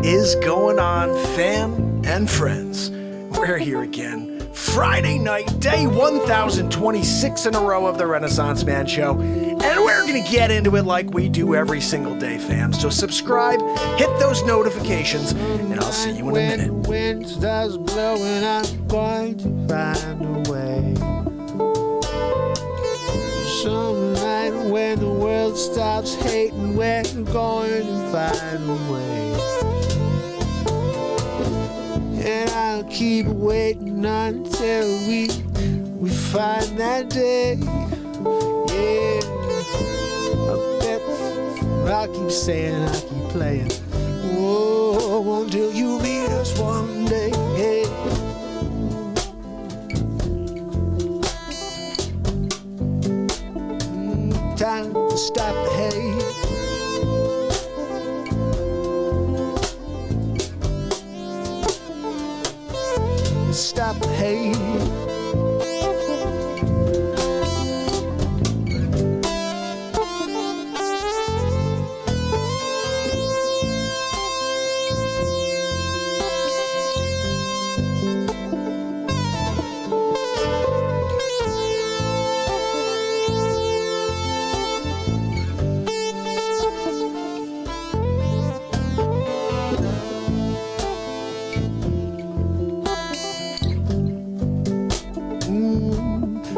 is going on, fam and friends? We're here again. Friday night, day 1026 in a row of the Renaissance Man Show. And we're going to get into it like we do every single day, fam. So subscribe, hit those notifications, and I'll see you in a minute. When the wind starts blowing, I'm going to find a way. Some night when the world stops hating, we're going to find a way. And I'll keep waiting until we find that day. Yeah, I bet I'll keep saying, I'll keep playing. Oh, until you meet us one day. Hey. Time to stop the hate. Stop the hate.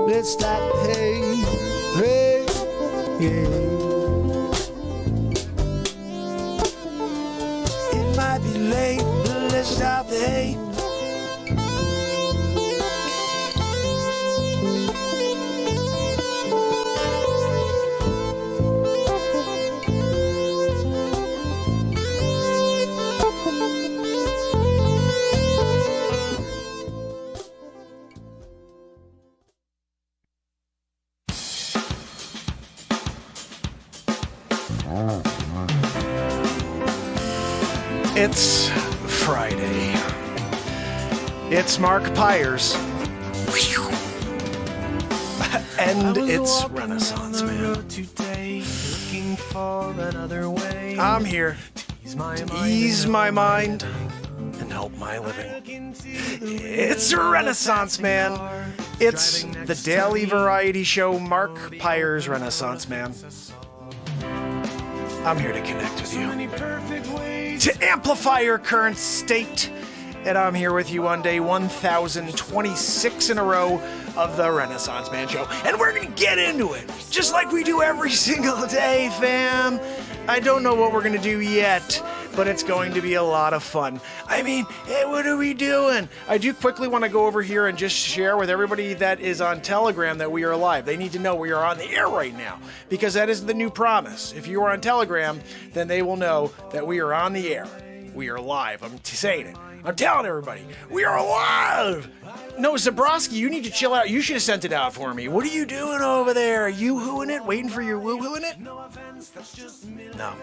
Let's stop the hate, hey, yeah. It might be late, but let's stop the hate. It's Friday. It's Mark Pires. And it's Renaissance Man. I'm here to ease my mind and help my living. It's Renaissance Man. It's the daily variety show Mark Pires Renaissance Man. I'm here to connect with you, to amplify your current state, and I'm here with you on day 1026 in a row of the Renaissance Man Show, and we're gonna get into it, just like we do every single day, fam. I don't know what we're gonna do yet, but it's going to be a lot of fun. I mean, hey, what are we doing? I do quickly want to go over here and just share with everybody that is on Telegram that we are live. They need to know we are on the air right now, because that is the new promise. If you are on Telegram, then they will know that we are on the air. We are live. I'm saying it. I'm telling everybody, we are live. No, Zabrowski, you need to chill out. You should have sent it out for me. What are you doing over there? Are you hooing it? Waiting for your woo-hooing it? No,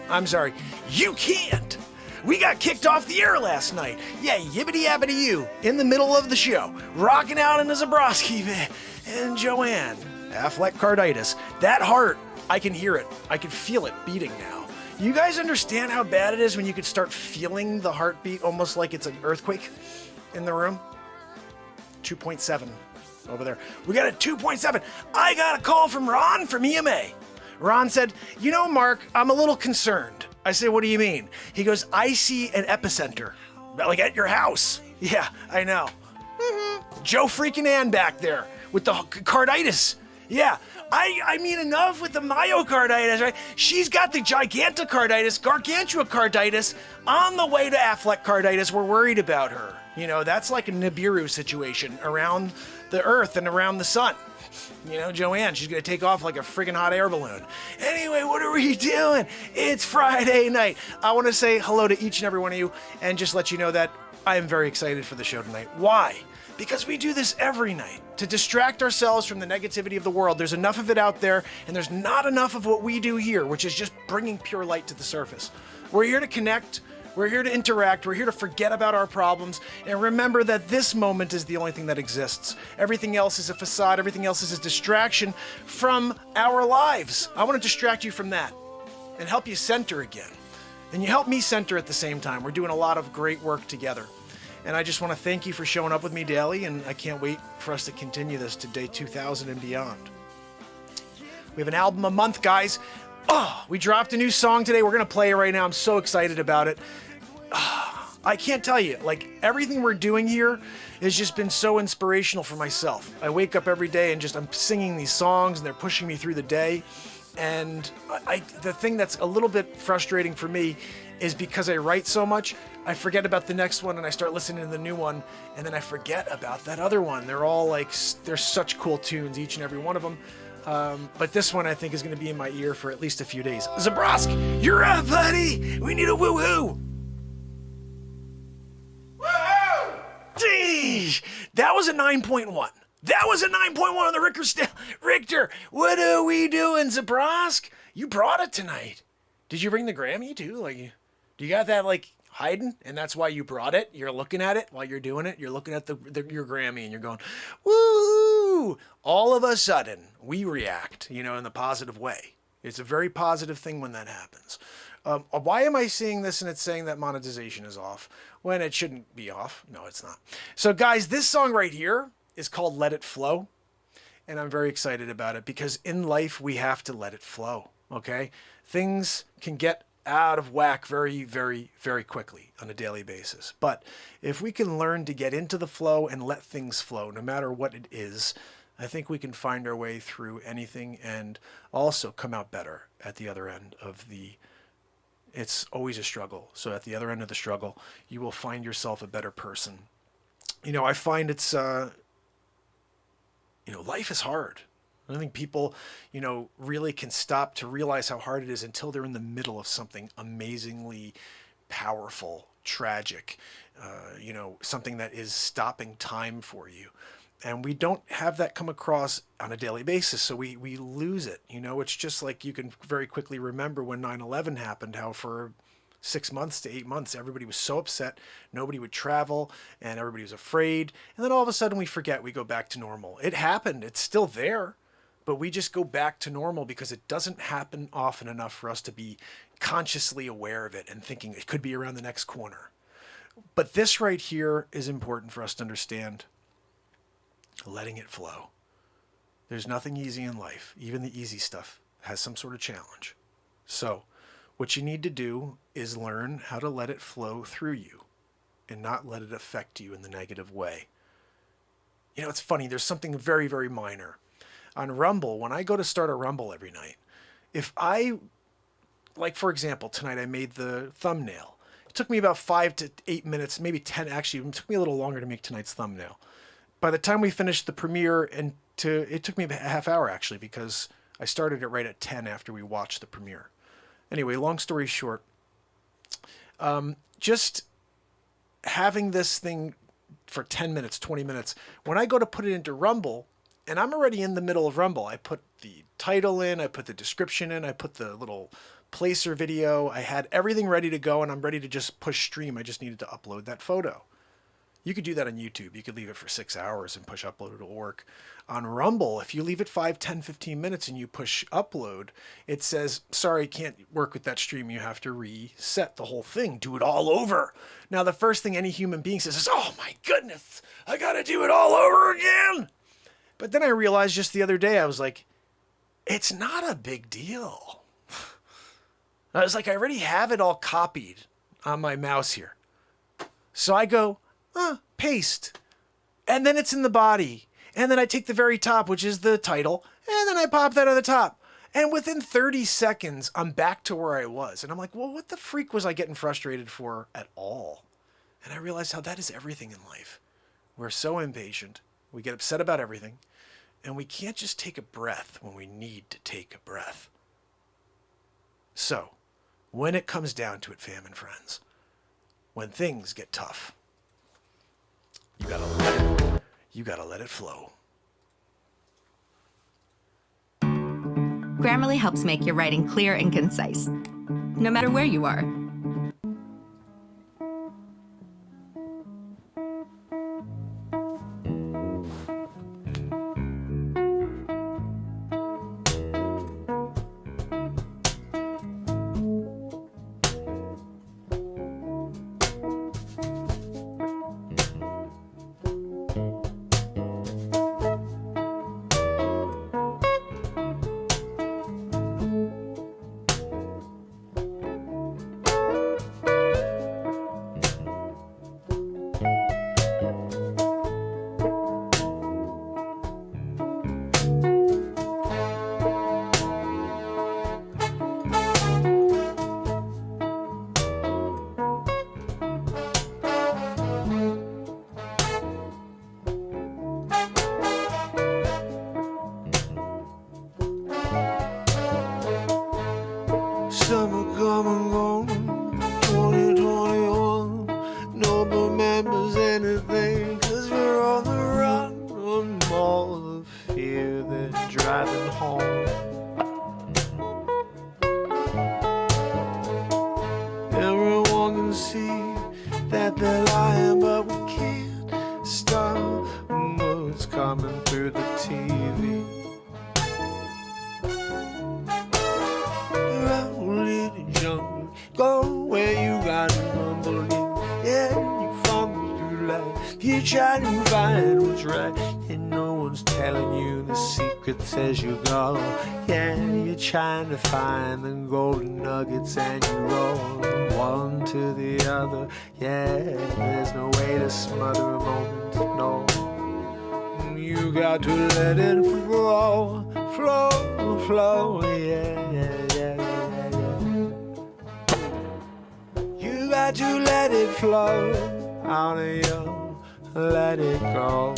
I'm sorry. You can't. We got kicked off the air last night. Yeah, yibbity-yabbity you, in the middle of the show, rocking out in the Zabrowski and Joanne. Affleck carditis. That heart, I can hear it. I can feel it beating now. You guys understand how bad it is when you could start feeling the heartbeat almost like it's an earthquake in the room? 2.7 over there. We got a 2.7. I got a call from Ron from EMA. Ron said, you know, Mark, I'm a little concerned. I said, what do you mean? He goes, I see an epicenter, like at your house. Yeah, I know. Joe freaking Ann back there with the carditis. Yeah, I mean, enough with the myocarditis, right? She's got the gargantua carditis on the way to Affleck carditis. We're worried about her. You know, that's like a Nibiru situation around the earth and around the sun. You know, Joanne, she's going to take off like a friggin' hot air balloon. Anyway, what are we doing? It's Friday night. I want to say hello to each and every one of you and just let you know that I am very excited for the show tonight. Why? Because we do this every night to distract ourselves from the negativity of the world. There's enough of it out there, and there's not enough of what we do here, which is just bringing pure light to the surface. We're here to connect. We're here to interact. We're here to forget about our problems and remember that this moment is the only thing that exists. Everything else is a facade. Everything else is a distraction from our lives. I want to distract you from that and help you center again. And you help me center at the same time. We're doing a lot of great work together. And I just want to thank you for showing up with me daily, and I can't wait for us to continue this to day 2000 and beyond. We have an album a month, guys. Oh, we dropped a new song today. We're going to play it right now. I'm so excited about it. I can't tell you, like, everything we're doing here has just been so inspirational for myself. I wake up every day and I'm singing these songs, and they're pushing me through the day. And the thing that's a little bit frustrating for me is because I write so much, I forget about the next one and I start listening to the new one, and then I forget about that other one. They're all like, they're such cool tunes, each and every one of them. But this one I think is going to be in my ear for at least a few days. Zabrosk, you're up, buddy. We need a woohoo. Woohoo! Jeez, that was a 9.1. That was a 9.1 on the Richter scale. Richter, what are we doing, Zabrosk? You brought it tonight. Did you bring the Grammy too? Like, do you got that like hiding, and that's why you brought it? You're looking at it while you're doing it. You're looking at your Grammy, and you're going, woo! All of a sudden, we react, in the positive way. It's a very positive thing when that happens. Why am I seeing this and it's saying that monetization is off when it shouldn't be off? No, it's not. So, guys, this song right here is called Let It Flow, and I'm very excited about it because in life we have to let it flow. Okay, things can get out of whack very, very, very quickly on a daily basis. But if we can learn to get into the flow and let things flow, no matter what it is, I think we can find our way through anything and also come out better at the other end of the. It's always a struggle. So at the other end of the struggle, you will find yourself a better person. I find it's, life is hard. I don't think people, really can stop to realize how hard it is until they're in the middle of something amazingly powerful, tragic, something that is stopping time for you. And we don't have that come across on a daily basis, so we lose it. It's just like you can very quickly remember when 9/11 happened, how for 6 months to 8 months, everybody was so upset, nobody would travel, and everybody was afraid. And then all of a sudden we forget, we go back to normal. It happened, it's still there, but we just go back to normal because it doesn't happen often enough for us to be consciously aware of it and thinking it could be around the next corner. But this right here is important for us to understand. Letting it flow. There's nothing easy in life. Even the easy stuff has some sort of challenge. So what you need to do is learn how to let it flow through you and not let it affect you in the negative way. It's funny. There's something very, very minor. On Rumble, when I go to start a Rumble every night, if I, like for example, tonight I made the thumbnail. It took me about 5 to 8 minutes, maybe 10, actually, it took me a little longer to make tonight's thumbnail. By the time we finished the premiere, it took me a half hour actually, because I started it right at 10 after we watched the premiere. Anyway, long story short, just having this thing for 10 minutes, 20 minutes, when I go to put it into Rumble, and I'm already in the middle of Rumble, I put the title in, I put the description in, I put the little placer video, I had everything ready to go, and I'm ready to just push stream. I just needed to upload that photo. You could do that on YouTube. You could leave it for 6 hours and push upload. It'll work. On Rumble, if you leave it 5, 10, 15 minutes and you push upload, it says, sorry, can't work with that stream. You have to reset the whole thing. Do it all over. Now, the first thing any human being says is, oh my goodness, I got to do it all over again. But then I realized just the other day, I was like, it's not a big deal. I was like, I already have it all copied on my mouse here. So I go, paste. And then it's in the body. And then I take the very top, which is the title, and then I pop that on the top. And within 30 seconds, I'm back to where I was. And I'm like, well, what the freak was I getting frustrated for at all? And I realized how that is everything in life. We're so impatient. We get upset about everything. And we can't just take a breath when we need to take a breath. So, when it comes down to it, fam and friends, when things get tough, you gotta let it flow. Grammarly helps make your writing clear and concise, no matter where you are. no one's telling you the secrets as you go. Yeah, you're trying to find the golden nuggets and you roll one to the other. Yeah, there's no way to smother a moment, no. You got to let it flow, flow, flow, yeah, yeah, yeah, yeah, yeah. You got to let it flow out of you. Let it go,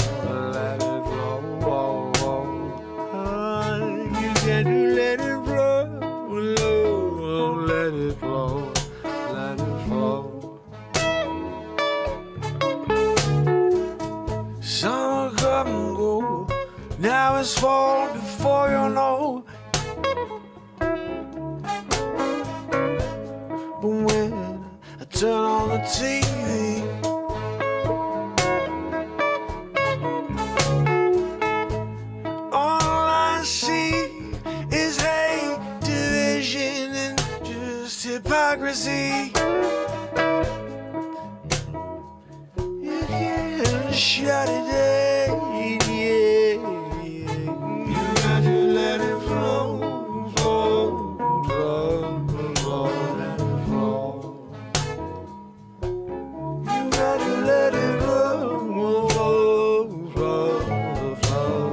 let it flow, whoa, whoa. You got to let it flow, let it flow, let it flow. Summer come and go, now it's fall before you know. But when I turn on the TV, all I see is hate, division, and just hypocrisy. You can't shut it down, yeah. You got to let it flow, flow, flow, flow, let it flow. You got to let it flow, flow, flow, flow.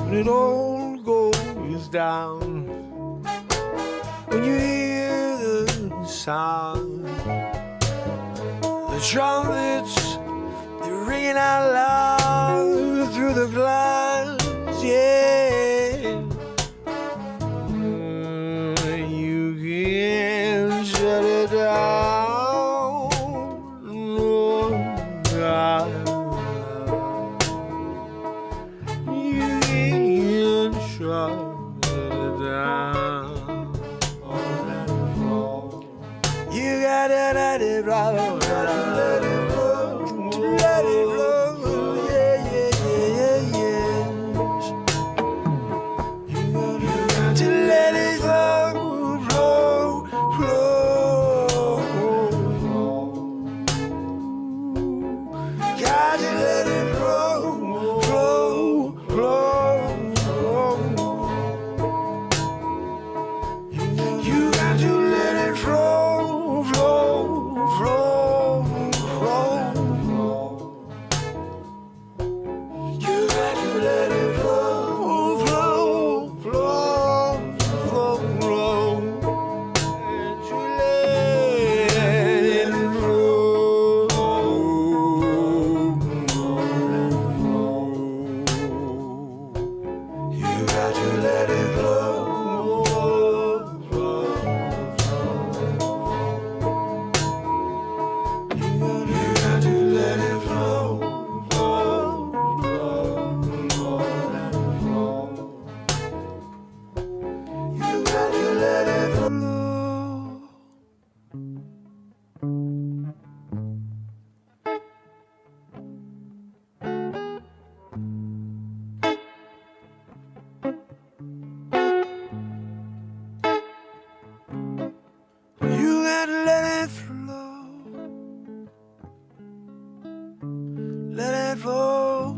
When it all goes down, when you hear the sound, the trumpets, they're ringing out loud through the clouds, yeah. You can't shut it down, no, God. You can't shut it down. You gotta let it roll, let it roll, let it roll, yeah, yeah, yeah, yeah, yeah. You got to let it flow, flow, flow. Got to let it flow, flow, flow, flow. You got to let it flow, flow, flow, flow. You got to let it flow, flow, flow, flow, flow. And you let it flow. You got to let it flow, flow, you got to let it flow, flow, flow, flow, let it flow. You got to let it flow. You got to let it flow. Let it flow.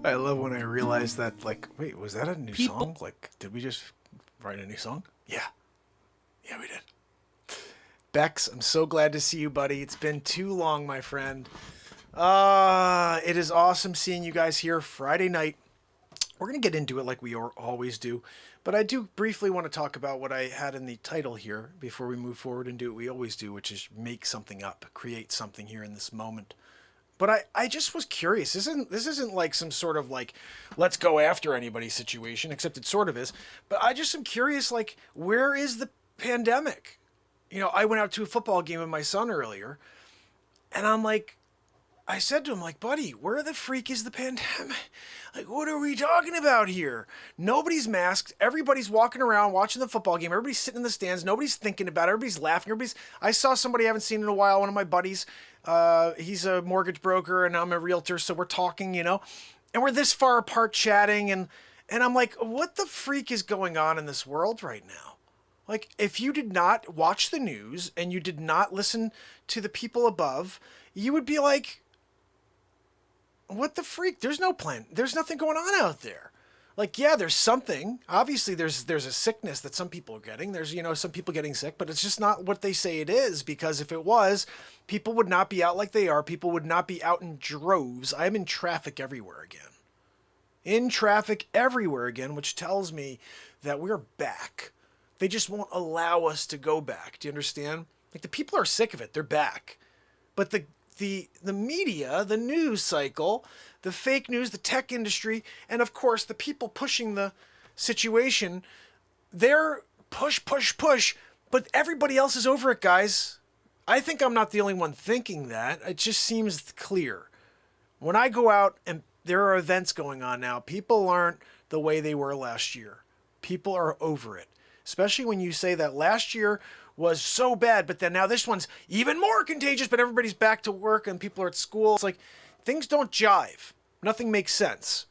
I love when I realize that, like, wait, was that a new song? Like, did we just write a new song? Yeah. Yeah, we did. Bex, I'm so glad to see you, buddy. It's been too long, my friend. It is awesome seeing you guys here Friday night. We're going to get into it like we always do, but I do briefly want to talk about what I had in the title here before we move forward and do what we always do, which is make something up, create something here in this moment. But I just was curious. This isn't like some sort of like, let's go after anybody situation, except it sort of is. But I just am curious, like, where is the pandemic? You know, I went out to a football game with my son earlier, and I'm like, I said to him, like, buddy, where the freak is the pandemic? Like, what are we talking about here? Nobody's masked. Everybody's walking around watching the football game. Everybody's sitting in the stands. Nobody's thinking about it. Everybody's laughing. I saw somebody I haven't seen in a while, one of my buddies. He's a mortgage broker and I'm a realtor, so we're talking, and we're this far apart chatting, and I'm like, what the freak is going on in this world right now? Like, if you did not watch the news and you did not listen to the people above, you would be like, what the freak? There's no plan. There's nothing going on out there. Like, yeah, there's something. Obviously, there's a sickness that some people are getting. There's, some people getting sick, but it's just not what they say it is, because if it was, people would not be out like they are. People would not be out in droves. I'm in traffic everywhere again. In traffic everywhere again, which tells me that we're back. They just won't allow us to go back. Do you understand? Like, the people are sick of it. They're back. But the media, the news cycle, the fake news, the tech industry, and of course the people pushing the situation, they're push, but everybody else is over it, guys. I think I'm not the only one thinking that. It just seems clear. When I go out and there are events going on now, people aren't the way they were last year. People are over it. Especially when you say that last year was so bad, but then now this one's even more contagious, but everybody's back to work and people are at school. It's like, things don't jive. Nothing makes sense.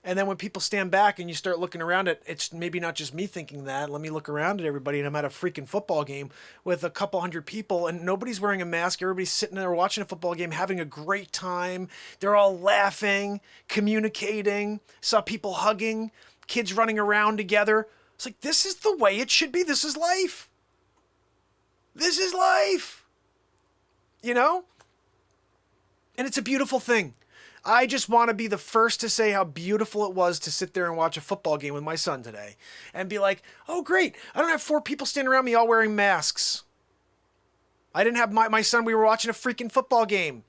And then when people stand back and you start looking around it, it's maybe not just me thinking that. Let me look around at everybody, and I'm at a freaking football game with a couple hundred people and nobody's wearing a mask. Everybody's sitting there watching a football game, having a great time. They're all laughing, communicating. Saw people hugging, kids running around together. It's like, this is the way it should be. This is life. This is life, And it's a beautiful thing. I just want to be the first to say how beautiful it was to sit there and watch a football game with my son today and be like, oh, great. I don't have 4 people standing around me all wearing masks. I didn't have my son. We were watching a freaking football game.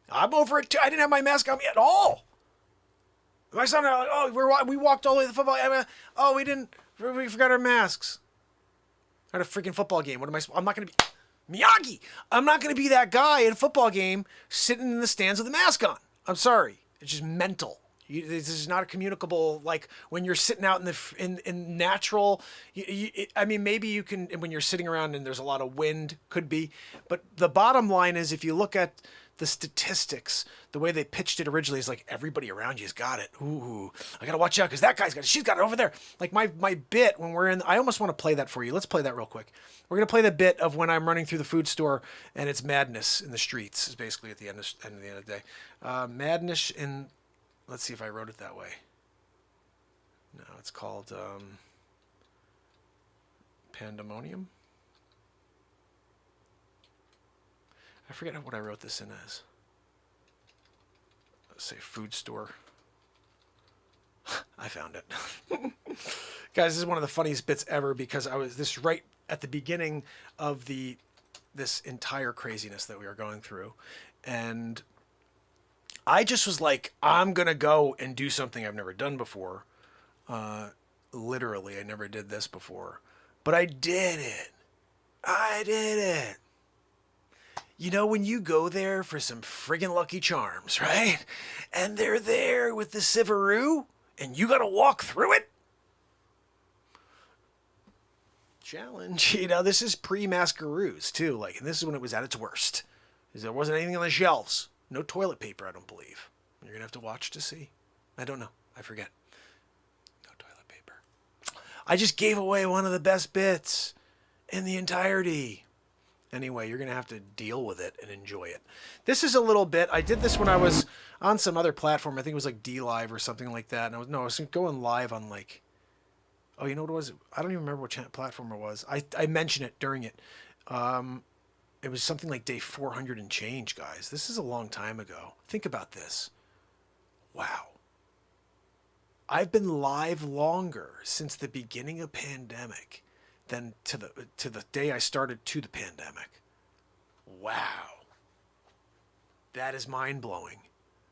I'm over it too. I didn't have my mask on me at all. My son, we walked all the way to the football game. Oh, we forgot our masks. At a freaking football game. I'm not going to be Miyagi. I'm not going to be that guy at a football game sitting in the stands with a mask on. I'm sorry. It's just mental. This is not a communicable, like when you're sitting out in natural. Maybe you can, when you're sitting around and there's a lot of wind, could be. But the bottom line is, if you look at the statistics, the way they pitched it originally is like, everybody around you's got it. Ooh, I gotta watch out because that guy's got it. She's got it over there. Like my bit when we're in, I almost want to play that for you. Let's play that real quick. We're gonna play the bit of when I'm running through the food store and it's madness in the streets. Is basically at the end of the day. Madness in. Let's see if I wrote it that way. No, it's called Pandemonium. I forget what I wrote this in as. Let's say food store. I found it. Guys, this is one of the funniest bits ever, because I was this right at the beginning of this entire craziness that we are going through. And I just was like, I'm going to go and do something I've never done before. Literally, I never did this before. But I did it. I did it. When you go there for some friggin' Lucky Charms, right? And they're there with the Sivaroo, and you gotta walk through it? Challenge. This is pre-Mascaroos, too. And this is when it was at its worst. There wasn't anything on the shelves. No toilet paper, I don't believe. You're gonna have to watch to see. I don't know. I forget. No toilet paper. I just gave away one of the best bits in the entirety. Anyway, you're going to have to deal with it and enjoy it. This is a little bit. I did this when I was on some other platform. I think it was like D-Live or something like that. And I was going live on oh, you know what it was? I don't even remember what platform it was. I mentioned it during it. It was something like day 400 and change, guys. This is a long time ago. Think about this. Wow. I've been live longer since the beginning of pandemic than to the day I started to the pandemic. Wow. That is mind-blowing.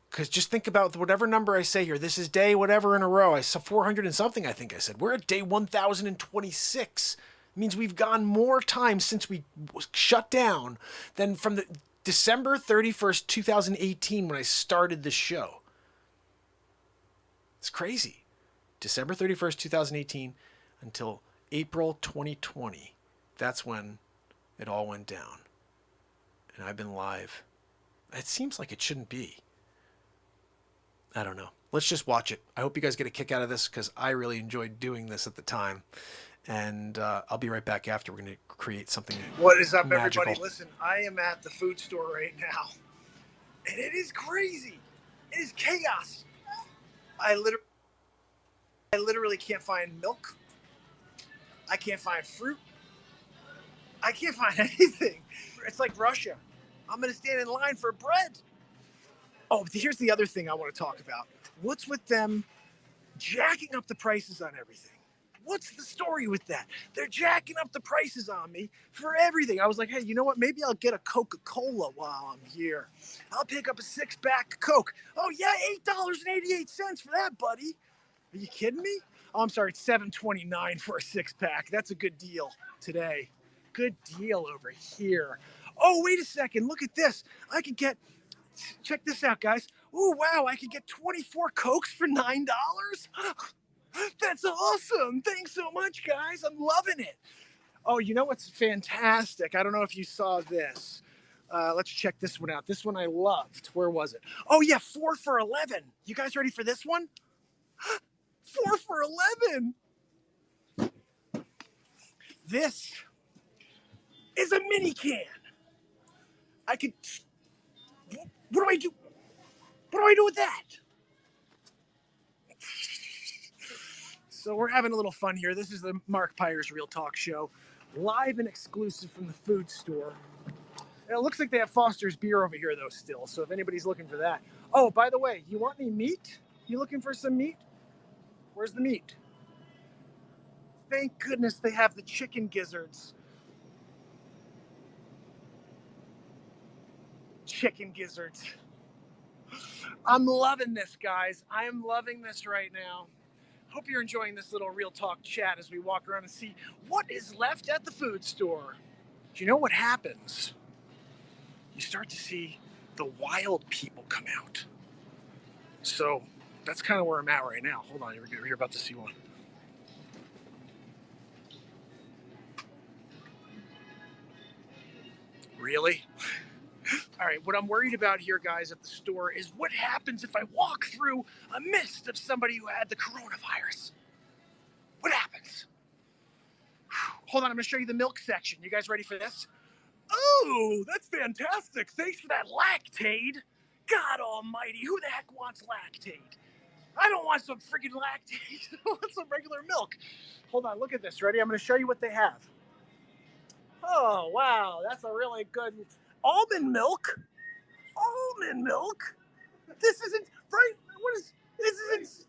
Because just think about whatever number I say here. This is day whatever in a row. I saw 400 and something, I think I said. We're at day 1026. It means we've gone more time since we shut down than from the December 31st, 2018, when I started the show. It's crazy. December 31st, 2018 until April 2020. That's when it all went down. And I've been live. It seems like it shouldn't be. I don't know. Let's just watch it. I hope you guys get a kick out of this because I really enjoyed doing this at the time. And I'll be right back after. We're going to create something What is up, magical. everybody? Listen, I am at the food store right now, and it is crazy. It is chaos. I literally can't find milk. I can't find fruit. I can't find anything. It's like Russia. I'm going to stand in line for bread. Oh, here's the other thing I want to talk about. What's with them jacking up the prices on everything? What's the story with that? They're jacking up the prices on me for everything. I was like, hey, you know what? Maybe I'll get a Coca-Cola while I'm here. I'll pick up a 6-pack of Coke. Oh, yeah, $8.88 for that, buddy. Are you kidding me? Oh, I'm sorry, it's $7.29 for a 6-pack. That's a good deal today. Good deal over here. Oh, wait a second. Look at this. I could get, check this out, guys. Oh, wow, I could get 24 Cokes for $9. That's awesome. Thanks so much, guys. I'm loving it. Oh, you know what's fantastic? I don't know if you saw this. Let's check this one out. This one I loved. Where was it? Oh, yeah, 4 for $11. You guys ready for this one? 4 for $11. This is a mini can. I could... What do I do? What do I do with that? So we're having a little fun here. This is the Mark Pires Real Talk Show, live and exclusive from the food store. And it looks like they have Foster's beer over here, though, still. So if anybody's looking for that. Oh, by the way, you want any meat? You looking for some meat? Where's the meat? Thank goodness they have the chicken gizzards. Chicken gizzards. I'm loving this, guys. I am loving this right now. Hope you're enjoying this little Real Talk chat as we walk around and see what is left at the food store. Do you know what happens? You start to see the wild people come out. So that's kind of where I'm at right now. Hold on, you're about to see one. Really? All right, what I'm worried about here, guys, at the store is what happens if I walk through a mist of somebody who had the coronavirus? What happens? Hold on, I'm going to show you the milk section. You guys ready for this? Oh, that's fantastic. Thanks for that Lactaid. God almighty, who the heck wants Lactaid? I don't want some freaking Lactaid. I want some regular milk. Hold on, look at this. Ready? I'm going to show you what they have. Oh, wow, that's a really good... Almond milk? Almond milk? This isn't right. What is this?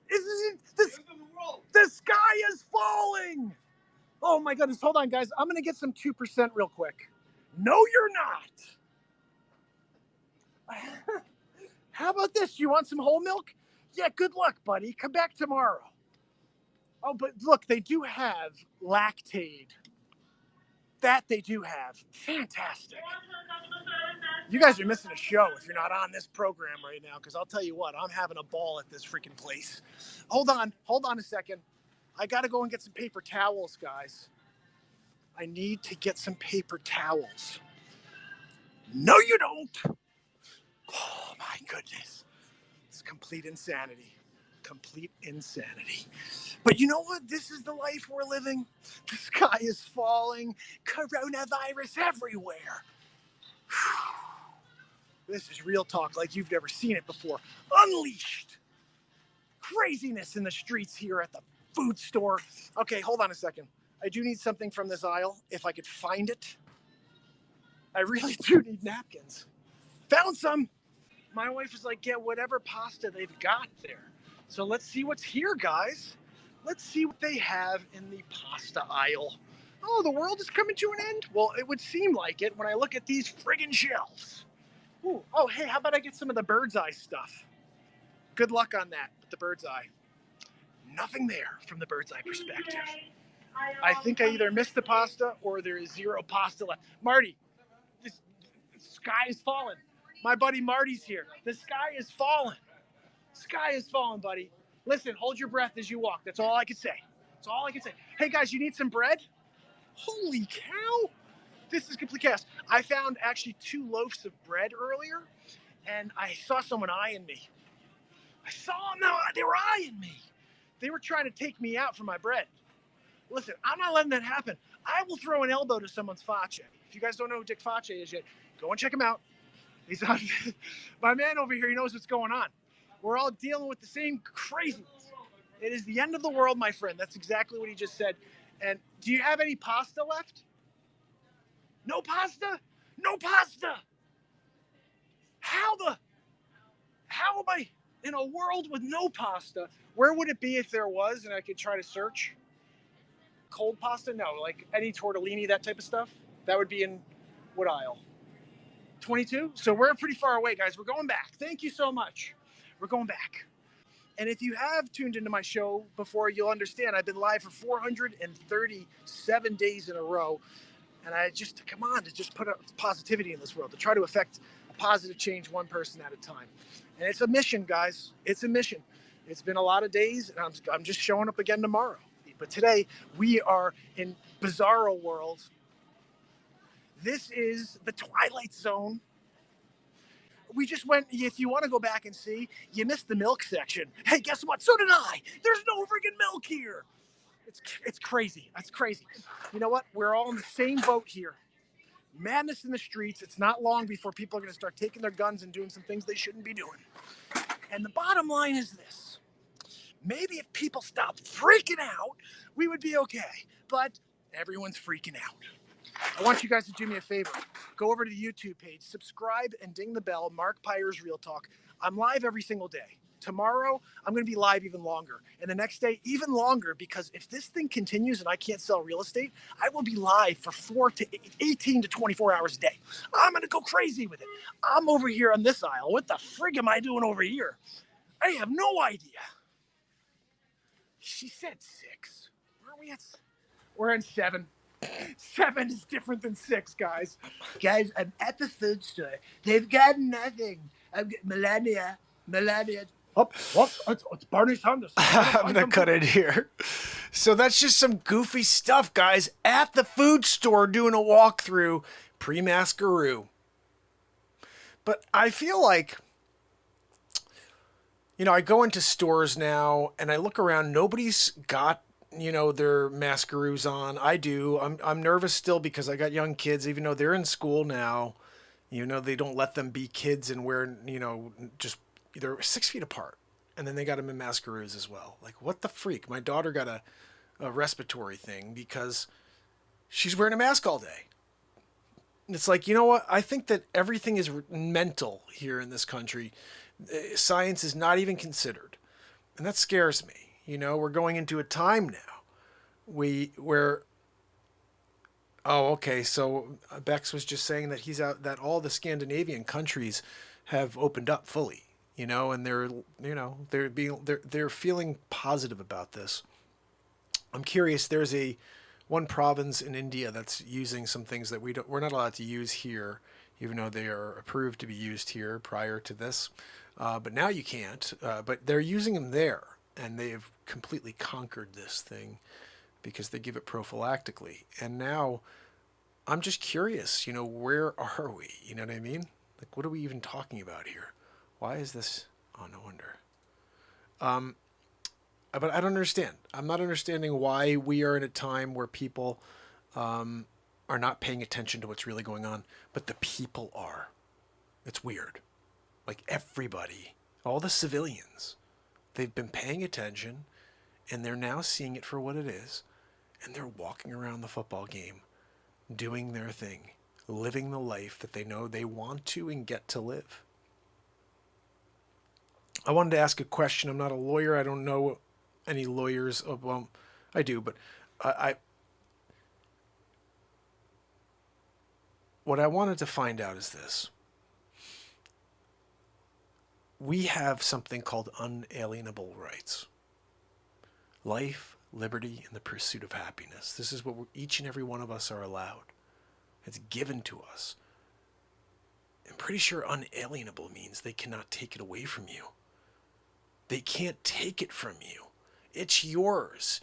The sky is falling. Oh my goodness. Hold on, guys. I'm gonna get some 2% real quick. No, you're not. How about this? You want some whole milk? Yeah, good luck, buddy. Come back tomorrow. Oh, but look, they do have Lactaid. That they do have. Fantastic. You guys are missing a show if you're not on this program right now, because I'll tell you what, I'm having a ball at this freaking place. Hold on a second. I got to go and get some paper towels, guys. I need to get some paper towels. No, you don't. Oh, my goodness. It's complete insanity. Complete insanity. But you know what? This is the life we're living. The sky is falling. Coronavirus everywhere. This is real talk like you've never seen it before. Unleashed. Craziness in the streets here at the food store. Okay, hold on a second. I do need something from this aisle, if I could find it. I really do need napkins. Found some. My wife is like, get whatever pasta they've got there. So let's see what's here, guys. Let's see what they have in the pasta aisle. Oh, the world is coming to an end? Well, it would seem like it when I look at these friggin' shelves. Ooh, oh, hey, how about I get some of the bird's eye stuff? Good luck on that with the bird's eye. Nothing there from the bird's eye perspective. I think I either missed the pasta or there is zero pasta left. Marty, this sky is falling. My buddy Marty's here. The sky is falling. Sky is falling, buddy. Listen, hold your breath as you walk. That's all I can say. That's all I can say. Hey, guys, you need some bread? Holy cow. This is complete chaos. I found actually 2 loaves of bread earlier, and I saw someone eyeing me. I saw them. No, they were eyeing me. They were trying to take me out for my bread. Listen, I'm not letting that happen. I will throw an elbow to someone's Facce. If you guys don't know who Dick Facce is yet, go and check him out. He's on. My man over here, he knows what's going on. We're all dealing with the same craziness. It is the end of the world, my friend. That's exactly what he just said. And do you have any pasta left? No pasta? No pasta. How am I in a world with no pasta? Where would it be if there was and I could try to search? Cold pasta? No, like any tortellini, that type of stuff. That would be in what aisle? 22? So we're pretty far away, guys. We're going back. Thank you so much. We're going back. And if you have tuned into my show before, you'll understand I've been live for 437 days in a row. And I just, come on, to just put up positivity in this world, to try to affect a positive change one person at a time. And it's a mission, guys. It's a mission. It's been a lot of days, and I'm just showing up again tomorrow. But today, we are in Bizarro World. This is the Twilight Zone. We just went, if you want to go back and see, you missed the milk section. Hey, guess what? So did I. There's no friggin' milk here. It's crazy. That's crazy. You know what? We're all in the same boat here. Madness in the streets. It's not long before people are going to start taking their guns and doing some things they shouldn't be doing. And the bottom line is this. Maybe if people stopped freaking out, we would be okay. But everyone's freaking out. I want you guys to do me a favor. Go over to the YouTube page, subscribe, and ding the bell. Mark Pires Real Talk. I'm live every single day. Tomorrow, I'm going to be live even longer. And the next day, even longer, because if this thing continues and I can't sell real estate, I will be live for 18 to 24 hours a day. I'm going to go crazy with it. I'm over here on this aisle. What the frig am I doing over here? I have no idea. She said 6. Aren't we at? We're in 7. 7 is different than 6, guys. Guys, I'm at the food store. They've got nothing. I've got Melania. What? It's Barney Sanders. I'm gonna cut it here. So that's just some goofy stuff, guys. At the food store doing a walkthrough, pre-mascaroo. But I feel like, you know, I go into stores now and I look around. Nobody's got, you know, their mascaroos on. I do. I'm nervous still because I got young kids, even though they're in school now. You know, they don't let them be kids and wear, you know, just they're 6 feet apart. And then they got them in mascaroos as well. Like, what the freak? My daughter got a respiratory thing because she's wearing a mask all day. It's like, you know what? I think that everything is mental here in this country. Science is not even considered. And that scares me. You know, we're going into a time now where oh, okay. So Bex was just saying that he's out, that all the Scandinavian countries have opened up fully, you know, and they're feeling positive about this. I'm curious. There's one province in India that's using some things that we're not allowed to use here, even though they are approved to be used here prior to this. But now you can't, but they're using them there. And they've completely conquered this thing because they give it prophylactically. And now I'm just curious, you know, where are we? You know what I mean? Like, what are we even talking about here? Why is this? Oh, no wonder. But I don't understand. I'm not understanding why we are in a time where people are not paying attention to what's really going on, but the people are. It's weird. Like everybody, all the civilians, they've been paying attention, and they're now seeing it for what it is, and they're walking around the football game, doing their thing, living the life that they know they want to and get to live. I wanted to ask a question. I'm not a lawyer. I don't know any lawyers. Well, I do, but what I wanted to find out is this. We have something called unalienable rights. Life, liberty, and the pursuit of happiness. This is what each and every one of us are allowed. It's given to us. I'm pretty sure unalienable means they cannot take it away from you. They can't take it from you. It's yours.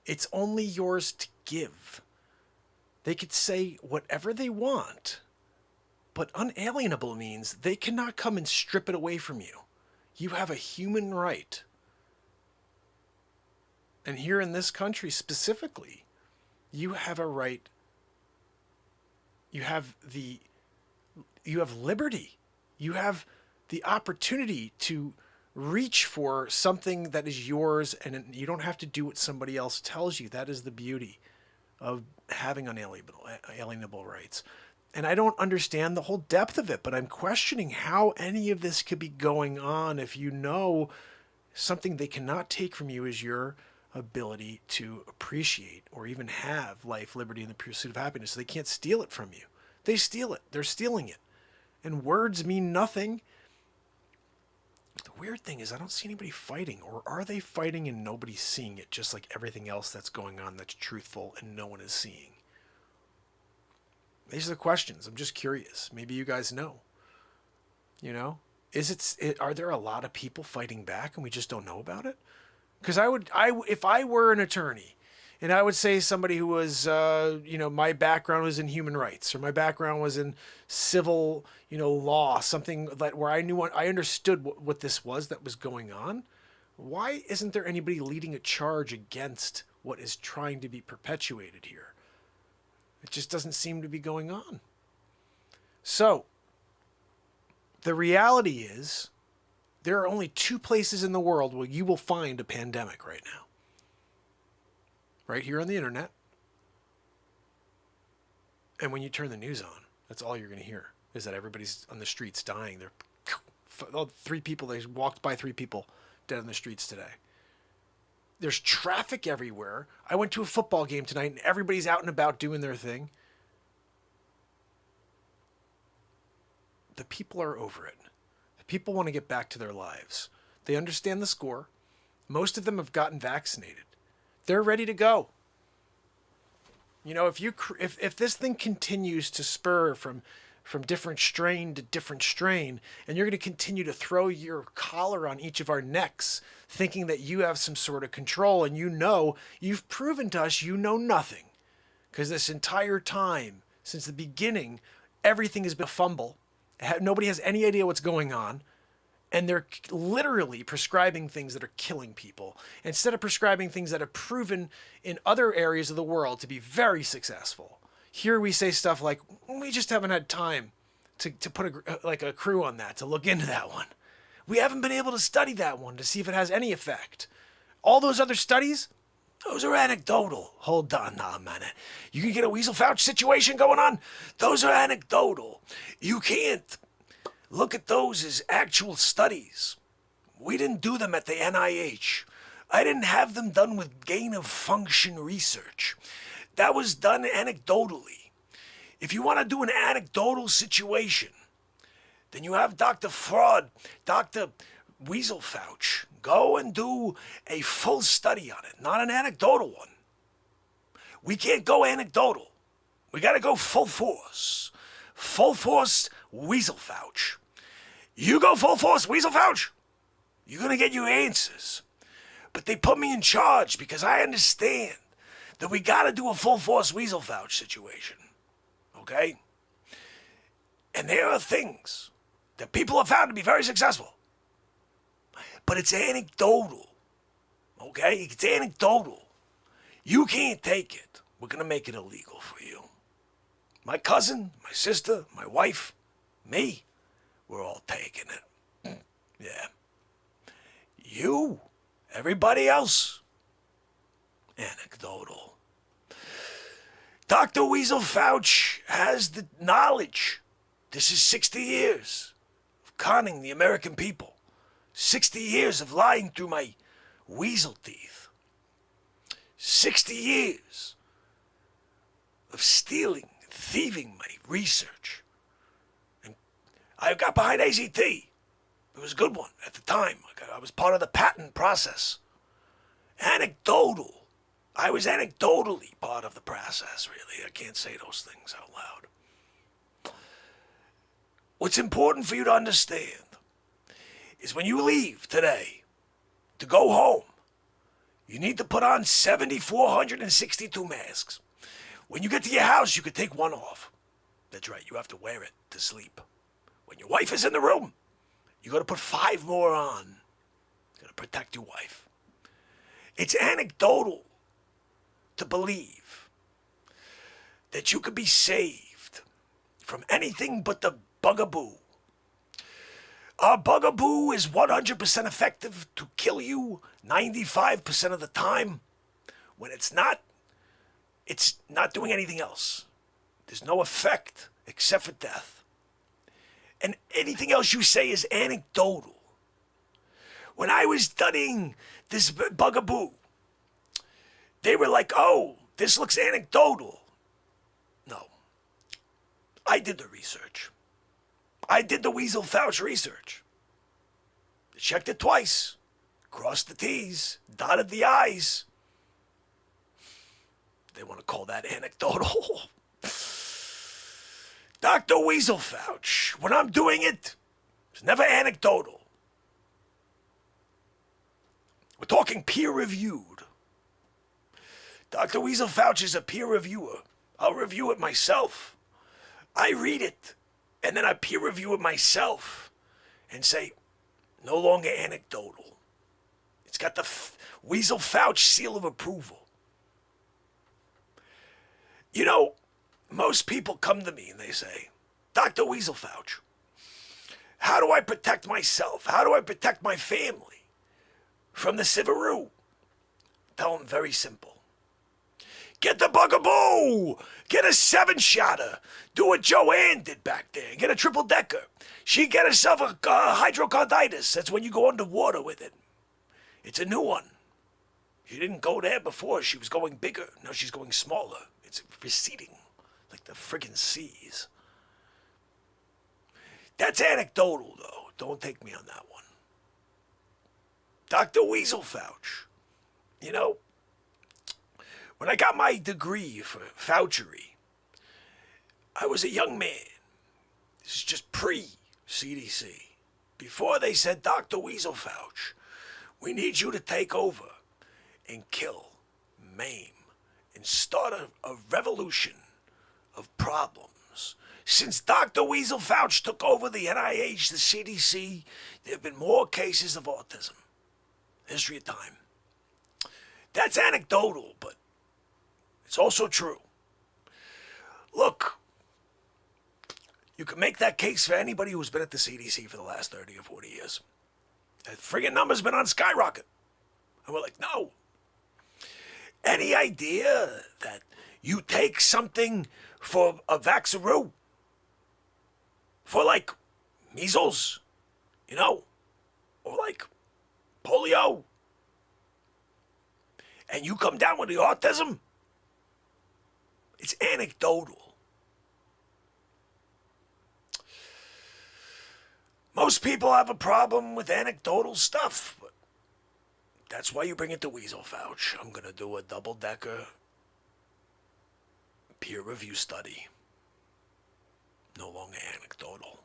It's only yours to give. They could say whatever they want, but unalienable means they cannot come and strip it away from you. You have a human right. And here in this country specifically, you have a right. You have liberty. You have the opportunity to reach for something that is yours, and you don't have to do what somebody else tells you. That is the beauty of having unalienable rights. And I don't understand the whole depth of it, but I'm questioning how any of this could be going on if you know something they cannot take from you is your ability to appreciate or even have life, liberty, and the pursuit of happiness. They can't steal it from you. They steal it. They're stealing it. And words mean nothing. The weird thing is I don't see anybody fighting. Or are they fighting and nobody's seeing it, just like everything else that's going on that's truthful and no one is seeing? These are the questions. I'm just curious. Maybe you guys know. You know? Are there a lot of people fighting back and we just don't know about it? Because if I were an attorney, and I would say somebody who was, my background was in human rights, or my background was in civil, law, something that where I understood what this was that was going on. Why isn't there anybody leading a charge against what is trying to be perpetuated here? It just doesn't seem to be going on. So, the reality is, there are only two places in the world where you will find a pandemic right now. Right here on the internet. And when you turn the news on, that's all you're going to hear, is that everybody's on the streets dying. They walked by 3 people dead on the streets today. There's traffic everywhere. I went to a football game tonight and everybody's out and about doing their thing. The people are over it. The people want to get back to their lives. They understand the score. Most of them have gotten vaccinated. They're ready to go. If this thing continues to spur from different strain to different strain, and you're going to continue to throw your collar on each of our necks, thinking that you have some sort of control, and you've proven to us you know nothing. Because this entire time, since the beginning, everything has been a fumble. Nobody has any idea what's going on. And they're literally prescribing things that are killing people instead of prescribing things that are proven in other areas of the world to be very successful. Here we say stuff like, we just haven't had time to put a crew on that, to look into that one. We haven't been able to study that one to see if it has any effect. All those other studies, those are anecdotal. Hold on now a minute. You can get a Weasel Fouch situation going on? Those are anecdotal. You can't look at those as actual studies. We didn't do them at the NIH. I didn't have them done with gain-of-function research. That was done anecdotally. If you want to do an anecdotal situation, then you have Dr. Fraud, Dr. Weasel Fouch, go and do a full study on it, not an anecdotal one. We can't go anecdotal. We got to go full force. Full force Weasel Fouch. You go full force Weasel Fouch, you're going to get your answers. But they put me in charge because I understand that we got to do a full force Weasel Fouch situation. Okay? And there are things that people have found to be very successful. But it's anecdotal. Okay? It's anecdotal. You can't take it. We're going to make it illegal for you. My cousin, my sister, my wife, me, we're all taking it. Yeah. You, everybody else, anecdotal. Dr. Weasel Fouch has the knowledge. This is 60 years of conning the American people. 60 years of lying through my weasel teeth. 60 years of stealing, thieving my research. And I got behind AZT. It was a good one at the time. I was part of the patent process. Anecdotal. I was anecdotally part of the process, really. I can't say those things out loud. what's important for you to understand is when you leave today to go home, you need to put on 7,462 masks. When you get to your house, you could take one off. That's right, you have to wear it to sleep. When your wife is in the room, you got to put 5 more on. Got to protect your wife. It's anecdotal to believe that you could be saved from anything but the bugaboo. Our bugaboo is 100% effective to kill you 95% of the time. When it's not doing anything else. There's no effect except for death. And anything else you say is anecdotal. When I was studying this bugaboo, they were like, oh, this looks anecdotal. No. I did the research. I did the Weasel Facce research. Checked it twice. Crossed the T's. Dotted the I's. They want to call that anecdotal. Dr. Weasel Facce, when I'm doing it, it's never anecdotal. We're talking peer-reviewed. Dr. Weasel Facce is a peer reviewer. I'll review it myself. I read it, and then I peer review it myself and say, no longer anecdotal. It's got the Weasel Facce seal of approval. You know, most people come to me and they say, Dr. Weasel Facce, how do I protect myself? How do I protect my family from the Sivaroo? Tell them very simple. Get the bugaboo! Get a 7-shotter! Do what Joanne did back there. Get a triple-decker. She get herself a hydrocarditis. That's when you go underwater with it. It's a new one. She didn't go there before. She was going bigger. Now she's going smaller. It's receding like the friggin' seas. That's anecdotal, though. Don't take me on that one. Dr. Weasel Facce. You know, when I got my degree for Fauchery, I was a young man. This is just pre-CDC. Before they said, Dr. Weasel Facce, we need you to take over and kill, maim, and start a revolution of problems. Since Dr. Weasel Facce took over the NIH, the CDC, there have been more cases of autism. History of time. That's anecdotal, but it's also true. Look, you can make that case for anybody who's been at the CDC for the last 30 or 40 years. That friggin' number's been on skyrocket. And we're like, no. Any idea that you take something for a vaxaroo? For like measles, you know? Or like polio? And you come down with the autism? It's anecdotal. Most people have a problem with anecdotal stuff, but that's why you bring it to Weasel Facce. I'm going to do a double-decker peer review study. No longer anecdotal.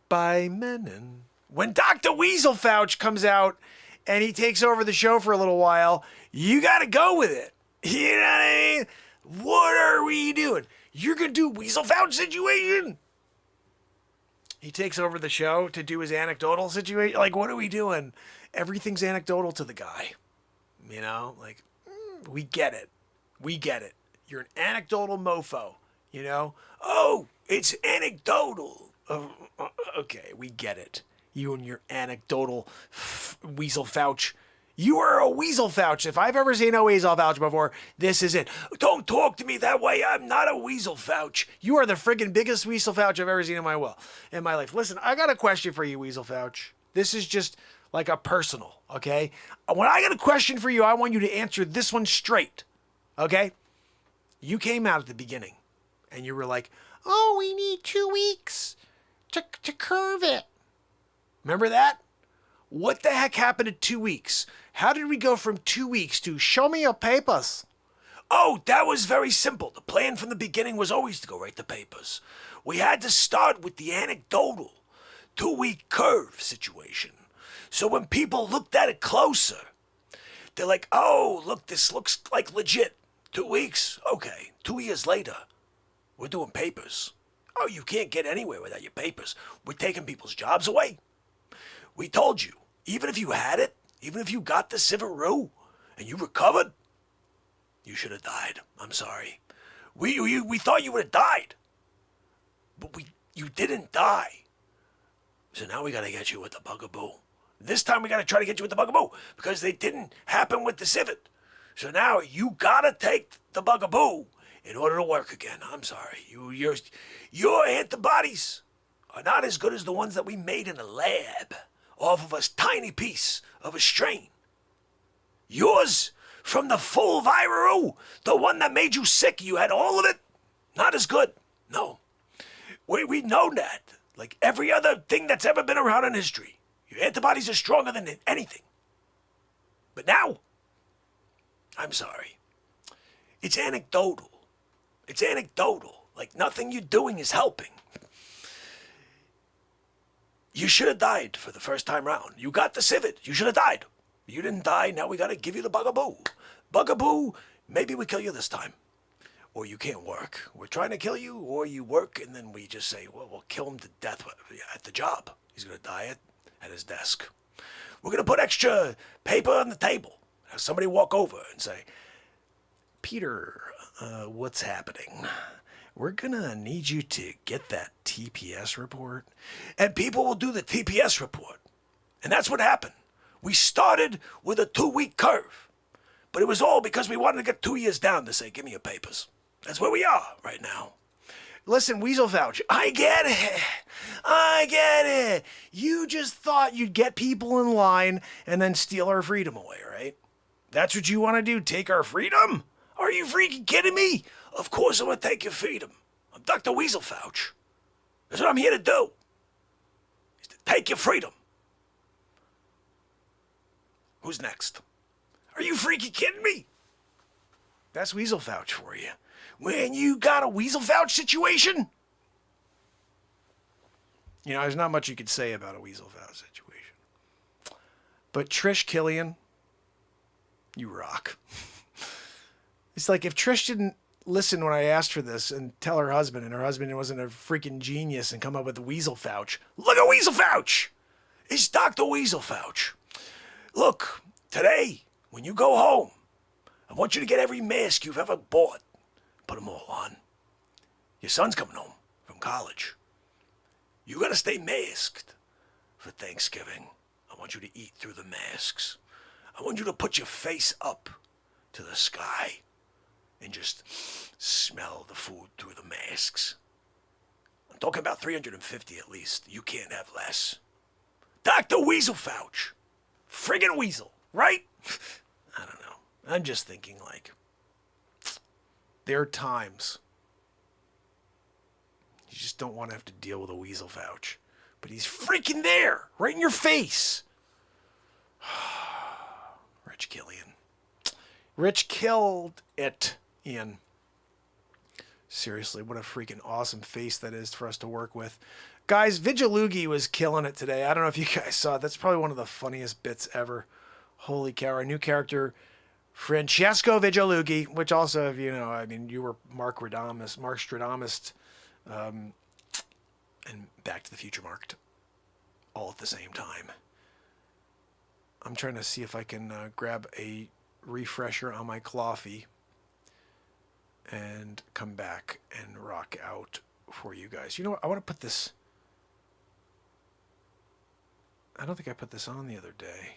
By Menon. When Dr. Weasel Facce comes out and he takes over the show for a little while, you got to go with it. You know what I mean? What are we doing? You're going to do Weasel Facce situation? He takes over the show to do his anecdotal situation. Like, what are we doing? Everything's anecdotal to the guy. You know? Like, we get it. We get it. You're an anecdotal mofo. You know? Oh, it's anecdotal. Okay, we get it. You and your anecdotal Weasel Facce. You are a Weasel Facce. If I've ever seen a Weasel Facce before, this is it. Don't talk to me that way. I'm not a Weasel Facce. You are the friggin' biggest Weasel Facce I've ever seen in my life. Listen, I got a question for you, Weasel Facce. This is just like a personal, okay? When I got a question for you, I want you to answer this one straight, okay? You came out at the beginning, and you were like, oh, we need 2 weeks to curve it. Remember that? What the heck happened in 2 weeks? How did we go from 2 weeks to show me your papers? Oh, that was very simple. The plan from the beginning was always to go write the papers. We had to start with the anecdotal 2-week curve situation. So when people looked at it closer, they're like, oh, look, this looks like legit. 2 weeks? Okay. 2 years later, we're doing papers. Oh, you can't get anywhere without your papers. We're taking people's jobs away. We told you, even if you had it, even if you got the Civaroo and you recovered, you should have died. I'm sorry. We thought you would have died. But you didn't die. So now we got to get you with the bugaboo. This time we got to try to get you with the bugaboo because they didn't happen with the civet. So now you got to take the bugaboo in order to work again. I'm sorry. Your antibodies are not as good as the ones that we made in the lab off of a tiny piece of a strain. Yours from the full virus, the one that made you sick, you had all of it, not as good. No. We know that. Like every other thing that's ever been around in history. Your antibodies are stronger than anything. But now, I'm sorry. It's anecdotal. It's anecdotal. Like nothing you're doing is helping. You should have died for the first time round. You got the civet. You should have died. You didn't die. Now we got to give you the bugaboo. Bugaboo, maybe we kill you this time. Or you can't work. We're trying to kill you, or you work, and then we just say, well, we'll kill him to death at the job. He's going to die at his desk. We're going to put extra paper on the table. Have somebody walk over and say, Peter, what's happening? We're going to need you to get that TPS report. And people will do the TPS report. And that's what happened. We started with a 2-week curve. But it was all because we wanted to get 2 years down to say, give me your papers. That's where we are right now. Listen, Weasel Vouch, I get it. You just thought you'd get people in line and then steal our freedom away, right? That's what you want to do, take our freedom? Are you freaking kidding me? Of course I'm going to take your freedom. I'm Dr. Weasel Vouch. That's what I'm here to do. Is to take your freedom. Who's next? Are you freaking kidding me? That's Weasel Vouch for you. When you got a Weasel Vouch situation? You know, there's not much you could say about a Weasel Vouch situation. But Trish Killian, you rock. It's like if Trish didn't listen when I asked for this and tell her husband, and her husband wasn't a freaking genius and come up with the Weasel Vouch. Look at Weasel Vouch! It's Dr. Weasel Vouch. Look, today, when you go home, I want you to get every mask you've ever bought. Put them all on. Your son's coming home from college. You gotta stay masked for Thanksgiving. I want you to eat through the masks. I want you to put your face up to the sky and just smell the food through the masks. I'm talking about 350 at least. You can't have less. Dr. Weasel Vouch. Friggin' weasel, right? I don't know. I'm just thinking like, there are times you just don't want to have to deal with a Weasel Vouch. But he's freaking there, right in your face. Rich Killian. Rich killed it, Ian. Seriously, what a freaking awesome face that is for us to work with. Guys, Vigilugi was killing it today. I don't know if you guys saw it. That's probably one of the funniest bits ever. Holy cow, our new character, Francesco Vigilugi, which also, if you know, I mean, you were Mark Stradamus, and Back to the Future marked all at the same time. I'm trying to see if I can grab a refresher on my coffee and come back and rock out for you guys. You know what? I want to put this. I don't think I put this on the other day.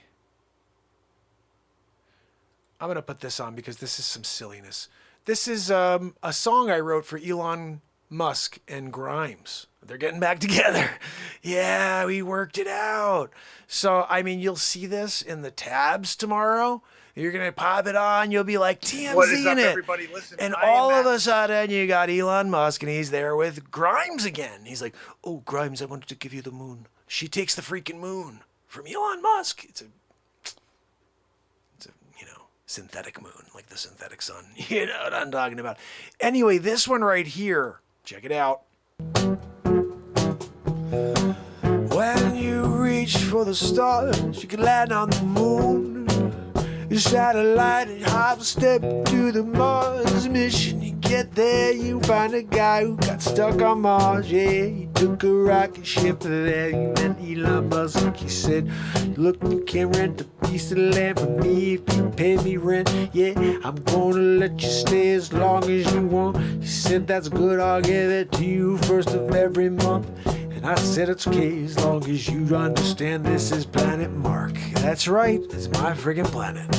I'm going to put this on because this is some silliness. This is a song I wrote for Elon Musk and Grimes. They're getting back together. Yeah, we worked it out. So, I mean, you'll see this in the tabs tomorrow. You're going to pop it on. You'll be like, TMZ What is up, in it. everybody? Listen, And I all am of at- a sudden, you got Elon Musk, and he's there with Grimes again. He's like, oh, Grimes, I wanted to give you the moon. She takes the freaking moon from Elon Musk. It's a, you know, synthetic moon, like the synthetic sun. You know what I'm talking about. Anyway, this one right here, check it out. When you reach for the stars, you can land on the moon. Your satellite and hop step to the Mars mission. You get there, you find a guy who got stuck on Mars. Yeah, he took a rocket ship there. You met Elon Musk. He said, look, you can rent a piece of land from me if you pay me rent. Yeah, I'm gonna let you stay as long as you want. He said, that's good, I'll give it to you first of every month. And I said, it's okay as long as you understand this is planet Mark. That's right, it's my friggin' planet.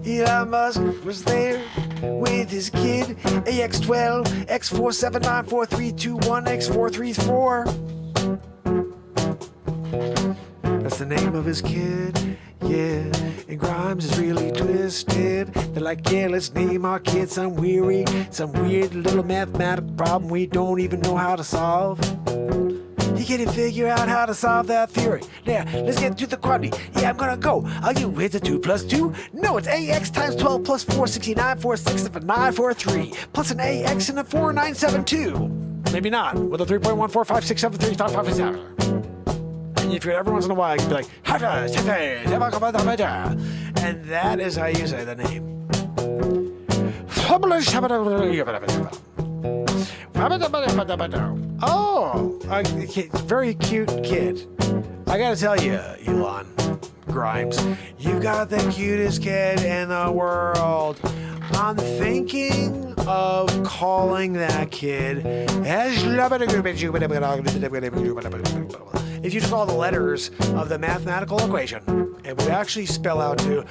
Elon Musk was there with his kid, AX12, X479431, X434. That's the name of his kid, yeah. And Grimes is really twisted. They're like, yeah, let's name our kid some weird little mathematical problem we don't even know how to solve. He can't even figure out how to solve that theory. Now, let's get to the quantity. Yeah, I'm gonna go. Are you with the 2 plus 2? No, it's AX times 12 plus 4, 69, 4, 6, 7, 9, 4, 3. Plus an AX and a 4, 9, 7, 2. Maybe not. With a 3.14, 5, 6, 7, 3, 5, 5, 7. And if you're every once in a while, you can be like, and that is how you say the name. Oh, very cute kid. I gotta tell you, Elon Grimes, you got the cutest kid in the world. I'm thinking of calling that kid. If you took all the letters of the mathematical equation, it would actually spell out to.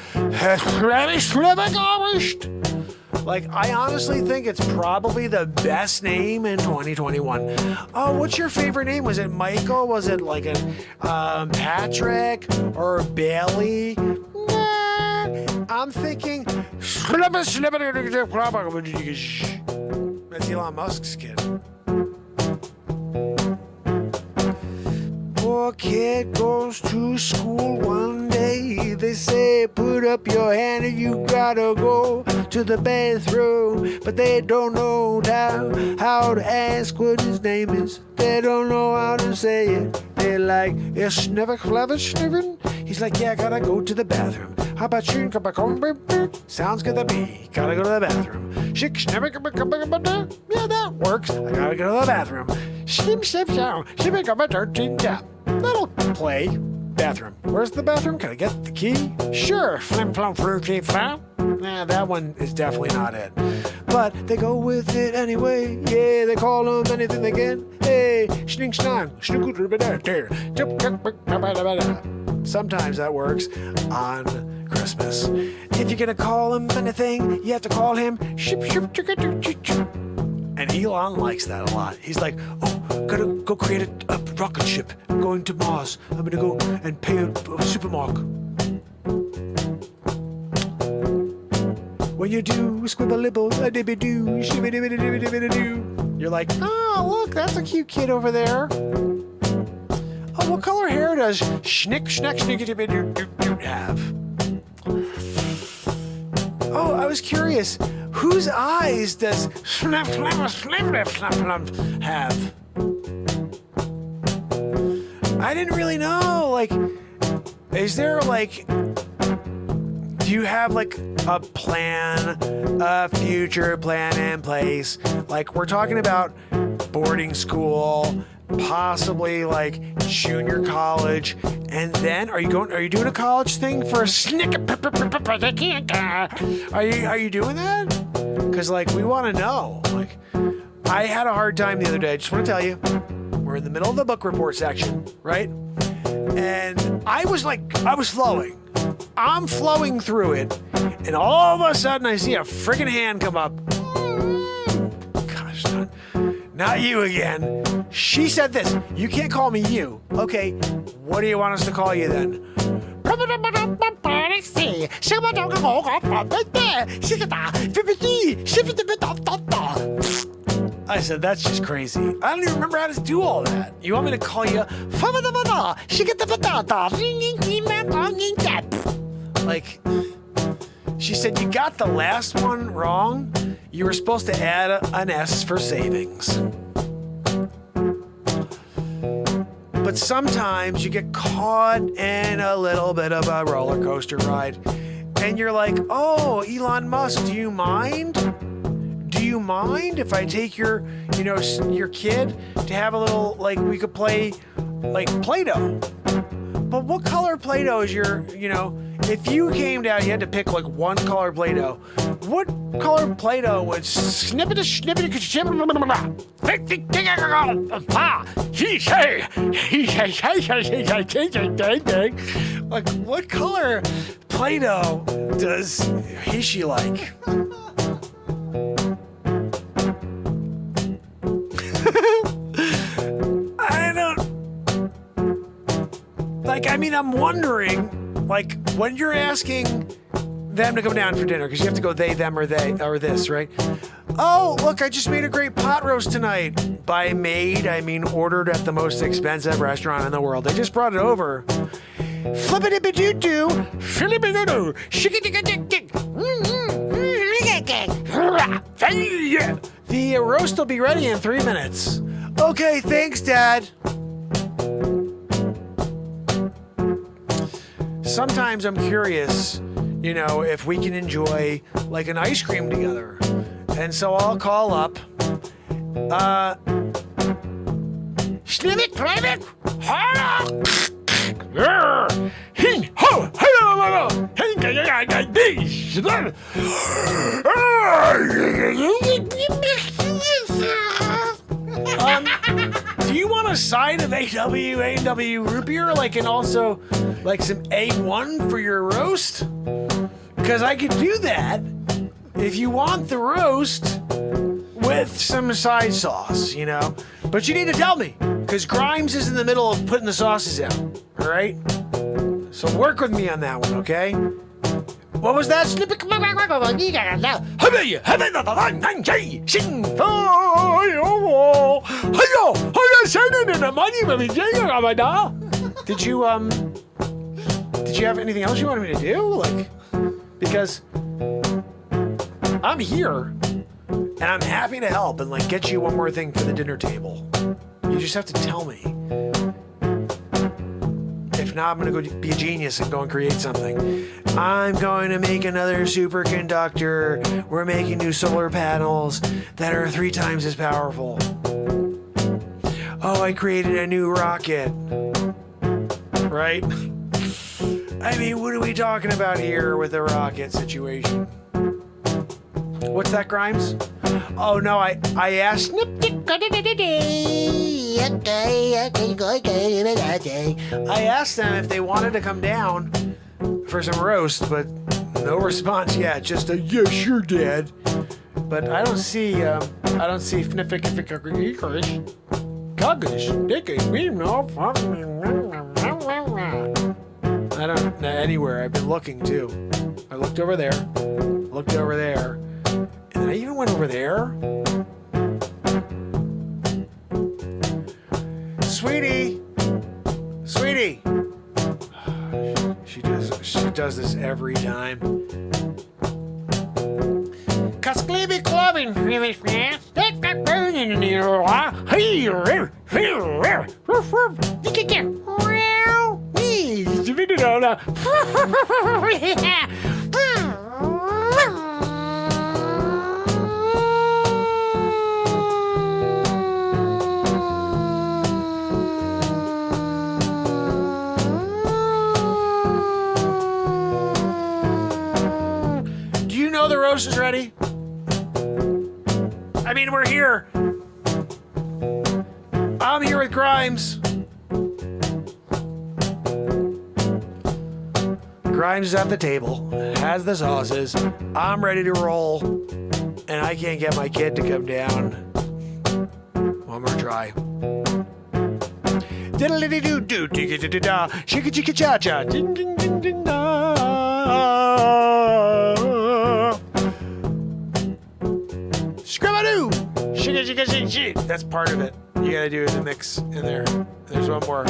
Like, I honestly think it's probably the best name in 2021. Oh, what's your favorite name? Was it Michael? Was it like a Patrick or Bailey? Nah, I'm thinking. That's Elon Musk's kid. Poor kid goes to school one day. They say, put up your hand and you gotta go to the bathroom. But they don't know how to ask what his name is. They don't know how to say it. They're like, it's never clever, sniffing. He's like, yeah, I gotta go to the bathroom. How about you? Sounds good to me. Gotta go to the bathroom. Yeah, that works. I gotta go to the bathroom. That'll play. Bathroom. Where's the bathroom? Can I get the key? Sure. Flim flum fruity flam. Nah, that one is definitely not it. But they go with it anyway. Yeah, they call them anything they can. Hey, schning schlang. Sometimes that works on Christmas. If you're gonna call him anything, you have to call him ship. And Elon likes that a lot. He's like, oh, gotta go create a rocket ship. I'm going to Mars. I'm gonna go and pay a supermark. When you do, squibble libble, a dibby doo, shibby dibby dibby dibby doo. You're like, oh, look, that's a cute kid over there. Oh, what color hair does schnick, schnack, schnicky dibby doo doo doo have? Oh, I was curious. Whose eyes does snap, snap, snap, snap, snap have? I didn't really know. Like, is there like, do you have like a plan, a future plan in place? Like, we're talking about boarding school, possibly like junior college, and then are you doing a college thing for a snick? Are you doing that? Because like we want to know. Like, I had a hard time the other day. I just want to tell you, we're in the middle of the book report section, right? And I was flowing. I'm flowing through it, and all of a sudden I see a friggin' hand come up. Gosh, not you again. She said this. You can't call me you. Okay, what do you want us to call you then? I said, that's just crazy. I don't even remember how to do all that. You want me to call you? Like, She said, you got the last one wrong. You were supposed to add an S for savings. But sometimes you get caught in a little bit of a roller coaster ride. And you're like, oh, Elon Musk, do you mind? Do you mind if I take your kid to have a little, like, we could play, like, Play-Doh? But what color Play-Doh is your, if you came down, you had to pick, like, one color Play-Doh. What color Play-Doh would like, what color Play-Doh does she like? I'm wondering, like, when you're asking them to come down for dinner, because you have to go they, them, or this, right? Oh, look, I just made a great pot roast tonight. By made, I mean ordered at the most expensive restaurant in the world. They just brought it over. Flippity-bidoo-doo, flippity-doo, shiki-dicka-dick-dick. The roast will be ready in 3 minutes. Okay, thanks, Dad. Sometimes I'm curious, if we can enjoy, like, an ice cream together. And so I'll call up, do you want a side of A&W root beer, like, and also, like, some A1 for your roast? Because I could do that if you want the roast with some side sauce, But you need to tell me, because Grimes is in the middle of putting the sauces out, all right? So work with me on that one, okay? What was that? Did you have anything else you wanted me to do? Like, because I'm here and I'm happy to help and, like, get you one more thing for the dinner table. You just have to tell me. If not, I'm going to go be a genius and go and create something. I'm going to make another superconductor. We're making new solar panels that are 3 times as powerful. Oh, I created a new rocket. Right? I mean, what are we talking about here with the rocket situation? What's that, Grimes? Oh, no, I asked... I asked them if they wanted to come down for some roast, but no response yet. Just a, yeah, sure, Dad. But I don't see I don't anywhere. I've been looking too. I looked over there, and then I even went over there. Sweetie. She does this every time. Do you know the roast is ready? I mean, we're here. I'm here with Grimes. Grimes is at the table, has the sauces. I'm ready to roll, and I can't get my kid to come down. One more try. Diddle-dee-doo-doo, digga-da-da-da, shika-chika-cha-cha, ding-ding-ding-ding-da. Scrabadoo, shika-chika-chik-chik. That's part of it. You gotta do the mix in there. There's one more.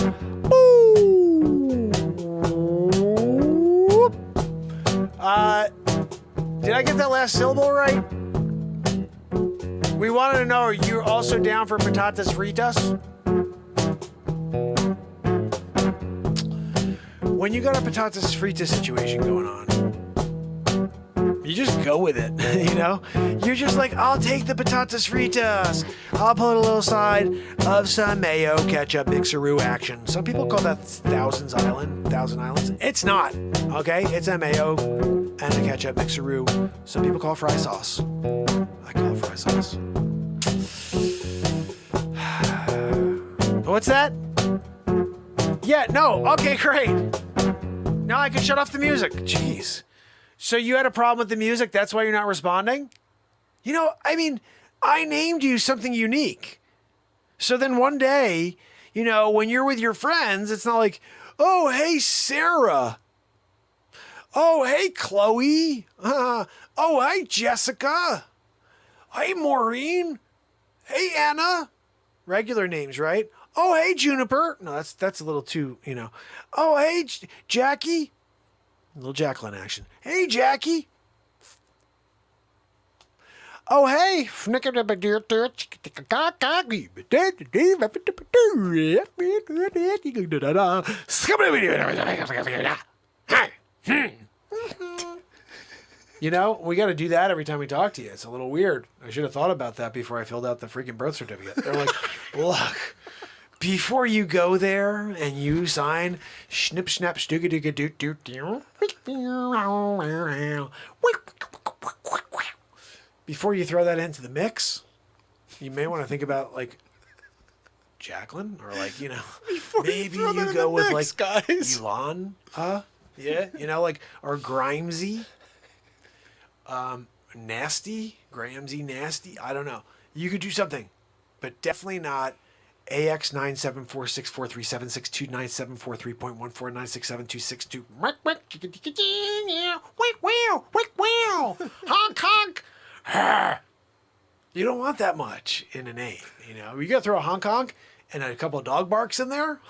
Did I get that last syllable right? We wanted to know, are you also down for patatas fritas? When you got a patatas fritas situation going on, you just go with it, you know? You're just like, I'll take the patatas fritas. I'll put a little side of some mayo, ketchup, mixeroo action. Some people call that Thousand Islands. It's not, okay? It's a mayo and a ketchup mixeroo. Some people call it fry sauce. I call it fry sauce. What's that? Yeah, no, okay, great. Now I can shut off the music. Jeez. So you had a problem with the music? That's why you're not responding? You know, I mean, I named you something unique. So then one day, you know, when you're with your friends, it's not like, oh, hey, Sarah. Oh, hey, Chloe. Oh, hey, Jessica. Hey, Maureen. Hey, Anna. Regular names, right? Oh, hey, Juniper. No, that's a little too, you know. Oh, hey, Jackie. A little Jacqueline action. Hey, Jackie. Oh, hey. You know, we got to do that every time we talk to you. It's a little weird. I should have thought about that before I filled out the freaking birth certificate. They're like, look. Before you go there and you sign snip snap stooga dooga doot doot before you throw that into the mix, you may want to think about like Jacqueline or like, you know, maybe you go with mix, like guys. Elon, yeah, you know, like or Grimesy, Nasty, Gramsy, Nasty. I don't know. You could do something, but definitely not. AX 9746437629743.14967262. Honk honk. You don't want that much in a name, you know. You gotta throw a honk honk and a couple of dog barks in there,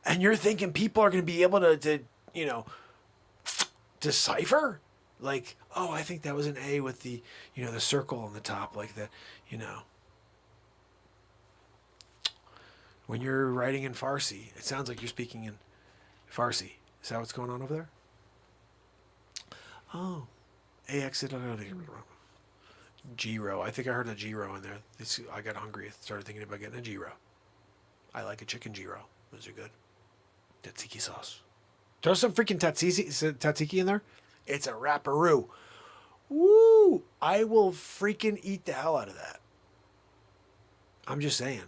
and you're thinking people are gonna be able to you know, decipher. Like, oh, I think that was an A with the, you know, the circle on the top, like the, you know. When you're writing in Farsi, it sounds like you're speaking in Farsi. Is that what's going on over there? Oh. AX. Gyro. I think I heard a gyro in there. I got hungry. I started thinking about getting a gyro. I like a chicken gyro. Those are good. Tzatziki sauce. Throw some freaking tzatziki in there. It's a wrapperoo. Woo! I will freaking eat the hell out of that. I'm just saying.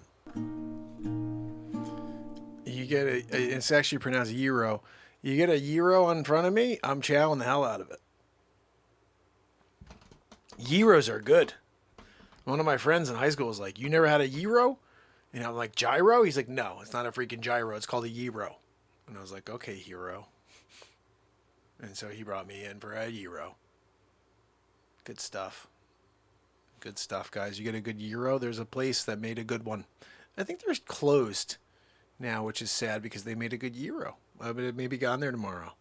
You get it's actually pronounced gyro. You get a gyro in front of me, I'm chowing the hell out of it. Gyros are good. One of my friends in high school was like, you never had a gyro? And I'm like, gyro? He's like, no, it's not a freaking gyro. It's called a gyro. And I was like, okay, hero. And so he brought me in for a gyro. Good stuff. Good stuff, guys. You get a good gyro. There's a place that made a good one. I think they're closed now, which is sad because they made a good gyro. I would have maybe gone there tomorrow.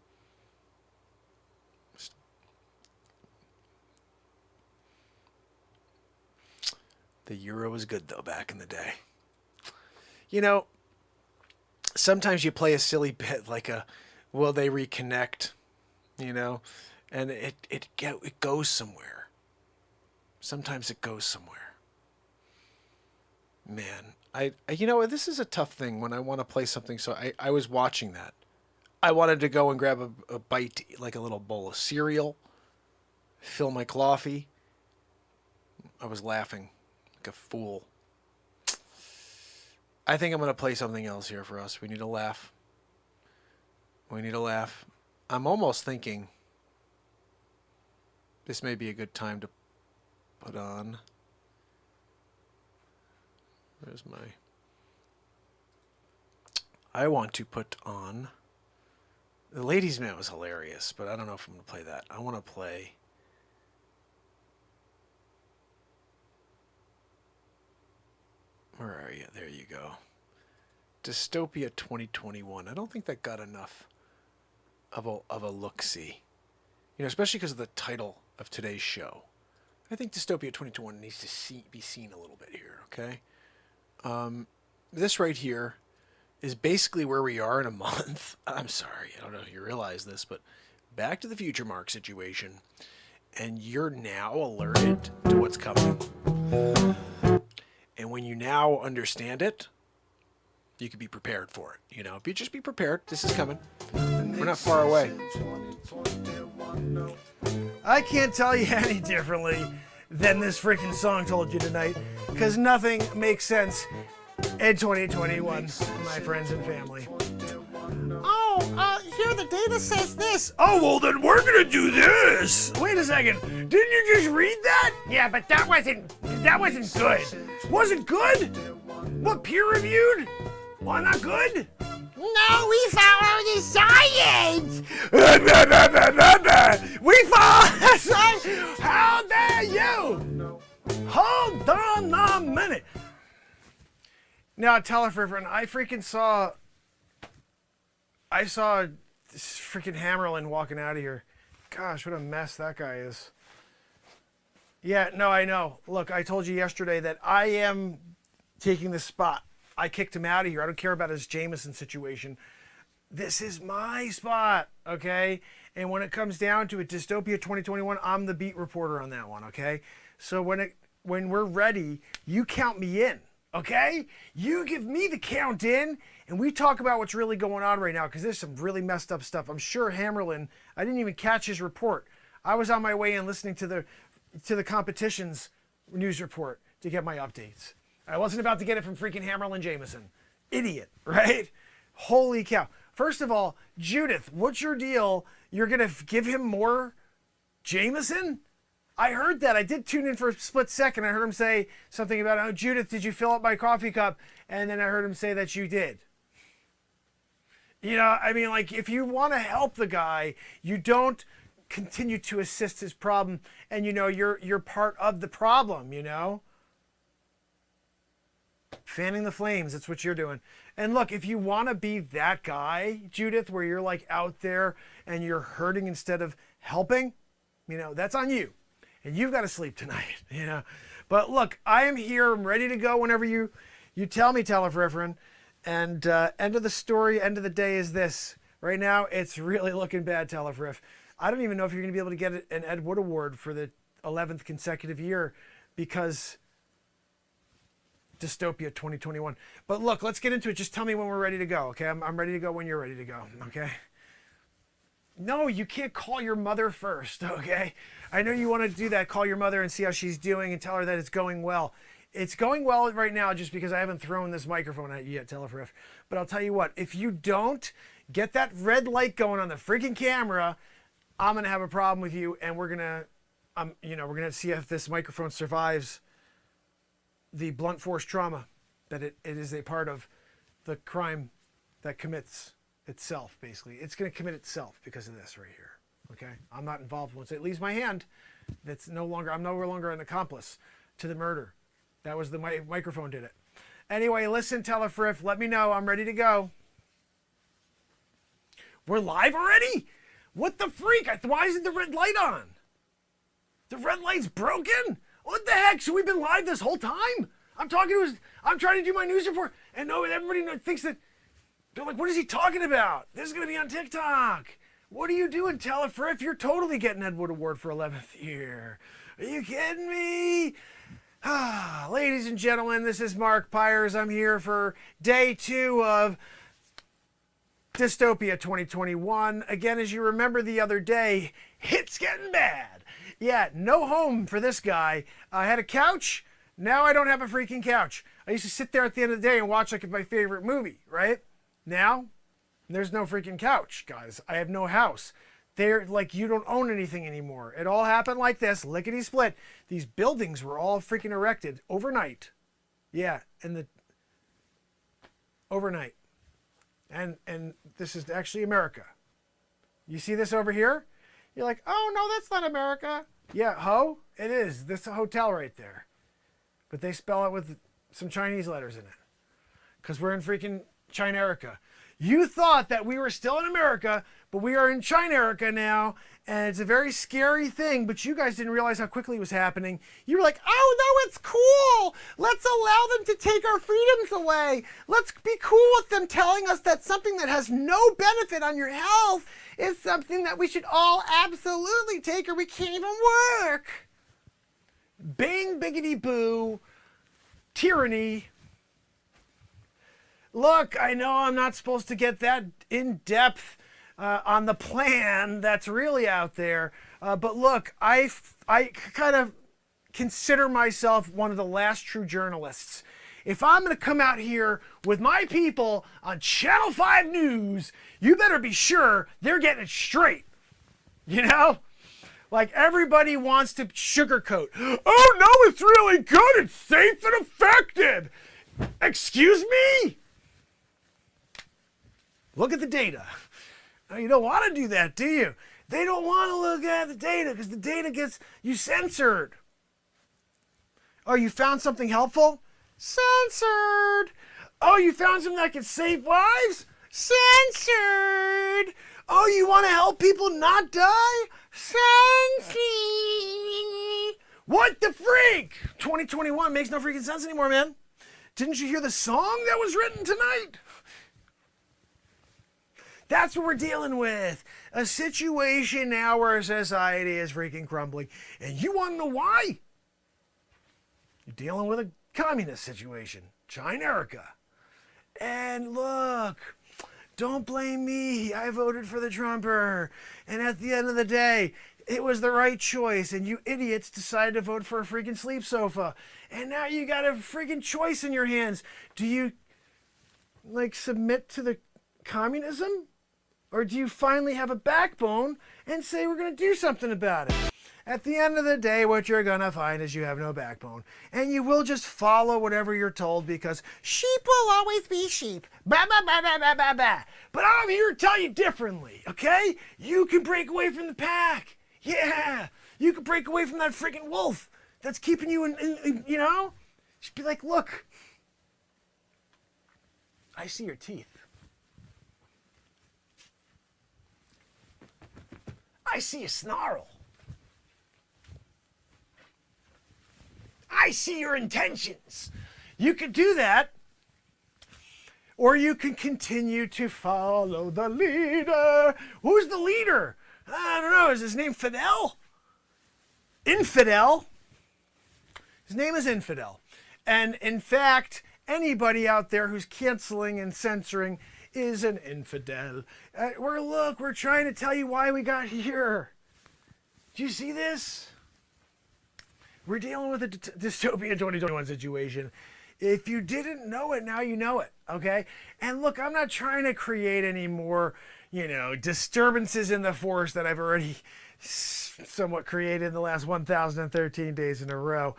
The gyro was good though back in the day. You know, sometimes you play a silly bit like a, will they reconnect? You know, and it goes somewhere. Sometimes it goes somewhere. Man. You know, this is a tough thing when I want to play something. So I was watching that. I wanted to go and grab a bite, like a little bowl of cereal, fill my coffee. I was laughing like a fool. I think I'm going to play something else here for us. We need to laugh. We need to laugh. I'm almost thinking this may be a good time to put on. Where's my... I want to put on... The Ladies' Man was hilarious, but I don't know if I'm going to play that. I want to play... Where are you? There you go. Dystopia 2021. I don't think that got enough of a look-see. You know, especially because of the title of today's show. I think Dystopia 2021 needs to be seen a little bit here, okay? This right here is basically where we are in a month. I'm sorry, I don't know if you realize this, but Back to the Future Mark situation, and you're now alerted to what's coming. And when you now understand it, you can be prepared for it. You know, if you just be prepared, this is coming. We're not far away. I can't tell you any differently than this freaking song told you tonight, because nothing makes sense in 2021, my friends and family. Here the data says this. Oh, well then we're gonna do this. Wait a second, didn't you just read that? Yeah, but that wasn't good. Wasn't good? What, peer reviewed? Why not good? No, we follow the science. We follow the science. How dare you? Hold on a minute. Now, tell her, friend, I saw this freaking Hammerlin walking out of here. Gosh, what a mess that guy is. Yeah, no, I know. Look, I told you yesterday that I am taking this spot. I kicked him out of here. I don't care about his Jamison situation. This is my spot, okay? And when it comes down to it, Dystopia 2021, I'm the beat reporter on that one, okay? So when we're ready, you count me in, okay? You give me the count in, and we talk about what's really going on right now, because there's some really messed up stuff. I'm sure Hammerlin, I didn't even catch his report. I was on my way in listening to the competition's news report to get my updates. I wasn't about to get it from freaking Hammerlin Jamison. Idiot, right? Holy cow. First of all, Judith, what's your deal? You're going to give him more Jamison? I heard that. I did tune in for a split second. I heard him say something about, oh, Judith, did you fill up my coffee cup? And then I heard him say that you did. You know, I mean, like, if you want to help the guy, you don't continue to assist his problem. And, you know, you're part of the problem, you know? Fanning the flames, that's what you're doing. And look, if you want to be that guy, Judith, where you're like out there and you're hurting instead of helping, you know, that's on you. And you've got to sleep tonight, you know. But look, I am here. I'm ready to go whenever you tell me, Telereferent. And end of the story, end of the day is this. Right now, it's really looking bad, Teleferif. I don't even know if you're going to be able to get an Ed Wood Award for the 11th consecutive year because Dystopia 2021. But look, let's get into it. Just tell me when we're ready to go, okay? I'm ready to go when you're ready to go, okay? No, you can't call your mother first, okay? I know you want to do that. Call your mother and see how she's doing and tell her that it's going well. It's going well right now just because I haven't thrown this microphone at you yet, Teleferif. But I'll tell you what, if you don't get that red light going on the freaking camera, I'm going to have a problem with you, and we're going to see if this microphone survives the blunt force trauma that it is a part of the crime that commits itself, basically. It's going to commit itself because of this right here, okay? I'm not involved. Once it leaves my hand, I'm no longer an accomplice to the murder. That was the microphone did it. Anyway, listen, Telefriff, let me know. I'm ready to go. We're live already? What the freak? Why isn't the red light on? The red light's broken? What the heck? So we've been live this whole time? I'm trying to do my news report, and everybody thinks that, they're like, what is he talking about? This is going to be on TikTok. What are you doing, Telefriff? You're totally getting Ed Wood Award for 11th year. Are you kidding me? Ladies and gentlemen, this is Mark Pires. I'm here for day 2 of Dystopia 2021. Again, as you remember the other day, it's getting bad. Yeah, no home for this guy. I had a couch. Now I don't have a freaking couch. I used to sit there at the end of the day and watch like my favorite movie, right? Now, there's no freaking couch, guys. I have no house. They're like, you don't own anything anymore. It all happened like this, lickety split. These buildings were all freaking erected overnight. Yeah, overnight. And this is actually America. You see this over here? You're like, oh no, that's not America. Yeah, it is. This is a hotel right there. But they spell it with some Chinese letters in it. Because we're in freaking China-erica. You thought that we were still in America, but we are in China-erica now, And it's a very scary thing, but you guys didn't realize how quickly it was happening. You were like, oh no, it's cool. Let's allow them to take our freedoms away. Let's be cool with them telling us that something that has no benefit on your health is something that we should all absolutely take or we can't even work. Bang, biggity boo, tyranny. Look, I know I'm not supposed to get that in depth on the plan that's really out there. But look, I kind of consider myself one of the last true journalists. If I'm going to come out here with my people on Channel 5 News, you better be sure they're getting it straight. You know? Like everybody wants to sugarcoat. Oh no, it's really good. It's safe and effective. Excuse me? Look at the data. You don't want to do that, do you? They don't want to look at the data because the data gets you censored. Oh, you found something helpful? Censored. Oh, you found something that can save lives? Censored. Oh, you want to help people not die? Censored. What the freak? 2021 makes no freaking sense anymore, man. Didn't you hear the song that was written tonight? That's what we're dealing with. A situation now where society is freaking crumbling. And you want to know why? You're dealing with a communist situation. China-America. And look, don't blame me. I voted for the Trumper. And at the end of the day, it was the right choice. And you idiots decided to vote for a freaking sleep sofa. And now you got a freaking choice in your hands. Do you, like, submit to the communism? Or do you finally have a backbone and say we're going to do something about it? At the end of the day, what you're going to find is you have no backbone. And you will just follow whatever you're told because sheep will always be sheep. Bah, bah, bah, bah, bah, bah, bah. But I'm here to tell you differently, okay? You can break away from the pack. Yeah. You can break away from that freaking wolf that's keeping you in, you know? Just be like, look, I see your teeth. I see a snarl. I see your intentions. You could do that, or you can continue to follow the leader. Who's the leader? I don't know. Is his name Fidel? Infidel. His name is Infidel. And in fact, anybody out there who's canceling and censoring is an infidel. We're trying to tell you why we got here. Do you see this? We're dealing with a dystopian 2021 situation. If you didn't know it, now you know it, okay? And look, I'm not trying to create any more, disturbances in the force that I've already somewhat created in the last 1,013 days in a row.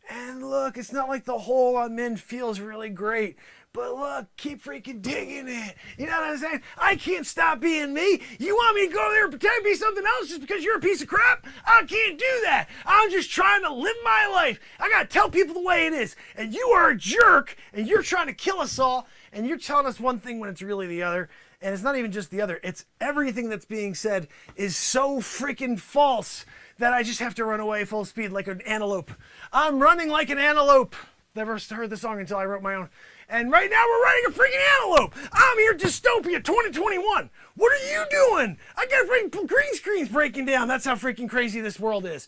And look, it's not like the hole I'm in feels really great. But look, keep freaking digging it. You know what I'm saying? I can't stop being me. You want me to go there and pretend to be something else just because you're a piece of crap? I can't do that. I'm just trying to live my life. I got to tell people the way it is. And you are a jerk, and you're trying to kill us all, and you're telling us one thing when it's really the other. And it's not even just the other. It's everything that's being said is so freaking false that I just have to run away full speed like an antelope. I'm running like an antelope. Never heard the song until I wrote my own. And right now we're riding a freaking antelope. I'm here, Dystopia 2021. What are you doing? I got freaking green screens breaking down. That's how freaking crazy this world is.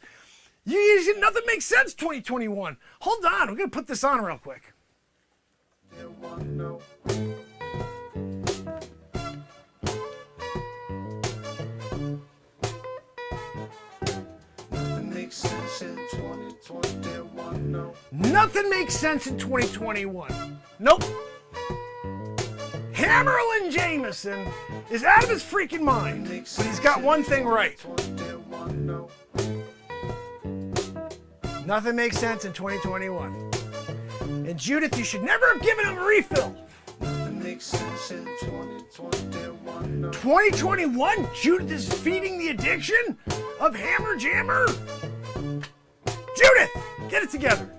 Nothing makes sense 2021. Hold on, we're going to put this on real quick. Nothing makes sense in 2021. Nope. Hammerlin Jamison is out of his freaking mind, but he's got one thing right. Nothing makes sense in 2021. And Judith, you should never have given him a refill. 2021? Judith is feeding the addiction of Hammer Jammer? Judith, get it together.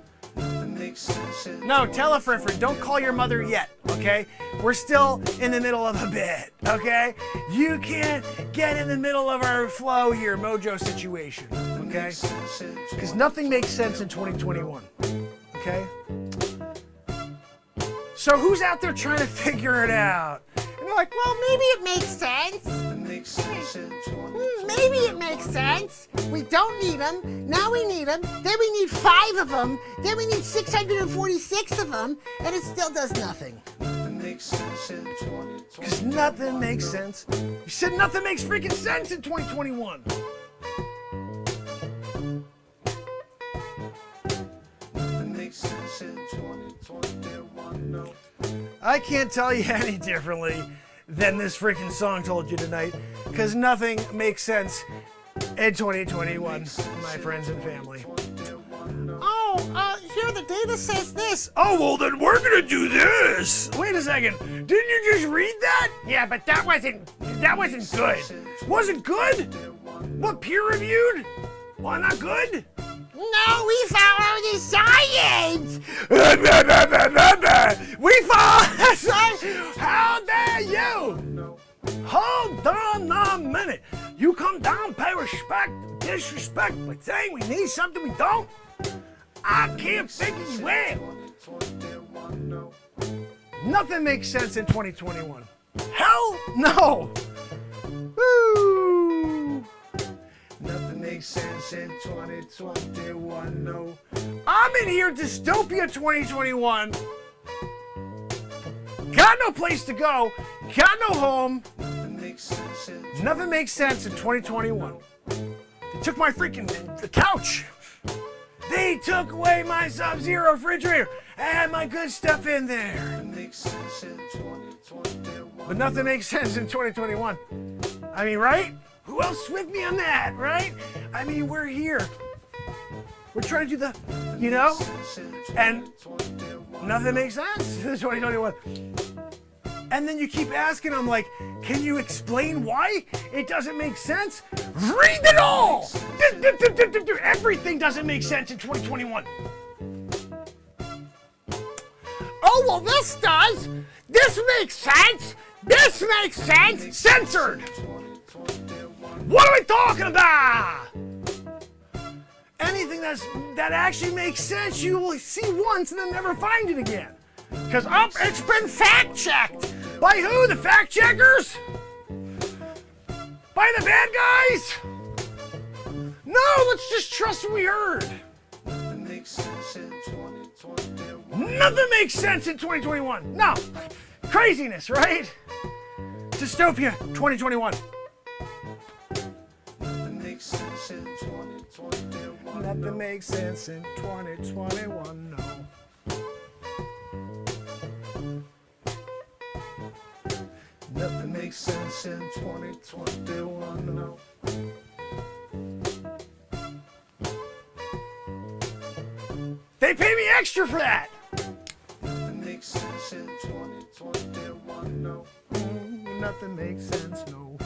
No, tell her, Frifford, don't call your mother yet. okay? We're still in the middle of a bit, okay? You can't get in the middle of our flow here, mojo situation, okay? Because nothing makes sense in 2021, okay? So who's out there trying to figure it out? And they're like, well, maybe it makes sense. Maybe it makes sense. We don't need them. Now we need them. Then we need 5 of them. Then we need 646 of them. And it still does nothing. Because nothing makes sense. You said nothing makes freaking sense in 2021. I can't tell you any differently than this freaking song told you tonight, because nothing makes sense in 2021, my friends and family. Oh, here the data says this. Oh, well then we're gonna do this. Wait a second, didn't you just read that? Yeah, but that wasn't good. Wasn't good? What, peer reviewed? Why not good? No, we follow the science. We follow the science. How dare you? Hold on a minute. You come down, pay respect, disrespect, but saying we need something we don't? I can't figure you out. Nothing makes sense in 2021. Hell no. Woo. Nothing makes sense in 2021, no. I'm in here, Dystopia 2021. Got no place to go, got no home. Nothing makes sense in 2021. They took my freaking the couch. They took away my Sub-Zero refrigerator. I had my good stuff in there. But nothing makes sense in 2021. I mean, right? Who else with me on that, right? I mean, we're here. We're trying to do the, you know? And nothing makes sense in 2021. And then you keep asking them, like, can you explain why it doesn't make sense? Read it all! Everything doesn't make sense in 2021. Oh, well, this does. This makes sense. This makes sense. Censored! What are we talking about? Anything that actually makes sense, you will see once and then never find it again. Because it's been fact-checked. By who? The fact-checkers? By the bad guys? No, let's just trust what we heard. Nothing makes sense in 2021. No. Craziness, right? Dystopia 2021. Nothing makes sense in 2021, no. Nothing makes sense in 2021, no. They pay me extra for that. Nothing makes sense in 2021, no. Nothing makes sense, no.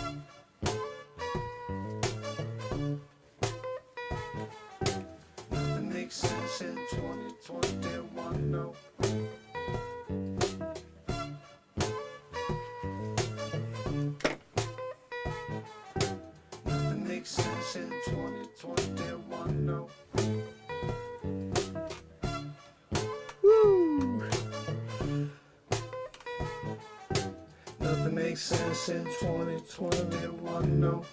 Nothing makes sense in 2021, no. Nothing makes sense in 2021, no. Woo. Nothing makes sense in 2021, no.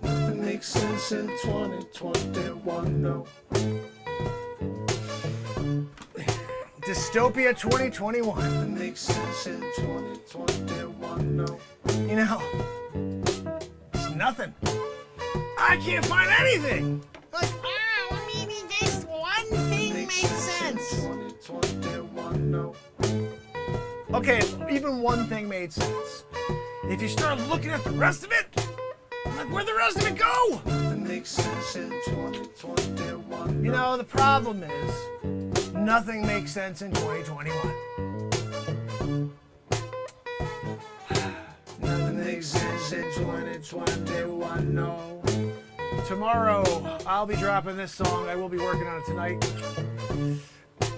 Nothing makes sense in 2021, no. Dystopia 2021. Nothing makes sense in 2021, no. You know, it's nothing. I can't find anything. Like, oh, maybe this one thing makes sense. Okay, even one thing made sense. If you start looking at the rest of it, like, where'd the rest of it go? You know, the problem is, nothing makes sense in 2021. Nothing makes sense in 2021, no. Tomorrow, I'll be dropping this song. I will be working on it tonight.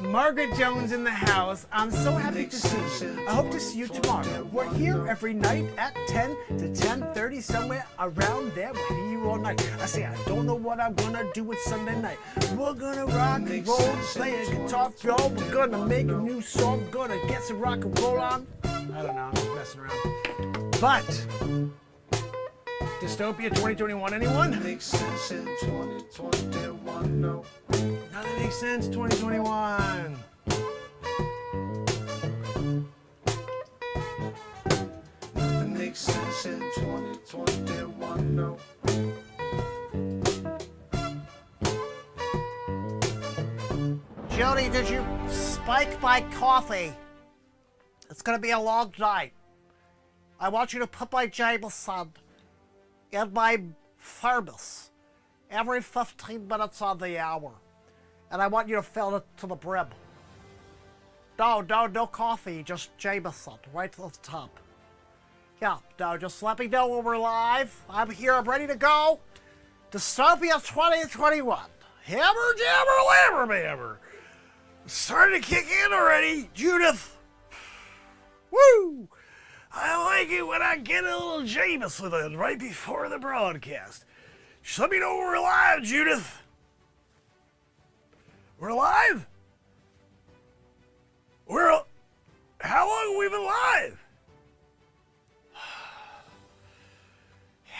Margaret Jones in the house. I'm so happy to see you. I hope to see you tomorrow. We're here every night at 10 to 10:30, somewhere around there. We'll hear you all night. I say, I don't know what I'm gonna do with Sunday night. We're gonna rock and roll, play a guitar floor. We're gonna make a new song. We're gonna get some rock and roll on. I don't know, I'm just messing around. But Dystopia 2021, anyone? Makes sense in 2021, no. Nothing makes sense 2021. Nothing makes sense in 2021, no. Jody, did you spike my coffee? It's gonna be a long night. I want you to put my Jamison in my thermos every 15 minutes on the hour. And I want you to fill it to the brim. No coffee, just Jamison, right to the top. Yeah, no, just let me know when we're live. I'm here, I'm ready to go. Dystopia 2021. Hammer, jammer, lammer, mammer. Starting to kick in already, Judith. Woo! I like it when I get a little Jamison in right before the broadcast. Just let me know when we're live, Judith. We're live? How long have we been live?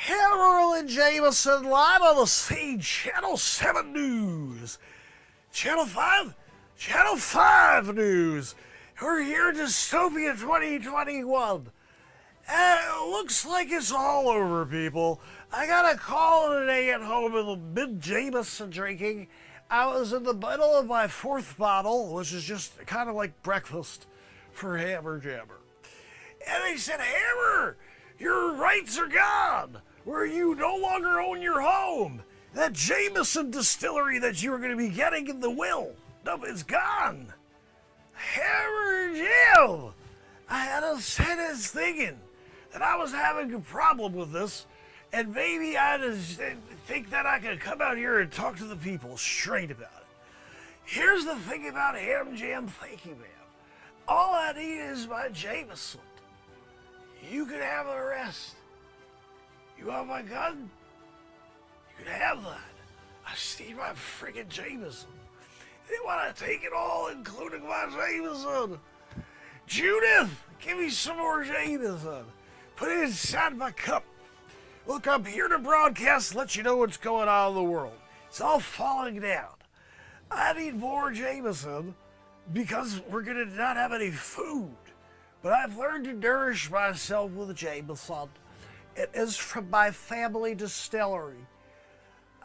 Hammerlin Jamison live on the scene, Channel 7 News. Channel 5? Channel 5 News. We're here at Dystopia 2021. It looks like it's all over, people. I got a call today at home in the mid-Jamison drinking. I was in the middle of my 4th bottle, which is just kind of like breakfast for Hammer Jammer. And they said, Hammer, your rights are gone, where you no longer own your home. That Jamison distillery that you were going to be getting in the will, no, it's gone. Hammer Jam! I had a sentence thinking that I was having a problem with this, and maybe I just think that I could come out here and talk to the people straight about it. Here's the thing about Ham Jam, thank you, ma'am. All I need is my Jamison. You can have the rest. You want my gun? You can have that. I just need my friggin' Jamison. They want to take it all, including my Jamison. Judith, give me some more Jamison. Put it inside my cup. Look, I'm here to broadcast, let you know what's going on in the world. It's all falling down. I need more Jamison because we're going to not have any food. But I've learned to nourish myself with Jamison. It is from my family distillery.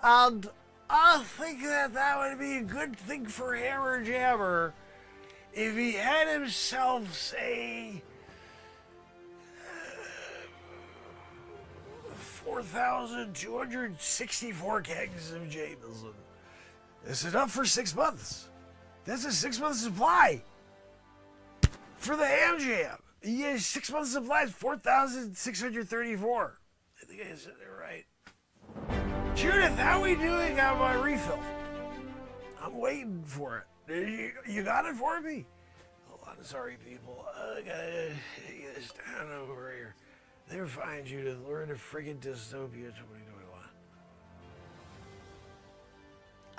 And I think that would be a good thing for Hammer Jammer if he had himself, say, 4,264 kegs of Jamison. It's enough for 6 months. That's a 6-month supply for the Ham Jam. Yeah, 6 months supply is 4,634. I think I said that right. Judith, how are we doing on my refill? I'm waiting for it. You got it for me? Hold on, sorry, people. I gotta get this down over here. They're fine, Judith. We're in a friggin' Dystopia 2021.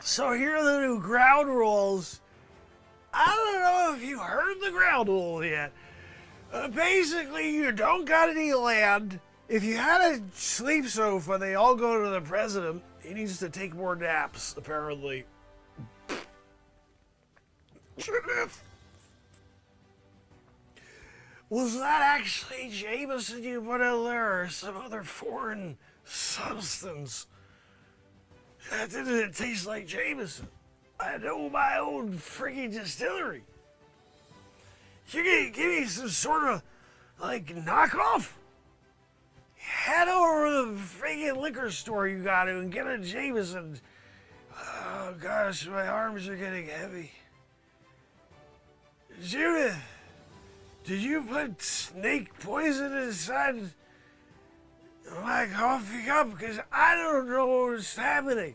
So here are the new ground rules. I don't know if you heard the ground rules yet. Basically, you don't got any land. If you had a sleep sofa, they all go to the president. He needs to take more naps, apparently. Judith. Was that actually Jamison you put in there or some other foreign substance? That didn't taste like Jamison. I know my own friggin' distillery. You can give me some sort of, like, knockoff? Head over to the friggin' liquor store you got to and get a Jamison. Oh, gosh, my arms are getting heavy. Judith, did you put snake poison inside my coffee cup because I don't know what's happening.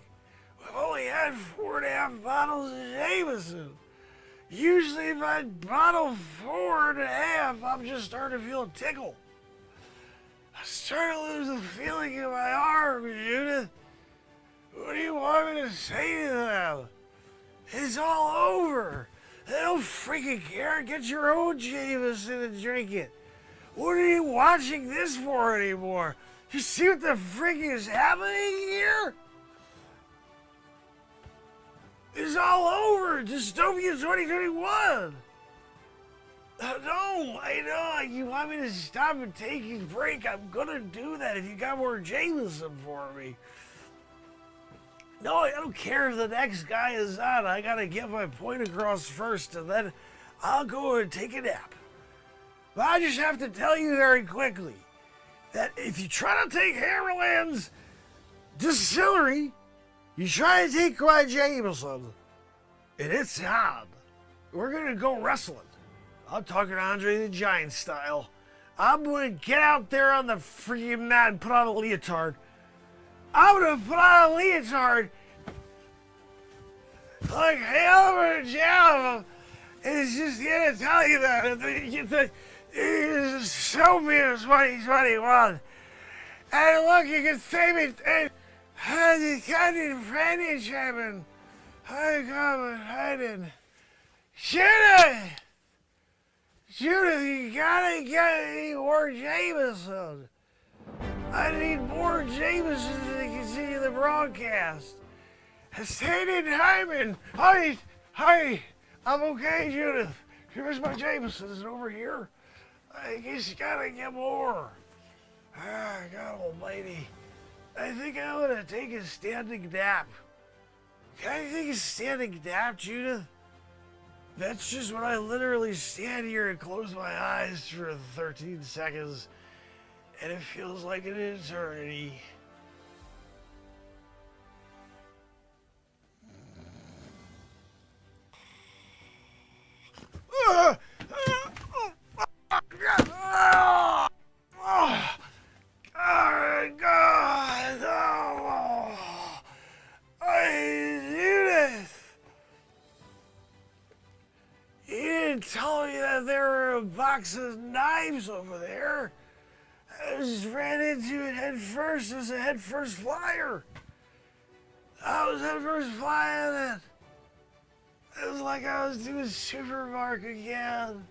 We've only had 4.5 bottles of Jamison. Usually if I bottle 4.5, I'm just starting to feel a tickle. I started to lose the feeling in my arm, Judith. What do you want me to say to them? It's all over. They don't freaking care. Get your own Jamison and drink it. What are you watching this for anymore? You see what the frick is happening here? It's all over. Dystopia 2021. No, I know. You want me to stop and take a break? I'm gonna do that if you got more Jamison for me. No, I don't care if the next guy is on. I gotta get my point across first, and then I'll go and take a nap. But I just have to tell you very quickly that if you try to take Hammerlin's distillery, you try to take my Jamison, and it's on. We're gonna go wrestling. I'm talking Andre the Giant style. I'm gonna get out there on the freaking mat and put on a leotard. I'm gonna put on a leotard like hell of a job. It's just gonna tell you that it's show me in 2021. And look, you can save it. And the Canadian Friendly Chairman. I come and hiding. Judith, you gotta get any more Jamison. I need more Jamison so they can see the broadcast. Sadie Hyman. Hi, I'm okay, Judith. Here's my Jamison. Is it over here? I guess you gotta get more. Ah, God almighty. I think I'm gonna take a standing nap. Can I take a standing nap, Judith? That's just when I literally stand here and close my eyes for 13 seconds, and it feels like an eternity. Oh, God. Oh, Judith. You didn't tell me that there were a box of knives over there. I just ran into it head first. It was a head first flyer. I was head first flying it. It was like I was doing Supermark again.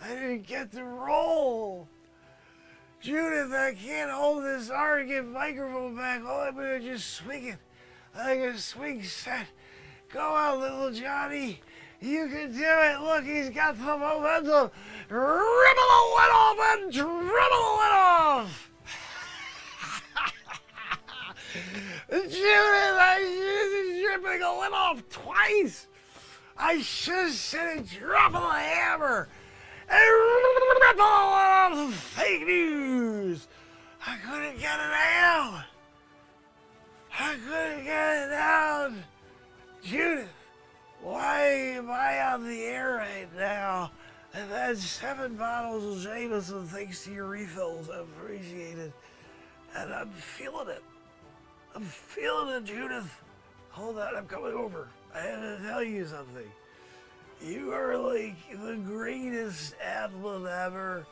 I didn't get the roll. Judith, I can't hold this arrogant microphone back. All I'm gonna just swing it like a swing set. Go out, little Johnny. You can do it. Look, he's got the momentum. Rip the lid off and dribble the lid off. Judith, I should dripping a lid off twice. I should have said it, drop of the hammer. And rip the lid off fake news. I couldn't get it out. Judith. Why am I on the air right now? I've had 7 bottles of Jamison thanks to your refills. I appreciate it. And I'm feeling it. I'm feeling it, Judith. Hold on, I'm coming over. I have to tell you something. You are like the greatest admin ever,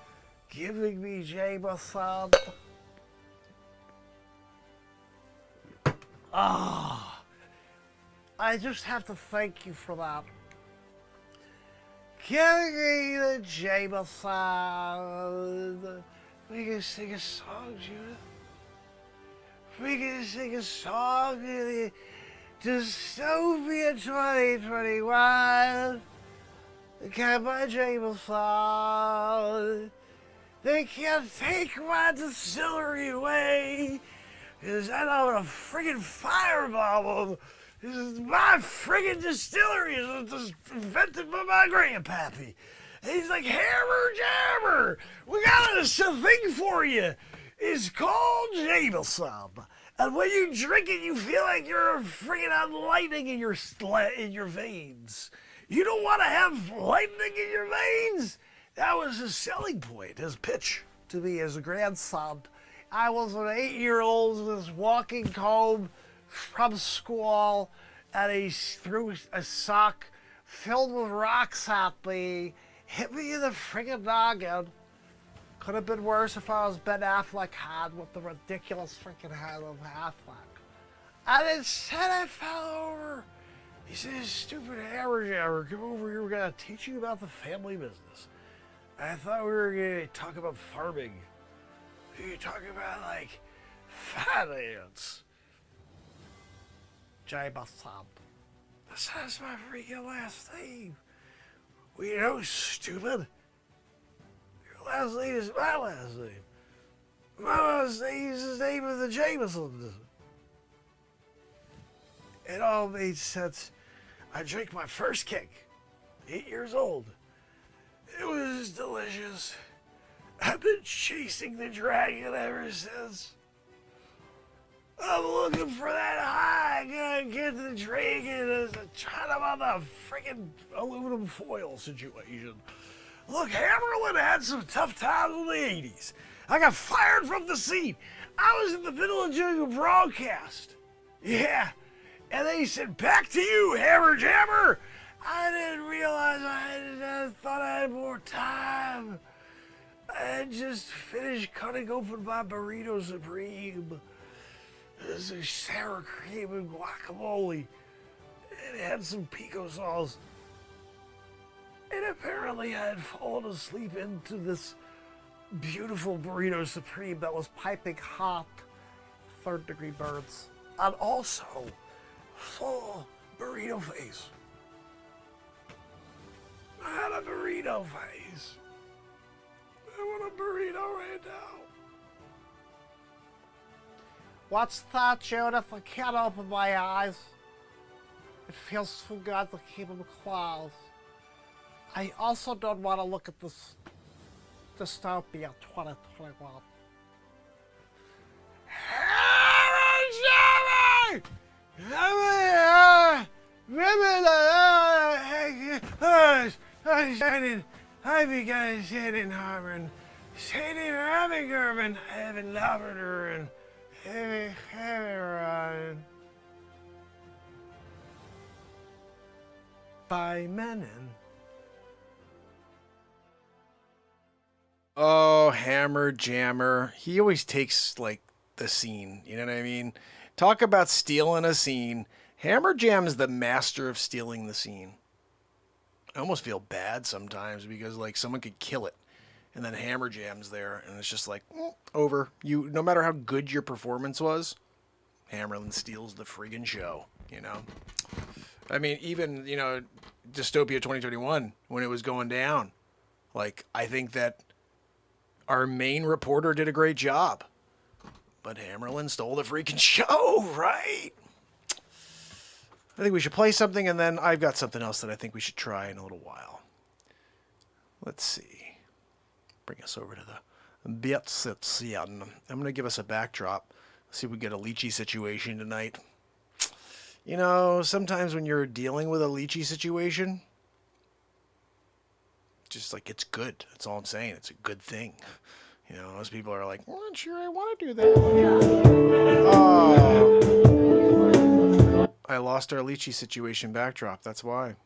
giving me Jamison. Ah. I just have to thank you for that. Giving me the Jamison. We can sing a song, Judith. We can sing a song in the Dystopia 2021. Get my Jamison. They can't take my distillery away, because I know what a friggin' firebomb them. This is my friggin' distillery. It was invented by my grandpappy. And he's like, hammer jammer. We got a thing for you. It's called Jamison. And when you drink it, you feel like you're friggin' on lightning in your veins. You don't want to have lightning in your veins? That was his selling point, his pitch to me as a grandson I was an 8-year-old who was walking home from school and he threw a sock filled with rocks at me, hit me in the friggin' noggin. Could have been worse if I was Ben Affleck had with the ridiculous freaking head of Affleck. And instead I fell over. He said, stupid hammer, come over here, we're gonna teach you about the family business. I thought we were gonna talk about farming. You're talking about, like, finance. Jamison. That's my freaking last name. Well, you know, stupid. Your last name is my last name. My last name is the name of the Jamison. It all made sense. I drank my first kick, 8 years old. It was delicious. I've been chasing the dragon ever since. I'm looking for that high. I gotta get the dragon. Trying to on the freaking aluminum foil situation. Look, Hammerlin had some tough times in the 80s. I got fired from the scene. I was in the middle of doing a broadcast. Yeah. And they said, back to you, Hammer Jammer. I didn't realize I thought I had more time. I had just finished cutting open my burrito supreme. There's a sour cream and guacamole. It had some pico sauce. And apparently I had fallen asleep into this beautiful burrito supreme that was piping hot, 3rd-degree burns, and also full burrito face. I had a burrito face. I want a burrito right now. What's that, Judith? I can't open my eyes. It feels too good to keep them closed. I also don't want to look at this dystopia 2021. I've begun sitting Harmon, sitting Robin German, having Labrador and having by Menon. Oh, Hammer Jammer. He always takes, like, the scene. You know what I mean? Talk about stealing a scene. Hammer Jam is the master of stealing the scene. I almost feel bad sometimes because, like, someone could kill it. And then Hammer Jam's there, and it's just like, over. You, no matter how good your performance was, Hammerlin steals the friggin' show, you know? I mean, even, you know, Dystopia 2021, when it was going down, like, I think that our main reporter did a great job. But Hammerlin stole the freaking show, right? I think we should play something, and then I've got something else that I think we should try in a little while. Let's see. Bring us over to the Bietsian. I'm going to give us a backdrop. See if we get a lychee situation tonight. You know, sometimes when you're dealing with a lychee situation, just like, it's good. That's all I'm saying. It's a good thing. You know, most people are like, well, not sure I want to do that. Oh. I lost our lychee situation backdrop. That's why.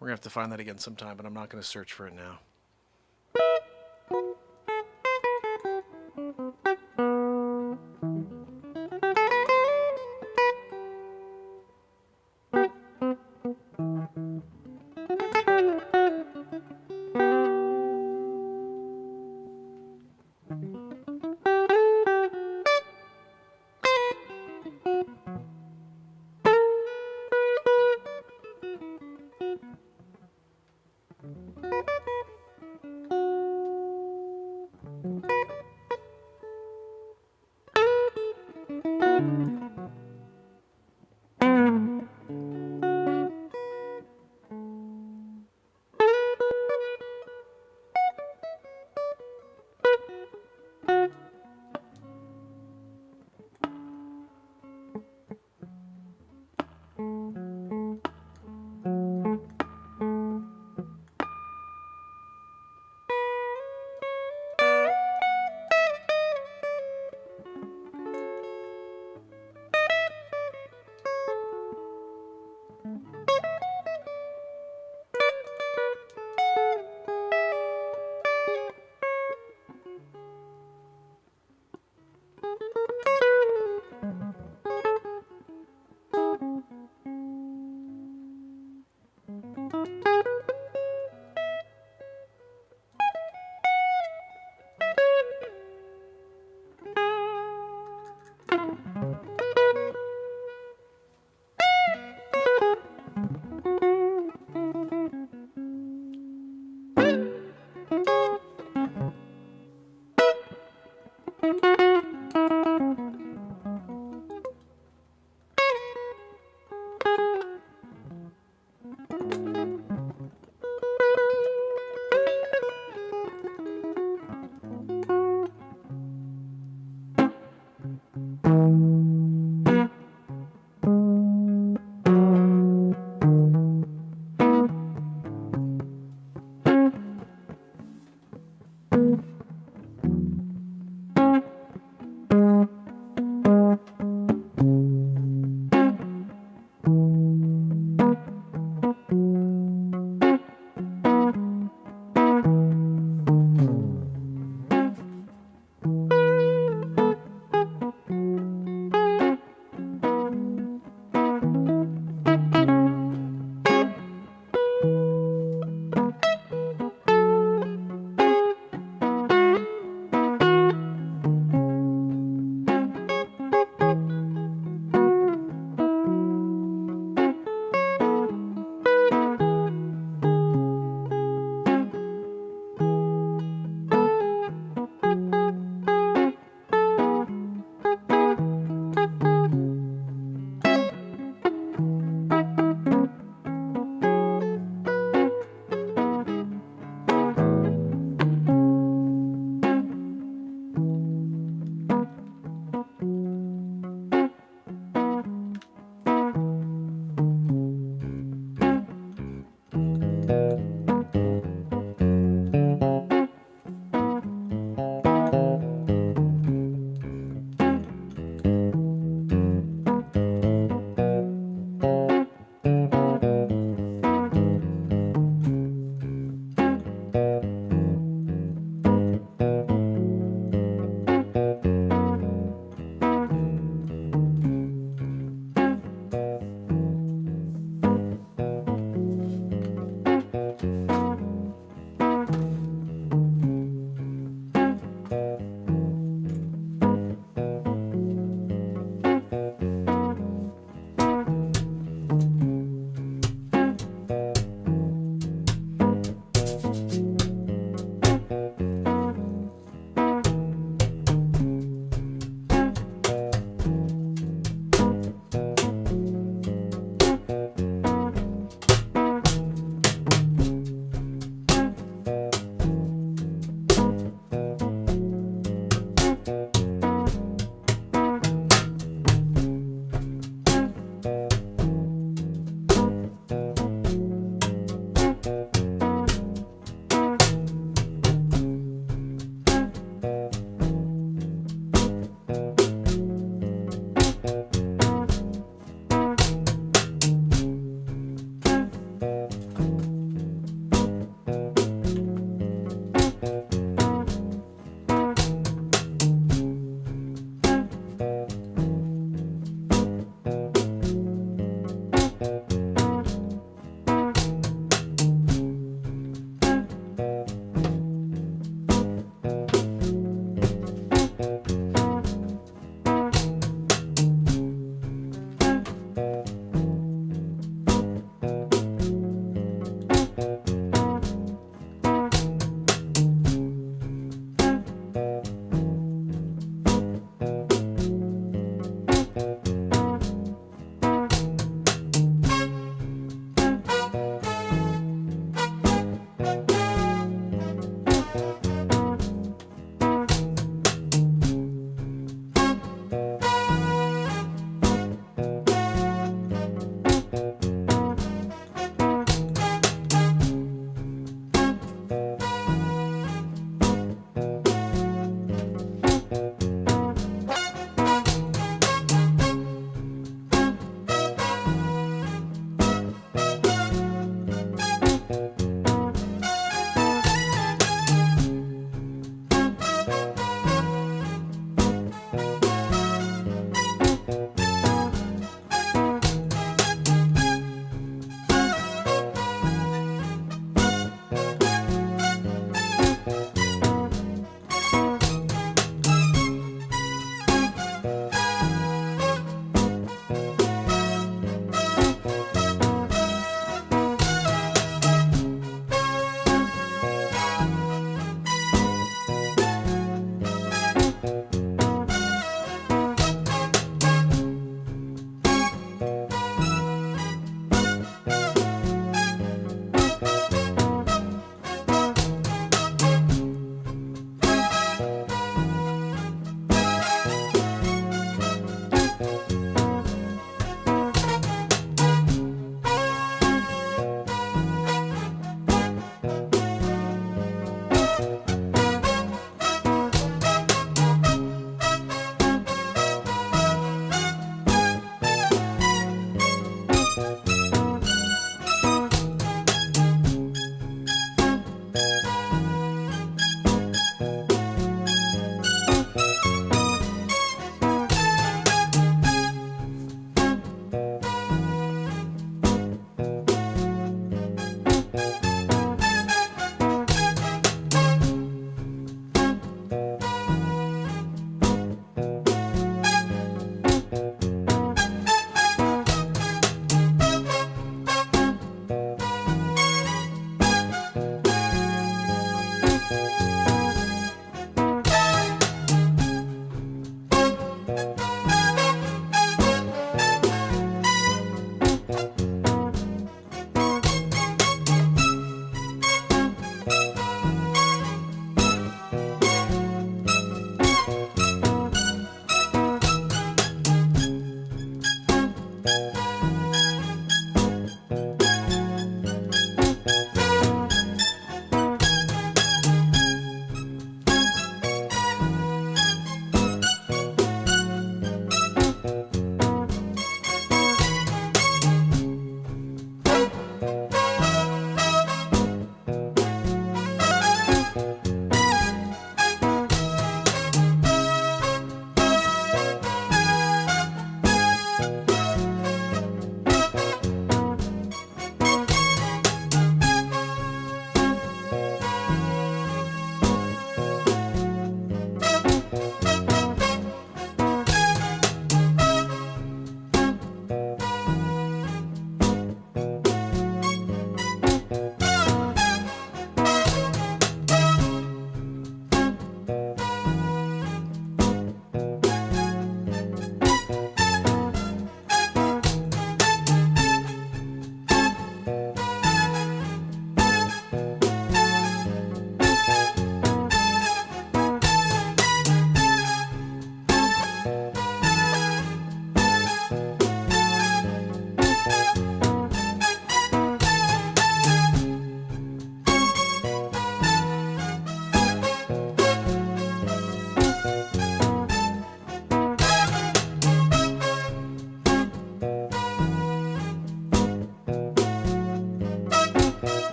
We're going to have to find that again sometime, but I'm not going to search for it now.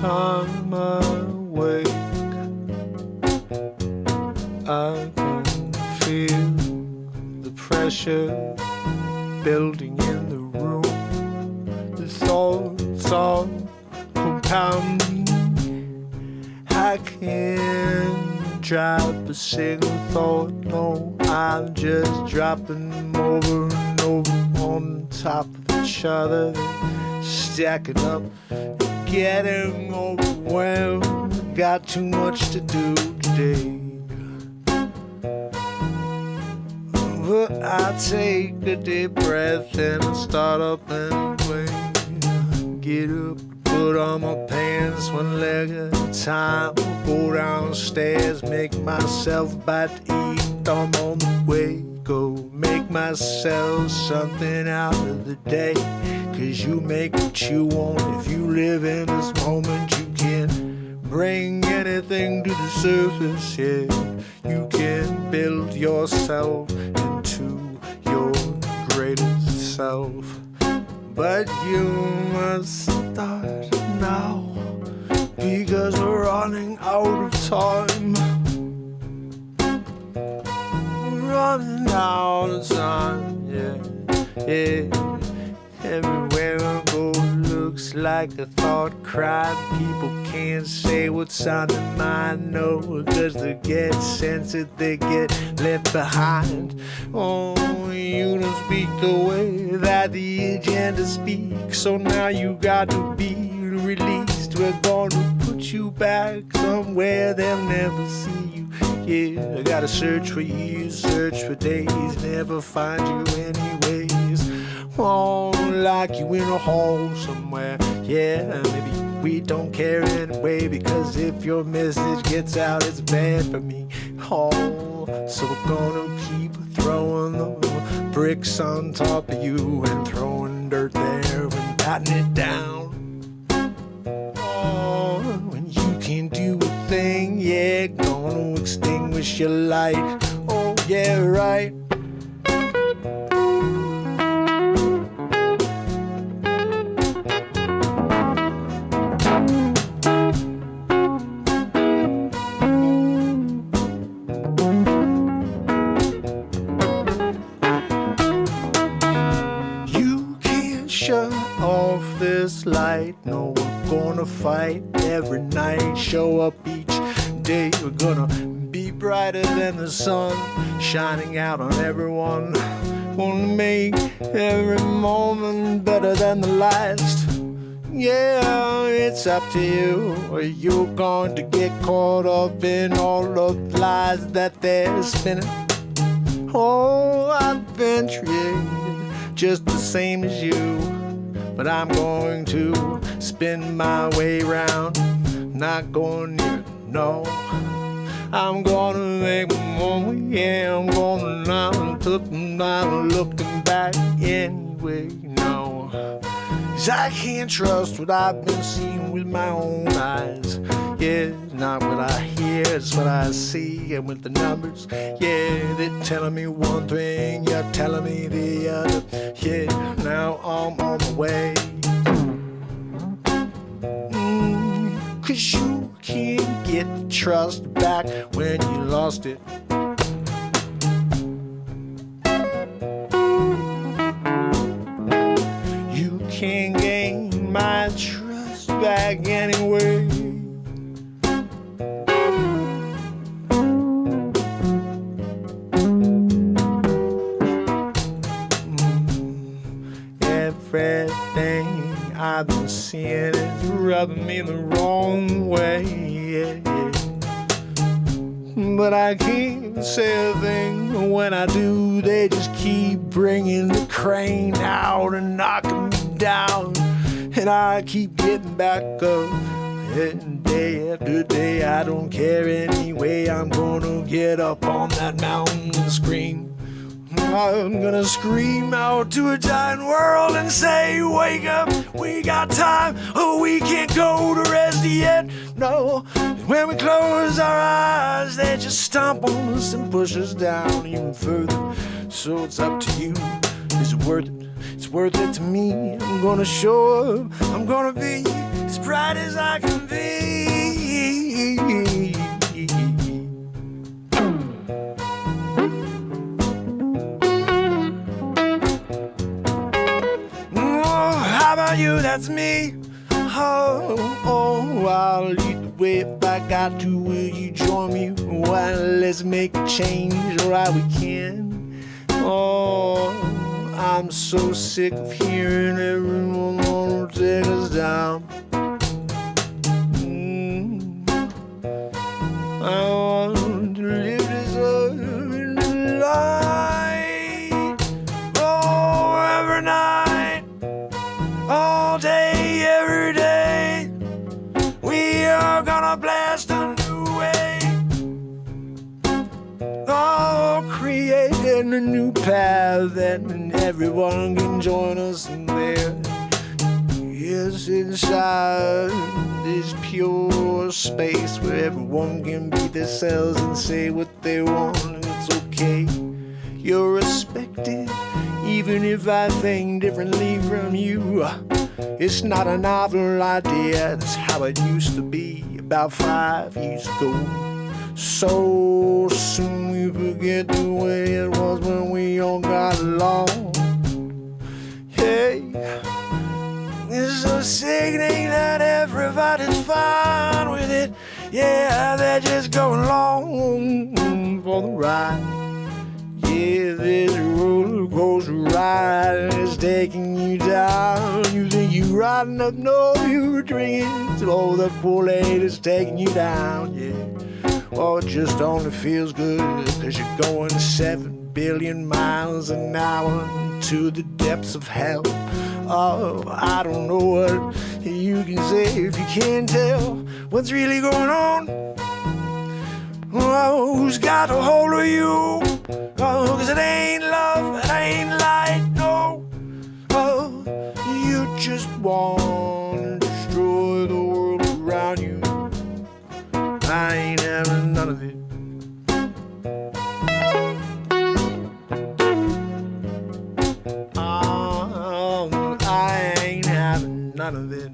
I'm awake, I can feel the pressure building in the room. The thoughts are compounding. I can't drop a single thought, no, I'm just dropping them over and over on top of each other, stacking up, getting overwhelmed. Got too much to do today. But I take a deep breath and I start up anyway. Get up, put on my pants one leg at a time. Go downstairs, make myself bite to eat. I'm on the way, go make myself something out of the day. Cause you make what you want. If you live in this moment, you can bring anything to the surface, yeah. You can build yourself into your greatest self. But you must start now, because we're running out of time. We're running out of time, yeah, yeah. Everywhere I go looks like a thought crime. People can't say what's on their mind, no, cause they get censored, they get left behind. Oh, you don't speak the way that the agenda speaks, so now you got to be released. We're gonna put you back somewhere they'll never see you. Yeah, I gotta search for years, search for days, never find you anyways. Oh, like you in a hole somewhere. Yeah, maybe we don't care anyway, because if your message gets out, it's bad for me. Oh, so we're gonna keep throwing the bricks on top of you and throwing dirt there and patting it down. Oh, when you can do a thing, yeah, gonna extinguish your light. Oh, yeah, right. Shut off this light. No, we're gonna fight every night. Show up each day. We're gonna be brighter than the sun, shining out on everyone. Gonna make every moment better than the last. Yeah, it's up to you. Or you're going to get caught up in all of the lies that they're spinning. Oh, I've been treated just the same as you, but I'm going to spin my way round. Not going near, no. I'm gonna make more, yeah. I'm gonna not looking back anyway, no. 'Cause I can't trust what I've been seeing with my own eyes. Yeah, it's not what I hear, it's what I see. And with the numbers, yeah, they're telling me one thing, you're telling me the other. Yeah, now I'm on my way. 'Cause you can't get the trust back when you lost it. You can't gain my trust back anyway. Everything I've been seeing is rubbing me the wrong way, yeah, yeah. But I can't say a thing. When I do, they just keep bringing the crane out and knocking me down, and I keep getting back up. And day after day, I don't care anyway. I'm gonna get up on that mountain and scream. I'm gonna scream out to a dying world and say, wake up, we got time, oh, we can't go to rest yet. No, when we close our eyes, they just stomp on us and push us down even further. So it's up to you, is it worth it? It's worth it to me. I'm gonna show up, I'm gonna be as bright as I can be. not you, that's me. I'll lead the way if I got to. Will you join me? Well, let's make a change, right? We can. Oh, I'm so sick of hearing everyone wanna take us down. I want to live this up in the light. Oh, every night, all day, every day, we are gonna blast a new way. Oh, creating a new path, and everyone can join us in there. Yes, inside this pure space where everyone can be themselves and say what they want, and it's okay. You're respected, even if I think differently from you. It's not a novel idea, that's how it used to be about 5 years ago. So soon we forget the way it was when we all got along. Hey, it's so sickening that everybody's fine with it. Yeah, they're just going along for the ride. Yeah, this roller coaster ride is taking you down. You think you're riding up, no, you're drinking. So the Kool-Aid is taking you down, yeah. Well, it just only feels good because you're going 7 billion miles an hour to the depths of hell. Oh, I don't know what you can say if you can't tell what's really going on. Oh, who's got a hold of you? Oh, 'cause it ain't love, it ain't light, no. Oh, you just want to destroy the world around you. I ain't having none of it. None of it.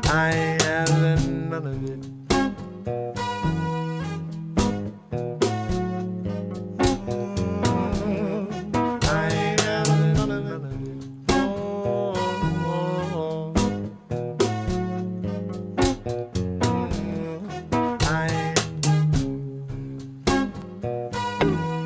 I ain't having none of it. I ain't having none of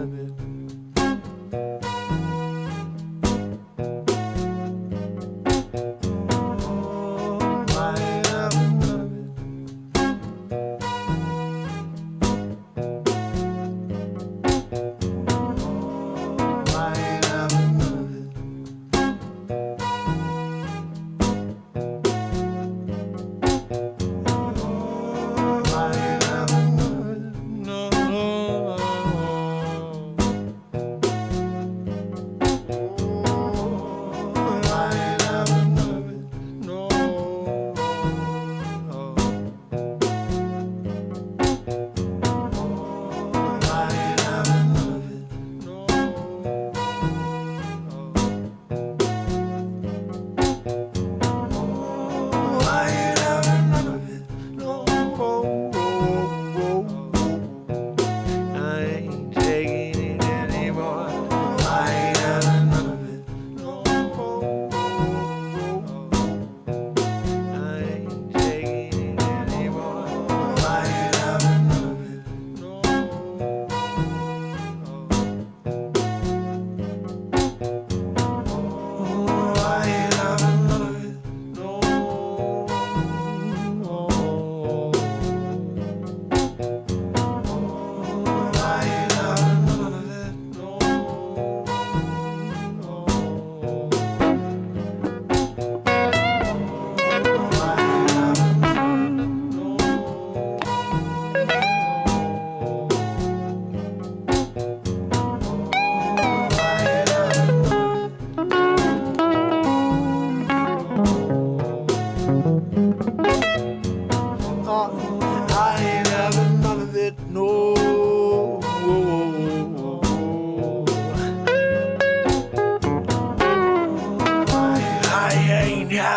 it.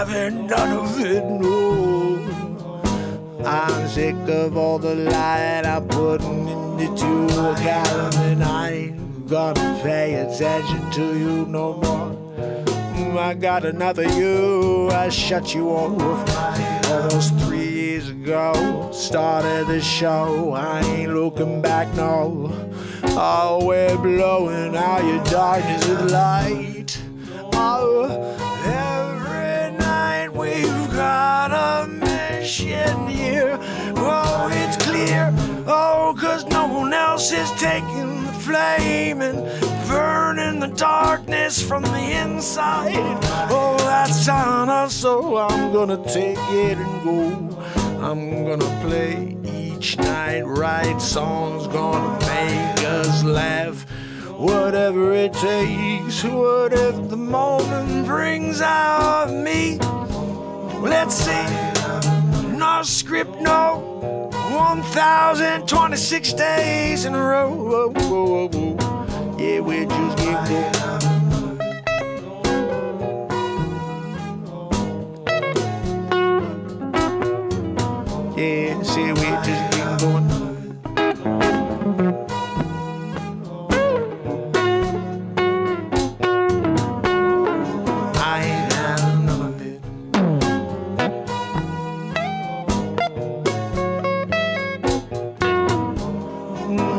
having none of it, no. I'm sick of all the lie I'm putting into a calendar. I ain't gonna pay attention to you no more. I got another you, I shut you off almost 3 years ago. Started the show, I ain't looking back, no. Oh, we're blowing out your darkness with light. Oh, every night we've got a mission here. Oh, it's clear, oh, 'cause no one else is taking the flame and burning the darkness from the inside. Oh, that's on us, so I'm gonna take it and go. I'm gonna play each night right songs, gonna make us laugh. Whatever it takes, whatever the moment brings out of me. Let's see, no script, no 1,026 days in a row. Yeah, we just get going. Yeah, see, we just get going. I ain't having none of it.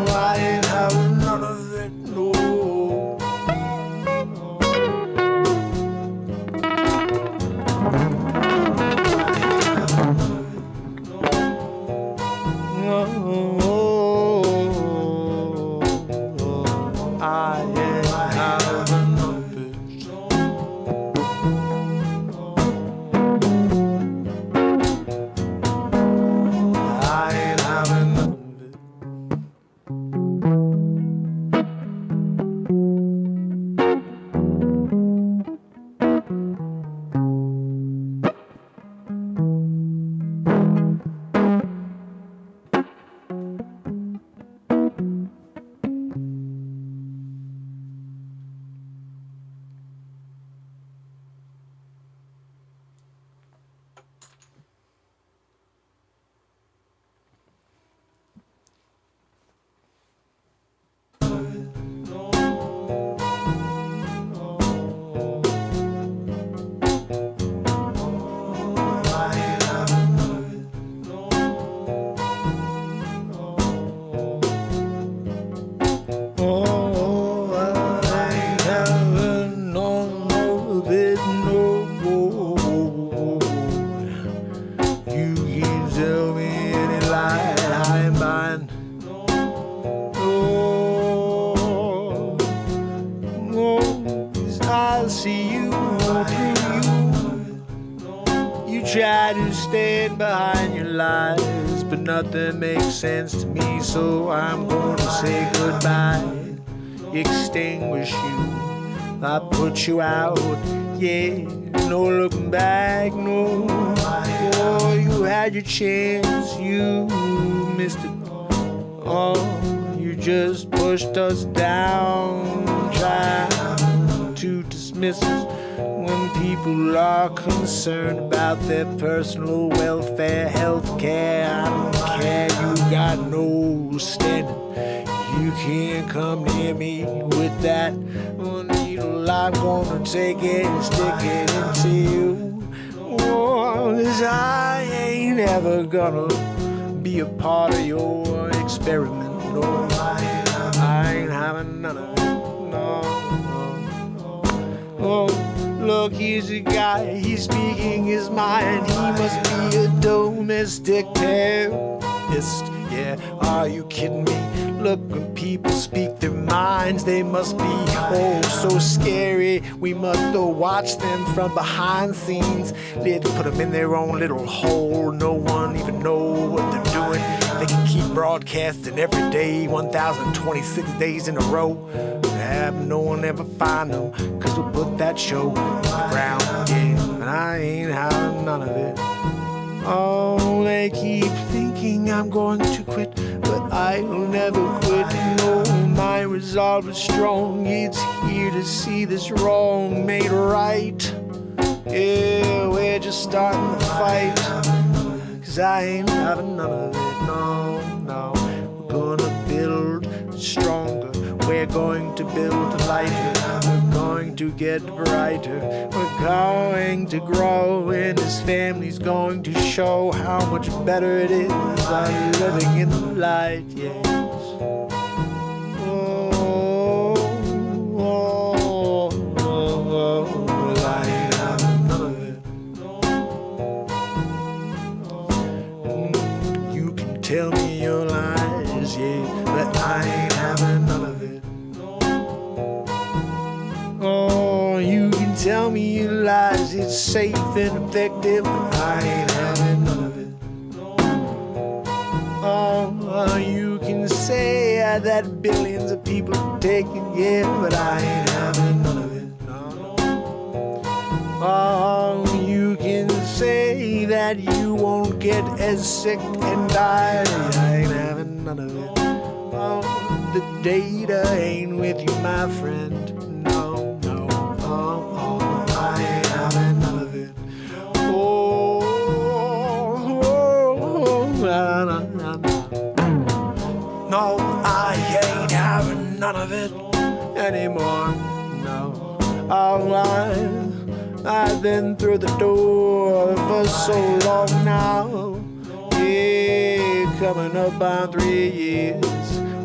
I ain't having none of it, no. I ain't having none of it. I ain't having none of it. Oh, I ain't having none of it, no more. You can tell me any lie, I ain't buying. Oh, no, 'cause I see you through you. You try to stand behind your lies, but nothing makes sense to me, so I'm going to say goodbye. Extinguish you, I put you out, yeah, no looking back, no. Oh, you had your chance, you missed it. Oh, you just pushed us down, trying to dismiss us. When people are concerned about their personal welfare, health care, I don't care, you got no standing. You can't come near me with that needle. I'm gonna take it and stick it into you. Oh, 'cause I ain't ever gonna be a part of your experiment. No, I ain't having none of it. No. Oh, look, here's a guy, he's speaking his mind. He must be a domestic terrorist. Yeah, are you kidding me? Look, when people speak their minds, they must be oh so scary. We must watch them from behind scenes. Let's put them in their own little hole. No one even know what they're doing. They can keep broadcasting every day, 1,026 days in a row. Have no one ever find them, 'cause we'll put that show on the ground, yeah. And I ain't having none of it. Oh, they keep thinking I'm going to quit, but I'll never quit. No, my resolve is strong. It's here to see this wrong made right. Yeah, we're just starting the fight. 'Cause 'cause I ain't having none of it. No, no. We're gonna build stronger. We're going to build lighter. We're going to get brighter. We're going to grow, and this family's going to show how much better it is on living in the light. Yes. Oh, oh, oh, oh, I ain't having none of it. You can tell me your lies, yeah, but I ain't having none of it. Oh, you can tell me your lies, it's safe and effective, but I ain't having none of it. Oh, you can say that billions of people are taking, yeah, but I ain't having none of it. Oh, you can say that you won't get as sick and die, I ain't having none of it. Oh, the data ain't with you, my friend. No, no, oh, I ain't having none of it. Oh, nah, nah, nah, nah. No, I ain't having none of it anymore. No, oh, I've been through the door for so long now. Yeah, coming up on 3 years.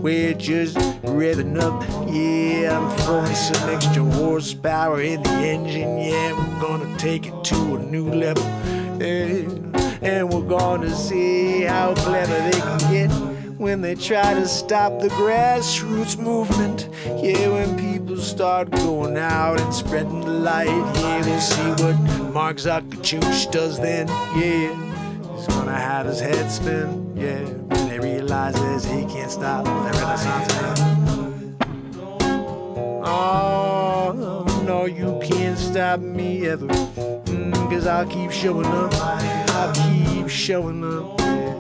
We're just revving up, yeah, I'm throwing some extra horsepower in the engine, yeah, we're gonna take it to a new level, yeah, and we're gonna see how clever they can get when they try to stop the grassroots movement, yeah, when people start going out and spreading the light, yeah, we'll see what Mark Zuckerberg does then, yeah, he's gonna have his head spin, yeah, when he realizes he can't stop the Renaissance man. Oh, no, you can't stop me ever, 'cause I'll keep showing up, I'll keep showing up, yeah.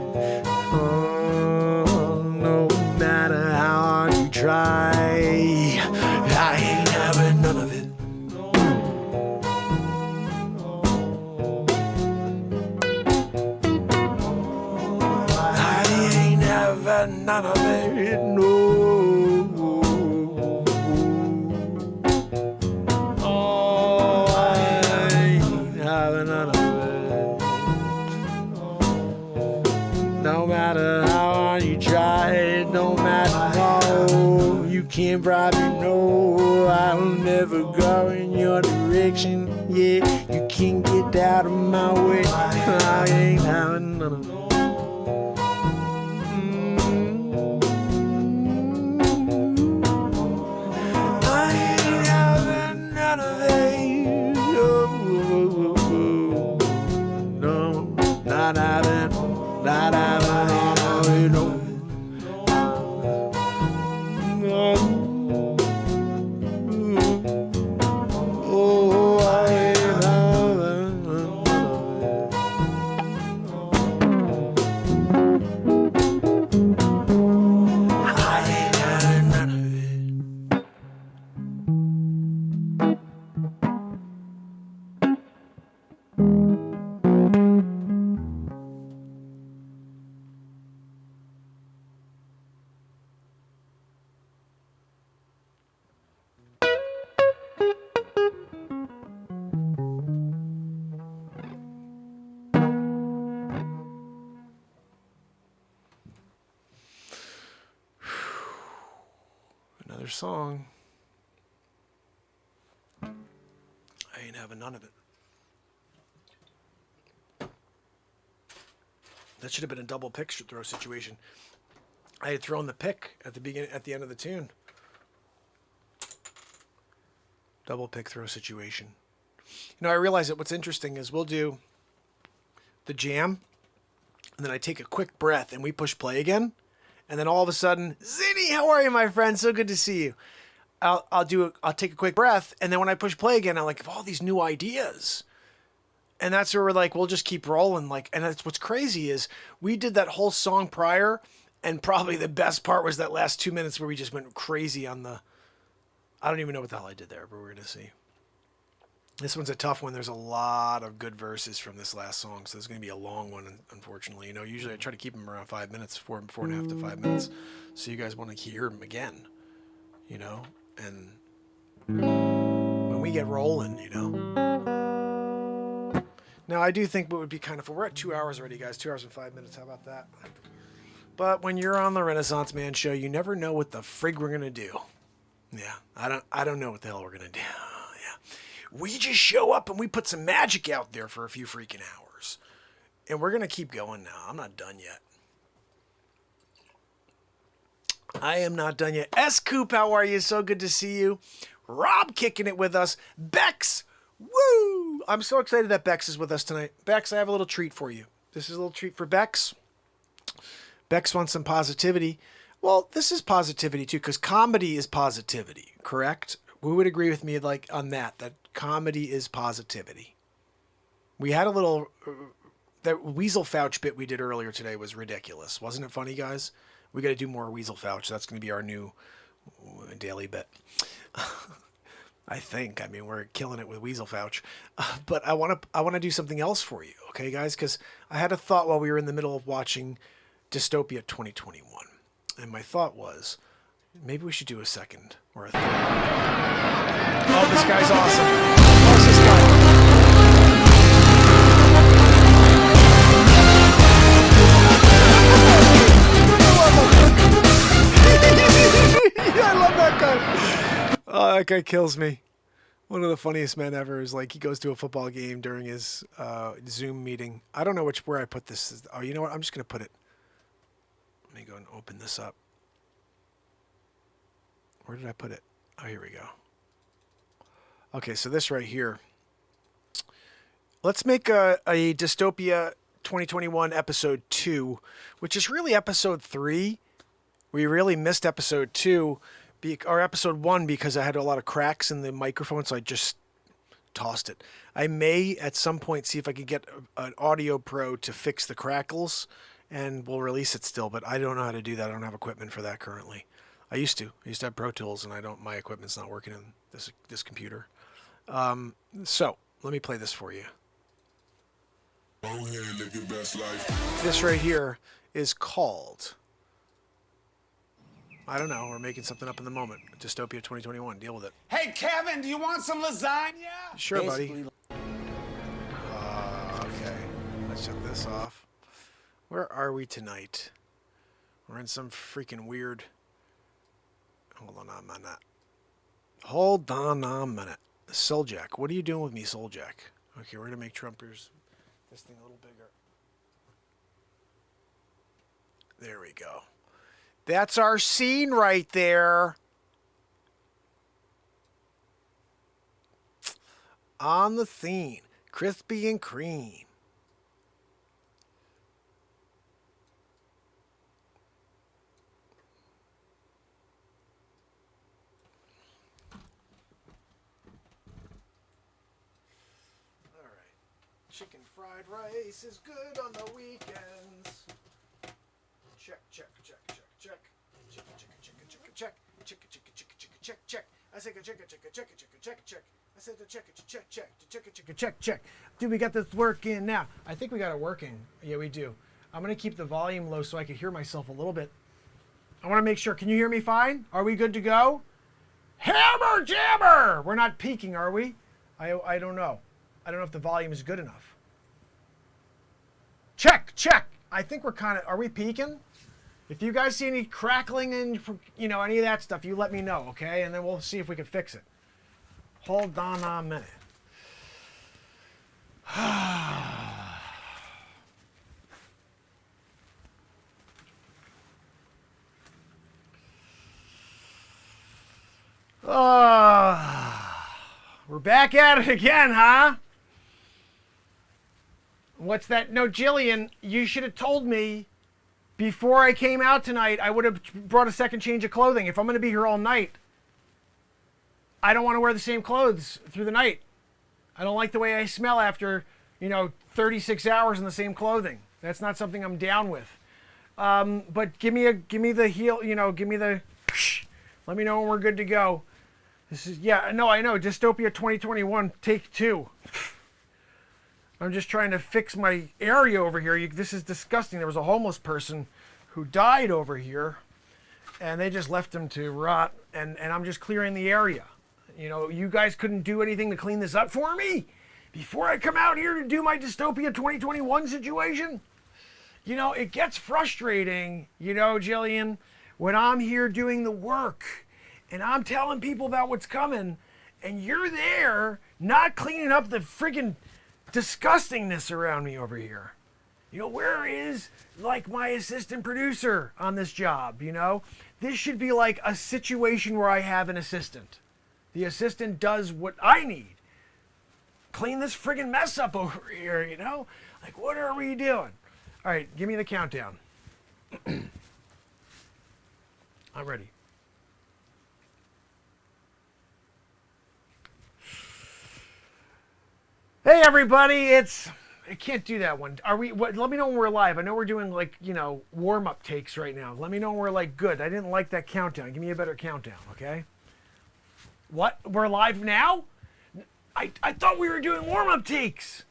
Oh, no matter how hard you try, I ain't having none of it. None of it, no. Oh, I ain't having none of it. No matter how hard you try, no matter how you can't bribe me, no. I'll never go in your direction, yeah. You can't get out of my way. I ain't having none of it. Not having all of it, no. Oh, I ain't having none of it. I ain't having none of it. Another song. I ain't having none of it. That should have been a double pick throw situation. I had thrown the pick at the end of the tune. Double pick throw situation. You know, I realize that what's interesting is we'll do the jam, and then I take a quick breath, and we push play again, and then all of a sudden, Zinni, how are you, my friend? So good to see you. I'll take a quick breath, and then when I push play again, I'm like, I have all these new ideas. And that's where we're like, we'll just keep rolling. Like, and that's what's crazy is we did that whole song prior, and probably the best part was that last 2 minutes where we just went crazy on the, I don't even know what the hell I did there, but we're going to see. This one's a tough one. There's a lot of good verses from this last song, so it's going to be a long one, unfortunately. You know, usually I try to keep them around 5 minutes, four and a half to 5 minutes, so you guys want to hear them again, you know? And when we get rolling, you know? Now, I do think what would be kind of fun. We're at 2 hours already, guys. 2 hours and 5 minutes. How about that? But when you're on the Renaissance Man show, you never know what the frig we're going to do. Yeah, I don't know what the hell we're going to do. We just show up and we put some magic out there for a few freaking hours. And we're going to keep going now. I'm not done yet. I am not done yet. S-Coop, how are you? So good to see you. Rob kicking it with us. Bex, woo! I'm so excited that Bex is with us tonight. Bex, I have a little treat for you. This is a little treat for Bex. Bex wants some positivity. Well, this is positivity too, because comedy is positivity, correct? Who would agree with me like on that comedy is positivity? We had a little, that Weasel Fouch bit we did earlier today was ridiculous. Wasn't it funny, guys? We got to do more Weasel Fouch. That's going to be our new daily bit. I think. I mean, we're killing it with Weasel Fouch. But I want to do something else for you, okay, guys? Because I had a thought while we were in the middle of watching Dystopia 2021. And my thought was, maybe we should do a second or a third. Oh, this guy's awesome. How's this guy? I love that guy. Oh, that guy kills me. One of the funniest men ever is like he goes to a football game during his Zoom meeting. I don't know where I put this. Oh, you know what? I'm just going to put it. Let me go and open this up. Where did I put it? Oh, here we go. Okay, so this right here. Let's make a Dystopia 2021 episode 2, which is really episode 3. We really missed episode 2, or episode 1, because I had a lot of cracks in the microphone, so I just tossed it. I may at some point see if I could get an audio pro to fix the crackles, and we'll release it still, but I don't know how to do that. I don't have equipment for that currently. I used to have Pro Tools, and my equipment's not working in this computer. So let me play this for you. Go ahead, live your best life. This right here is called, I don't know, we're making something up in the moment. Dystopia 2021, deal with it. Hey, Kevin, do you want some lasagna? Sure, buddy. Okay, let's shut this off. Where are we tonight? We're in some freaking weird... Hold on a minute. Hold on a minute. Souljack. What are you doing with me, Souljack? Okay, we're going to make Trumpers this thing a little bigger. There we go. That's our scene right there. On the scene. Crispy and cream. Chicken fried rice is good on the weekends. Check, check, check, check, check. Chicken, chicken, chicken, chicken, check. Chicken, chicken, chicken, chicken, check, check. I said chicken, chicken, chicken, chicken, check, check. I said the check, check, check, chicken, chicken, check, check. Dude, we got this working now. I think we got it working. Yeah, we do. I'm gonna keep the volume low so I can hear myself a little bit. I want to make sure. Can you hear me fine? Are we good to go? Hammer jammer! We're not peaking, are we? I don't know. I don't know if the volume is good enough. Check, check. I think we're kind of, are we peaking? If you guys see any crackling and, you know, any of that stuff, you let me know, okay? And then we'll see if we can fix it. Hold on a minute. We're back at it again, huh? What's that? No, Jillian, you should have told me before I came out tonight. I would have brought a second change of clothing. If I'm going to be here all night, I don't want to wear the same clothes through the night. I don't like the way I smell after, 36 hours in the same clothing. That's not something I'm down with. But give me the heel, give me the, let me know when we're good to go. This is, yeah, no, I know. Dystopia 2021, take 2. I'm just trying to fix my area over here. This is disgusting. There was a homeless person who died over here, and they just left him to rot, and I'm just clearing the area. You know, you guys couldn't do anything to clean this up for me before I come out here to do my Dystopia 2021 situation? You know, it gets frustrating, you know, Jillian, when I'm here doing the work and I'm telling people about what's coming, and you're there not cleaning up the friggin' disgustingness around me over here. You know, where is, like, my assistant producer on this job, you know? This should be like a situation where I have an assistant. The assistant does what I need. Clean this friggin' mess up over here, you know? Like, what are we doing? All right, give me the countdown. I'm ready. Hey everybody, I can't do that one. Let me know when we're live. I know we're doing, like, you know, warm-up takes right now. Let me know when we're, like, good. I didn't like that countdown. Give me a better countdown, okay? What? We're live now? I thought we were doing warm-up takes.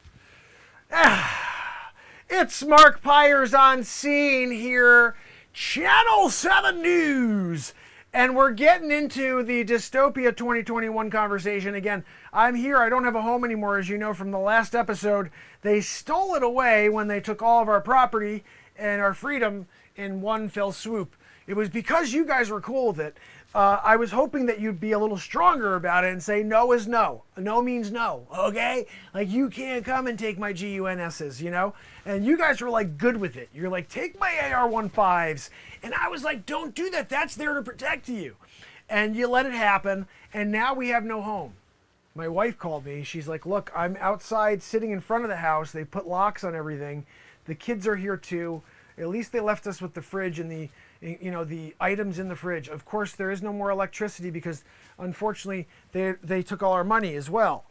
It's Mark Pires on scene here, Channel 7 News. And we're getting into the Dystopia 2021 conversation again. I'm here. I don't have a home anymore, as you know from the last episode. They stole it away when they took all of our property and our freedom in one fell swoop. It was because you guys were cool with it. I was hoping that you'd be a little stronger about it and say no is no. No means no, okay? Like, you can't come and take my GUNSs, you know? And you guys were, like, good with it. You're like, take my AR-15s. And I was like, don't do that. That's there to protect you. And you let it happen, and now we have no home. My wife called me. She's like, look, I'm outside sitting in front of the house. They put locks on everything. The kids are here too. At least they left us with the fridge and the items in the fridge. Of course, there is no more electricity because, unfortunately, they took all our money as well.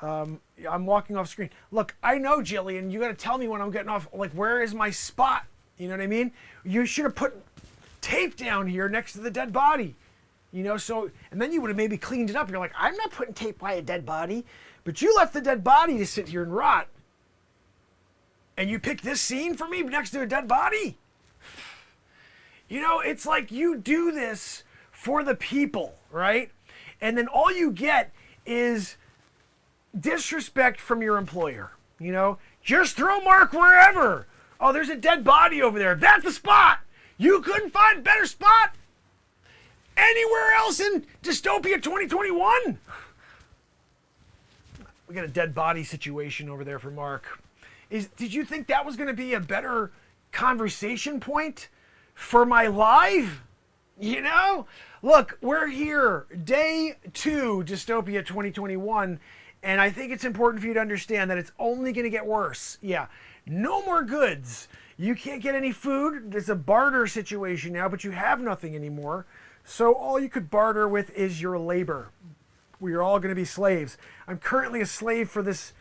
I'm walking off screen. Look, I know, Jillian, you got to tell me when I'm getting off. Like, where is my spot? You know what I mean? You should have put tape down here next to the dead body. You know, so, and then you would have maybe cleaned it up. You're like, I'm not putting tape by a dead body. But you left the dead body to sit here and rot. And you picked this scene for me next to a dead body? You know, it's like you do this for the people, right? And then all you get is disrespect from your employer. You know, just throw Mark wherever. Oh, there's a dead body over there. That's the spot. You couldn't find a better spot anywhere else in Dystopia 2021. We got a dead body situation over there for Mark. Did you think that was going to be a better conversation point for my live? You know? Look, we're here, day 2, Dystopia 2021, and I think it's important for you to understand that it's only going to get worse. Yeah, no more goods. You can't get any food. There's a barter situation now, but you have nothing anymore. So all you could barter with is your labor. We are all going to be slaves. I'm currently a slave for this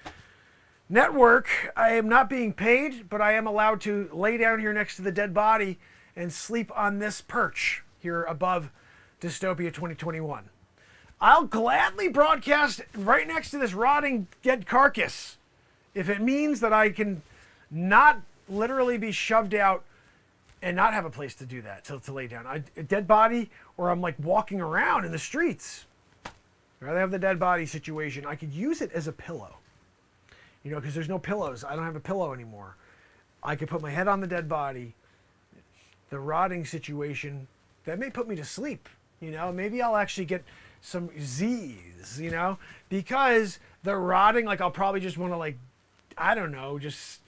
network. I am not being paid, but I am allowed to lay down here next to the dead body and sleep on this perch here above Dystopia 2021. I'll gladly broadcast right next to this rotting dead carcass if it means that I can not literally be shoved out and not have a place to do that, to lay down. A dead body, or I'm like walking around in the streets. I'd rather have the dead body situation. I could use it as a pillow. You know, because there's no pillows. I don't have a pillow anymore. I could put my head on the dead body. The rotting situation, that may put me to sleep. You know, maybe I'll actually get some Z's, you know, because the rotting, like, I'll probably just want to, like, I don't know, just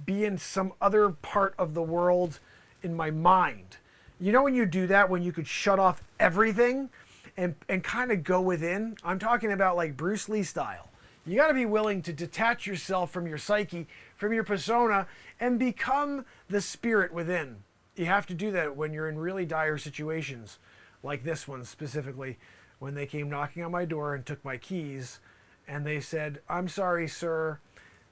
be in some other part of the world in my mind. You know when you do that, when you could shut off everything and kind of go within? I'm talking about like Bruce Lee style. You got to be willing to detach yourself from your psyche, from your persona, and become the spirit within. You have to do that when you're in really dire situations, like this one specifically, when they came knocking on my door and took my keys, and they said, "I'm sorry, sir,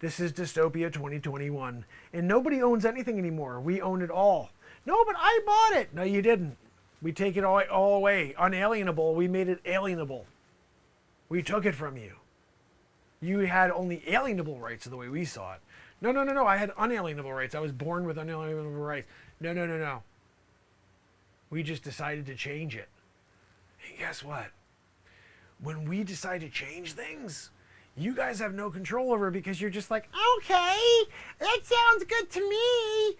this is Dystopia 2021, and nobody owns anything anymore. We own it all." "No, but I bought it." "No, you didn't. We take it all away. Unalienable. We made it alienable." We took it from you. You had only alienable rights the way we saw it. No. I had unalienable rights. I was born with unalienable rights. No. We just decided to change it. And guess what? When we decide to change things, you guys have no control over it because you're just like, okay, that sounds good to me.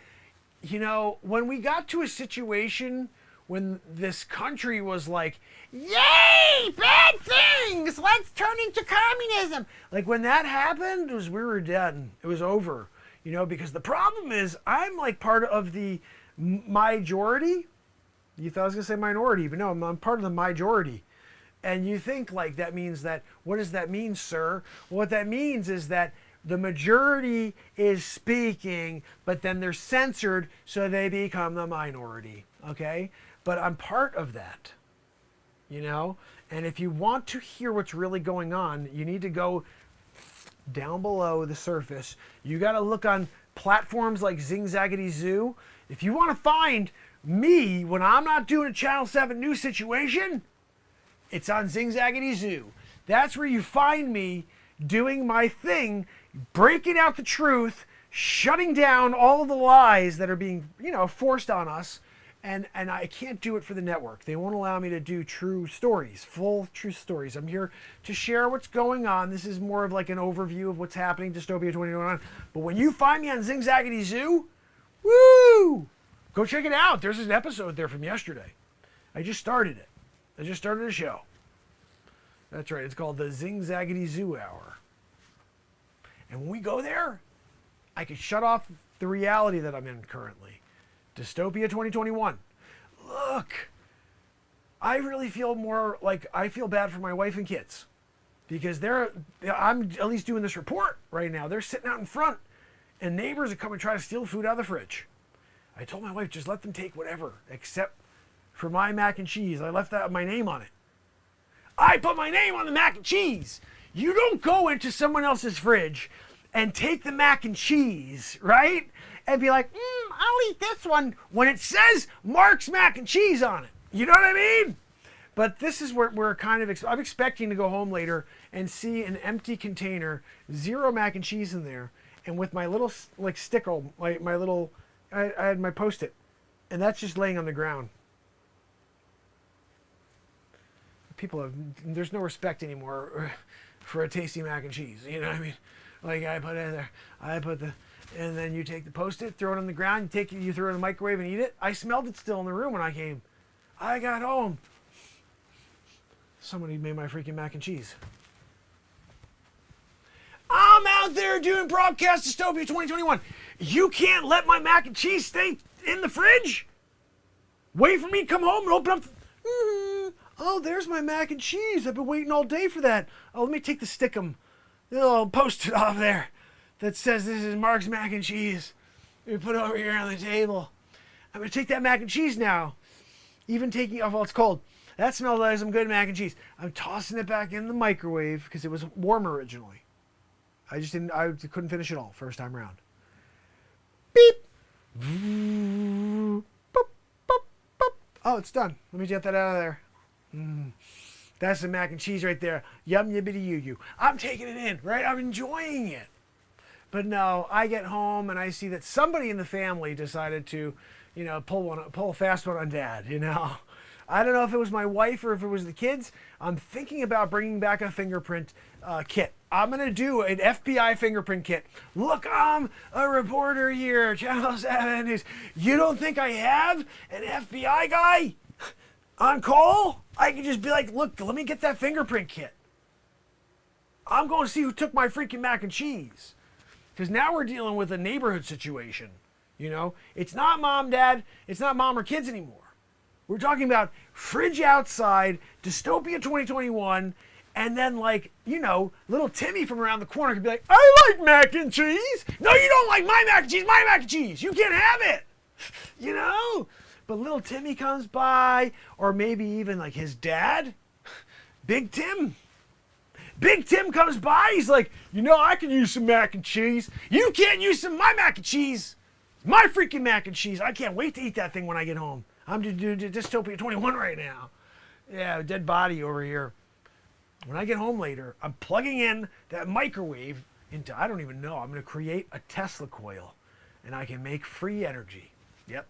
You know, when we got to a situation when this country was like, yay, bad things, let's turn into communism. Like when that happened, we were done. It was over. You know, because the problem is I'm like part of the majority. You thought I was going to say minority, but no, I'm part of the majority. And you think like that means that, what does that mean, sir? What that means is that the majority is speaking, but then they're censored, so they become the minority, okay? But I'm part of that, you know? And if you want to hear what's really going on, you need to go down below the surface. You got to look on platforms like Zing Zaggity Zoo. If you want to find me when I'm not doing a Channel 7 news situation, it's on Zing Zaggity Zoo. That's where you find me doing my thing, breaking out the truth, shutting down all of the lies that are being, you know, forced on us. And I can't do it for the network. They won't allow me to do true stories, full true stories. I'm here to share what's going on. This is more of like an overview of what's happening, Dystopia 2021. But when you find me on Zing Zaggity Zoo, woo! Go check it out. There's an episode there from yesterday. I just started it. I just started a show. That's right. It's called the Zing Zaggity Zoo Hour. And when we go there, I can shut off the reality that I'm in currently. Dystopia 2021. Look, I really feel more like I feel bad for my wife and kids because I'm at least doing this report right now. They're sitting out in front and neighbors are coming to try to steal food out of the fridge. I told my wife, just let them take whatever except for my mac and cheese. I left my name on it. I put my name on the mac and cheese. You don't go into someone else's fridge and take the mac and cheese, right? And be like, I'll eat this one when it says Mark's mac and cheese on it. You know what I mean? But this is where we're kind of, I'm expecting to go home later and see an empty container, zero mac and cheese in there. And with my little like sticker, my little, I had my Post-it. And that's just laying on the ground. People have, there's no respect anymore for a tasty mac and cheese. You know what I mean? Like I put it there, and then you take the Post-it, throw it on the ground, you throw it in the microwave and eat it. I smelled it still in the room when I came. I got home. Somebody made my freaking mac and cheese. I'm out there doing broadcast Dystopia 2021. You can't let my mac and cheese stay in the fridge? Wait for me to come home and open up. Oh, there's my mac and cheese. I've been waiting all day for that. Oh, let me take the stickum. Little Post-it off there that says this is Mark's mac and cheese. Let me put it over here on the table. I'm going to take that mac and cheese now. Even taking off while it's cold. That smells like some good mac and cheese. I'm tossing it back in the microwave because it was warm originally. I couldn't finish it all first time around. Beep. Boop, boop, boop. Oh, it's done. Let me get that out of there. That's the mac and cheese right there. Yum, yibbity, you. I'm taking it in, right? I'm enjoying it. But no, I get home and I see that somebody in the family decided to, you know, pull a fast one on Dad, you know. I don't know if it was my wife or if it was the kids. I'm thinking about bringing back a fingerprint kit. I'm going to do an FBI fingerprint kit. Look, I'm a reporter here, Channel 7 News. You don't think I have an FBI guy on call? I can just be like, look, let me get that fingerprint kit. I'm going to see who took my freaking mac and cheese. Because now we're dealing with a neighborhood situation. You know, it's not mom, dad, it's not mom or kids anymore. We're talking about fridge outside, Dystopia 2021, and then like, you know, little Timmy from around the corner could be like, I like mac and cheese. No, you don't like my mac and cheese, my mac and cheese. You can't have it. You know? But little Timmy comes by, or maybe even like his dad, Big Tim. Big Tim comes by, he's like, you know, I can use some mac and cheese. You can't use some of my mac and cheese. My freaking mac and cheese. I can't wait to eat that thing when I get home. I'm doing Dystopia 21 right now. Yeah, dead body over here. when I get home later, I'm plugging in that microwave into, I don't even know, I'm going to create a Tesla coil and I can make free energy. Yep.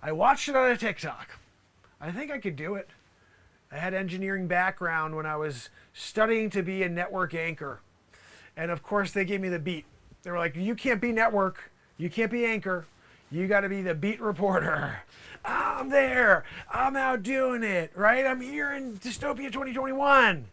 I watched it on a TikTok. I think I could do it. I had engineering background when I was studying to be a network anchor. And of course they gave me the beat. They were like, you can't be network, you can't be anchor, you got to be the beat reporter. I'm there, I'm out doing it, right? I'm here in Dystopia 2021.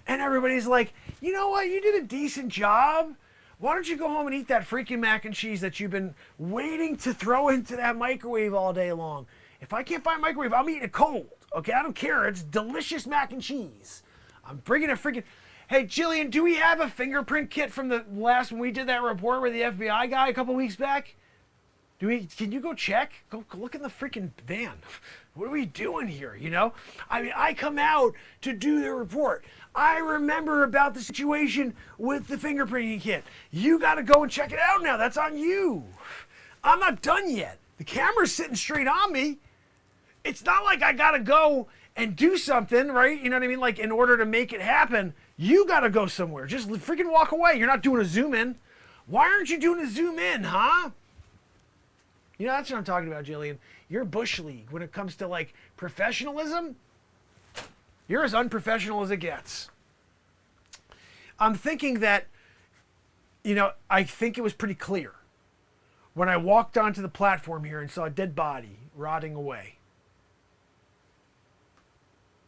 And everybody's like, you know what, you did a decent job. Why don't you go home and eat that freaking mac and cheese that you've been waiting to throw into that microwave all day long? If I can't find a microwave, I'm eating it cold. Okay, I don't care. It's delicious mac and cheese. I'm bringing a freaking... Hey, Jillian, do we have a fingerprint kit from the last when we did that report with the FBI guy a couple weeks back? Can you go check? Go look in the freaking van. What are we doing here, you know? I mean, I come out to do the report. I remember about the situation with the fingerprinting kit. You got to go and check it out now. That's on you. I'm not done yet. The camera's sitting straight on me. It's not like I got to go and do something, right? You know what I mean? Like, in order to make it happen, you got to go somewhere. Just freaking walk away. You're not doing a zoom in. Why aren't you doing a zoom in, huh? You know, that's what I'm talking about, Jillian. You're Bush League when it comes to, like, professionalism. You're as unprofessional as it gets. I'm thinking that, you know, I think it was pretty clear when I walked onto the platform here and saw a dead body rotting away.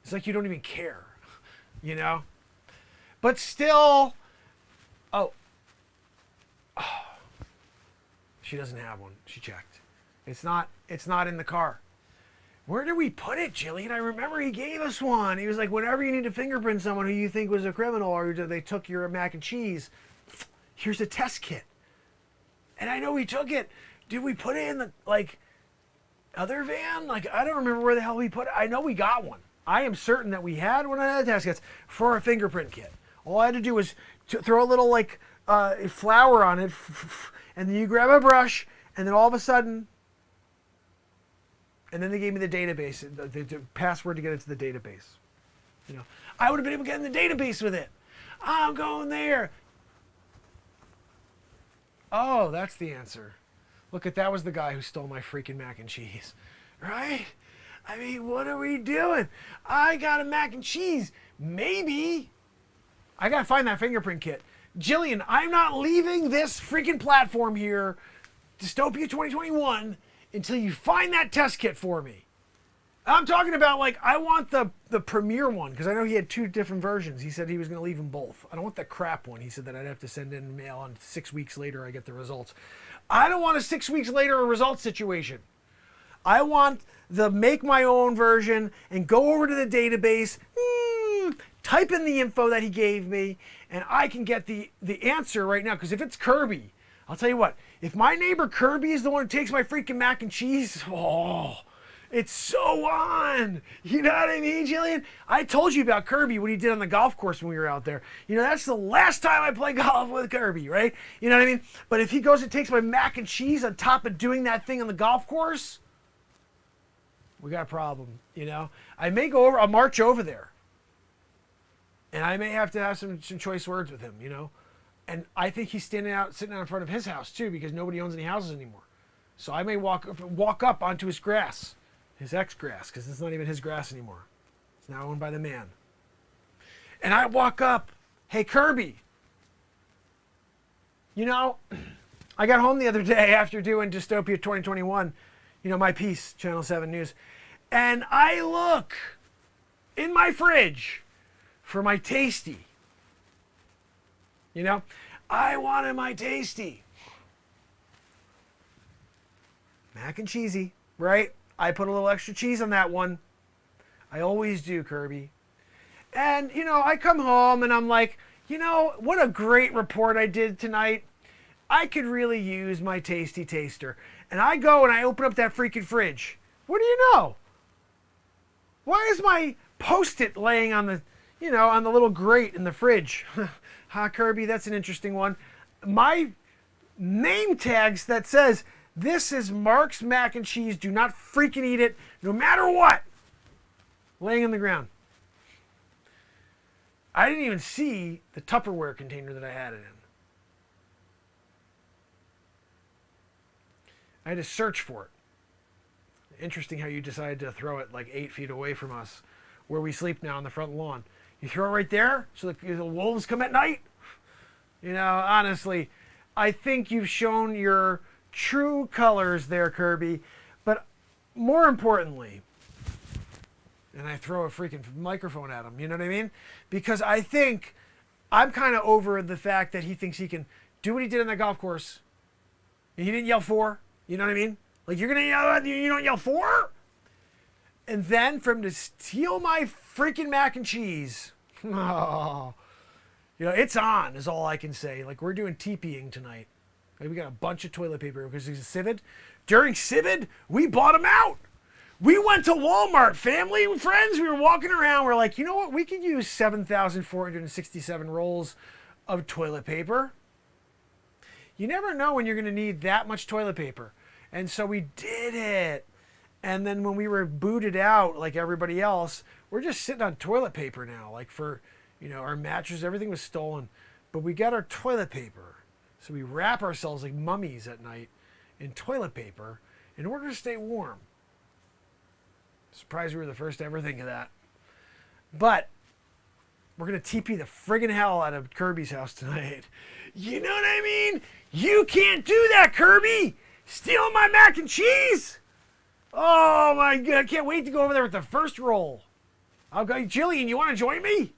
It's like you don't even care, you know? But still, oh, she doesn't have one. She checked. It's not in the car. Where did we put it, Jillian? I remember he gave us one. He was like, whenever you need to fingerprint someone who you think was a criminal or they took your mac and cheese, here's a test kit. And I know we took it. Did we put it in the, like, other van? Like, I don't remember where the hell we put it. I know we got one. I am certain that we had one of the test kits for a fingerprint kit. All I had to do was throw a little, like, flour on it, and then you grab a brush, and then all of a sudden, and then they gave me the database, the password to get into the database. You know, I would have been able to get in the database with it. I'm going there. Oh, that's the answer. Look, that was the guy who stole my freaking mac and cheese, right? I mean, what are we doing? I got a mac and cheese. Maybe. I got to find that fingerprint kit. Jillian, I'm not leaving this freaking platform here, Dystopia 2021, until you find that test kit for me. I'm talking about, like, I want the premier one, because I know he had 2 different versions. He said he was going to leave them both. I don't want the crap one. He said that I'd have to send in mail, and 6 weeks later I get the results. I don't want a 6 weeks later a results situation. I want the make my own version and go over to the database, type in the info that he gave me, and I can get the answer right now. Because if it's Kirby, I'll tell you what, if my neighbor Kirby is the one who takes my freaking mac and cheese, oh, it's so on. You know what I mean, Jillian? I told you about Kirby, what he did on the golf course when we were out there. You know, that's the last time I played golf with Kirby, right? You know what I mean? But if he goes and takes my mac and cheese on top of doing that thing on the golf course, we got a problem, you know? I may go over, I'll march over there. And I may have to have some choice words with him, you know? And I think he's sitting out in front of his house too, because nobody owns any houses anymore. So I may walk up onto his grass, his ex-grass, because it's not even his grass anymore. It's now owned by the man. And I walk up, hey, Kirby. You know, I got home the other day after doing Dystopia 2021, you know, my piece, Channel 7 News, and I look in my fridge for my tasty. You know, I wanted my tasty. Mac and cheesy, right? I put a little extra cheese on that one. I always do, Kirby. And, you know, I come home and I'm like, you know, what a great report I did tonight. I could really use my tasty taster. And I go and I open up that freaking fridge. What do you know? Why is my Post-it laying on the, you know, on the little grate in the fridge? Ha, Kirby, that's an interesting one. My name tags that says, this is Mark's mac and cheese. Do not freaking eat it, no matter what. Laying on the ground. I didn't even see the Tupperware container that I had it in. I had to search for it. Interesting how you decided to throw it like 8 feet away from us, where we sleep now on the front lawn. You throw it right there so the wolves come at night? You know, honestly, I think you've shown your true colors there, Kirby. But more importantly, and I throw a freaking microphone at him, you know what I mean? Because I think I'm kind of over the fact that he thinks he can do what he did on that golf course. And he didn't yell 4, you know what I mean? Like, you're going to yell, you don't yell 4? And then for him to steal my freaking mac and cheese. Oh, you know, it's on is all I can say. Like, we're doing TPing tonight. Like, we got a bunch of toilet paper because he's a Civid. During Civid, we bought him out. We went to Walmart, family and friends. We were walking around. We're like, you know what? We could use 7,467 rolls of toilet paper. You never know when you're going to need that much toilet paper. And so we did it. And then when we were booted out, like everybody else, we're just sitting on toilet paper now. Like for, you know, our mattress, everything was stolen. But we got our toilet paper. So we wrap ourselves like mummies at night in toilet paper in order to stay warm. Surprised we were the first to ever think of that. But we're going to TP the friggin' hell out of Kirby's house tonight. You know what I mean? You can't do that, Kirby! Stealing my mac and cheese! Oh my God, I can't wait to go over there with the first roll. I'll go, Jillian, you want to join me?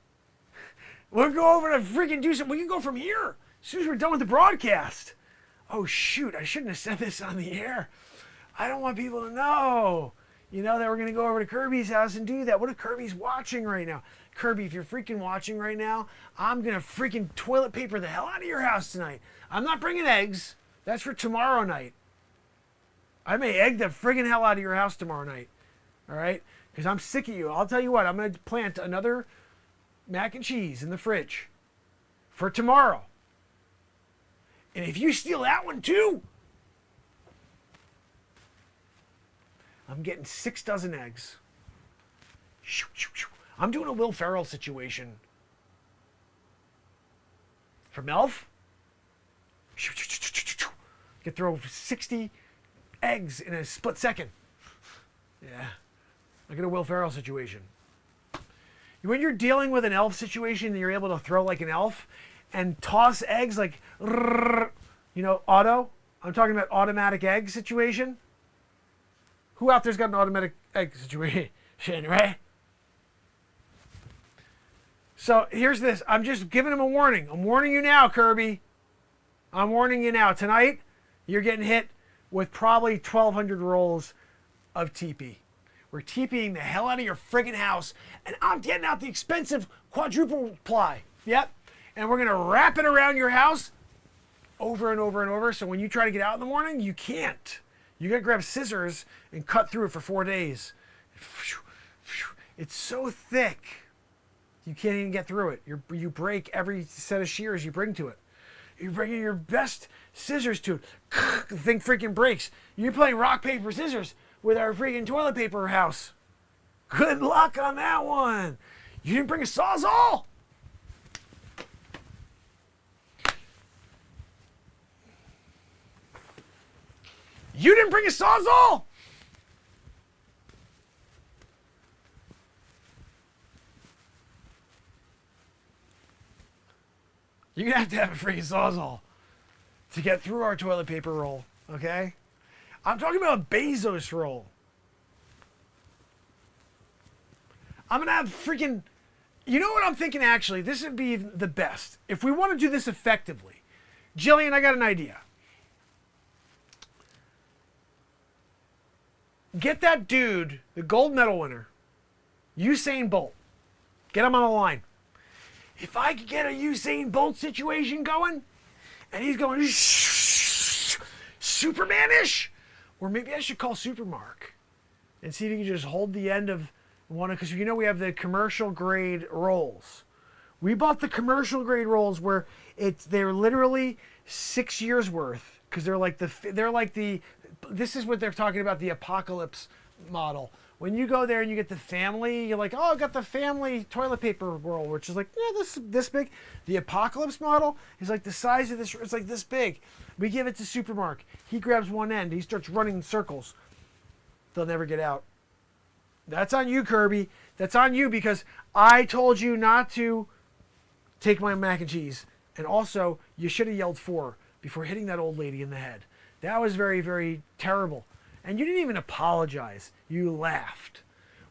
We'll go over to freaking do something. We can go from here as soon as we're done with the broadcast. Oh shoot, I shouldn't have said this on the air. I don't want people to know, you know, that we're going to go over to Kirby's house and do that. What if Kirby's watching right now? Kirby, if you're freaking watching right now, I'm going to freaking toilet paper the hell out of your house tonight. I'm not bringing eggs. That's for tomorrow night. I may egg the friggin' hell out of your house tomorrow night. All right? Because I'm sick of you. I'll tell you what, I'm going to plant another mac and cheese in the fridge for tomorrow. And if you steal that one too, I'm getting 6 dozen eggs. I'm doing a Will Ferrell situation. From Elf. You can throw 60 eggs in a split second. Yeah. Look at a Will Ferrell situation. When you're dealing with an elf situation, you're able to throw like an elf and toss eggs like, you know, auto. I'm talking about automatic egg situation. Who out there's got an automatic egg situation, right? So here's this. I'm just giving him a warning. I'm warning you now, Kirby. I'm warning you now. Tonight, you're getting hit with probably 1,200 rolls of TP. We're TPing the hell out of your friggin' house, and I'm getting out the expensive quadruple ply. Yep. And we're going to wrap it around your house over and over and over, so when you try to get out in the morning, you can't. You got to grab scissors and cut through it for 4 days. It's so thick, you can't even get through it. You break every set of shears you bring to it. You're bringing your best scissors to it. The thing freaking breaks. You're playing rock, paper, scissors with our freaking toilet paper house. Good luck on that one. You didn't bring a Sawzall? You didn't bring a Sawzall? You're going to have a freaking Sawzall to get through our toilet paper roll, okay? I'm talking about a Bezos roll. I'm going to have freaking... You know what I'm thinking, actually? This would be the best. If we want to do this effectively. Jillian, I got an idea. Get that dude, the gold medal winner, Usain Bolt. Get him on the line. If I could get a Usain Bolt situation going, and he's going Superman-ish, or maybe I should call Supermark and see if he can just hold the end of one, because you know we have the commercial grade rolls. We bought the commercial grade rolls where they're literally 6 years worth, because they're like the this is what they're talking about, the apocalypse model. When you go there and you get the family, you're like, oh, I got the family toilet paper roll, which is like, yeah, this big. The Apocalypse model is like the size of this. It's like this big. We give it to Supermark. He grabs one end. He starts running in circles. They'll never get out. That's on you, Kirby. That's on you because I told you not to take my mac and cheese. And also, you should have yelled 4 before hitting that old lady in the head. That was very, very terrible. And you didn't even apologize. You laughed.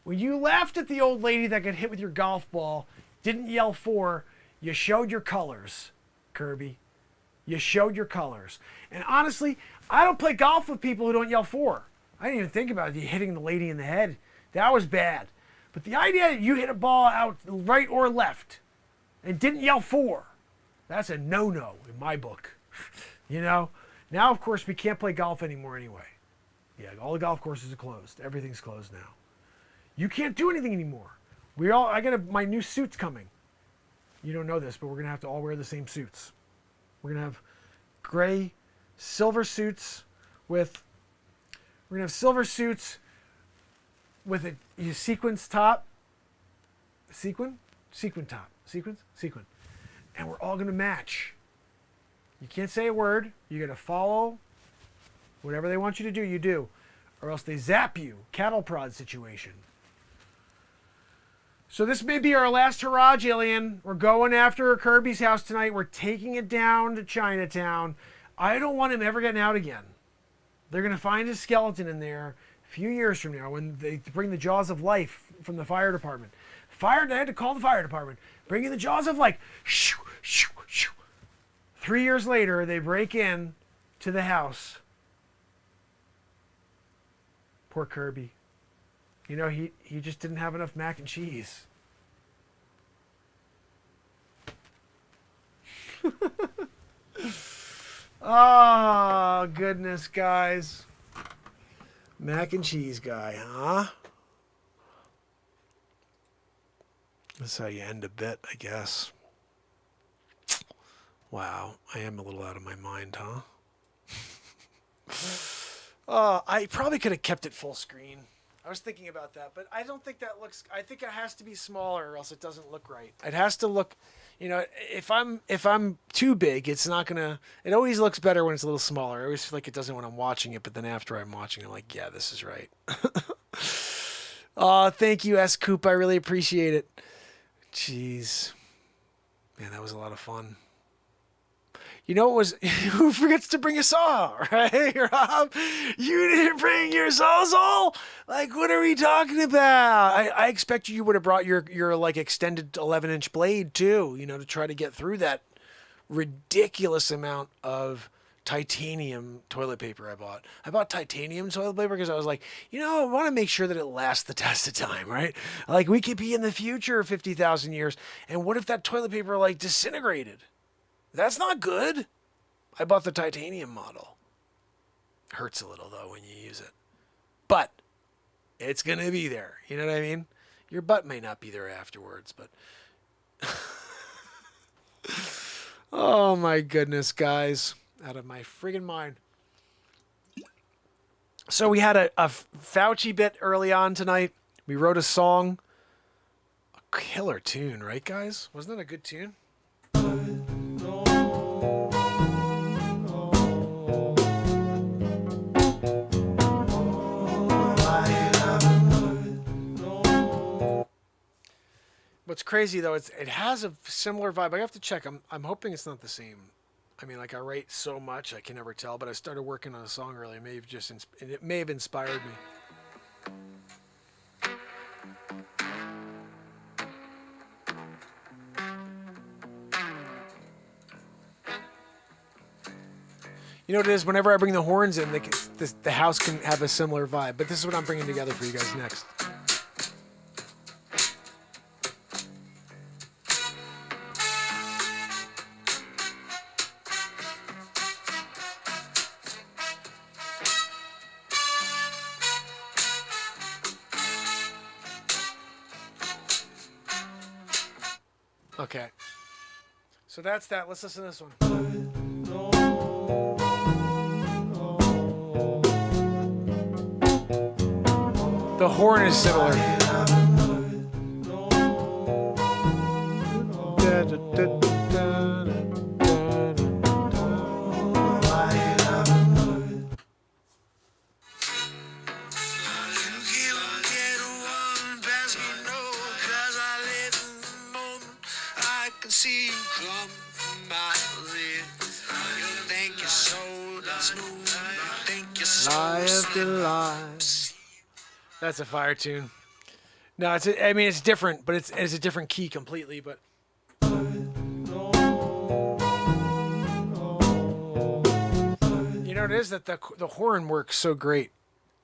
When you laughed at the old lady that got hit with your golf ball, didn't yell 4, you showed your colors, Kirby. You showed your colors. And honestly, I don't play golf with people who don't yell 4. I didn't even think about you hitting the lady in the head. That was bad. But the idea that you hit a ball out right or left and didn't yell 4, that's a no-no in my book. You know? Now, of course, we can't play golf anymore anyway. Yeah, all the golf courses are closed. Everything's closed now. You can't do anything anymore. I got my new suits coming. You don't know this, but we're going to have to all wear the same suits. We're going to have gray, silver suits with... We're going to have silver suits with a sequence top. Sequin top. Sequin. And we're all going to match. You can't say a word. You got to follow whatever they want you to do, you do. Or else they zap you. Cattle prod situation. So this may be our last hurrah, Jillian. We're going after Kirby's house tonight. We're taking it down to Chinatown. I don't want him ever getting out again. They're going to find his skeleton in there a few years from now when they bring the Jaws of Life from the fire department. I had to call the fire department. Bring in the Jaws of Life. Shoo, shoo, shoo. 3 years later, they break in to the house. Poor Kirby. You know, he just didn't have enough mac and cheese. Oh, goodness, guys. Mac and cheese guy, huh? That's how you end a bit, I guess. Wow, I am a little out of my mind, huh? I probably could have kept it full screen. I was thinking about that, but I don't think that looks... I think it has to be smaller or else it doesn't look right. It has to look... You know, if I'm too big, it's not going to... It always looks better when it's a little smaller. I always feel like it doesn't when I'm watching it, but then after I'm watching it, I'm like, yeah, this is right. Oh, thank you, S. Coop. I really appreciate it. Jeez. Man, that was a lot of fun. You know, who forgets to bring a saw, right, Rob? You didn't bring your sawzall? Like, what are we talking about? I expect you would have brought your like extended 11-inch blade too, you know, to try to get through that ridiculous amount of titanium toilet paper I bought. I bought titanium toilet paper because I was like, you know, I want to make sure that it lasts the test of time, right? Like, we could be in the future 50,000 years, and what if that toilet paper like disintegrated? That's not good. I bought the titanium model. Hurts a little, though, when you use it. But it's going to be there. You know what I mean? Your butt may not be there afterwards, but... Oh, my goodness, guys. Out of my friggin' mind. So we had a Facce bit early on tonight. We wrote a song. A killer tune, right, guys? Wasn't that a good tune? What's crazy though, it has a similar vibe. I have to check. I'm hoping it's not the same. I mean, like, I write so much I can never tell. But I started working on a song earlier. It may have inspired me. You know what it is? Whenever I bring the horns in, the house can have a similar vibe. But this is what I'm bringing together for you guys next. Okay. So that's that. Let's listen to this one. The horn is similar. That's a fire tune. No, I mean, it's different, but it's a different key completely. But you know, it is that the horn works so great.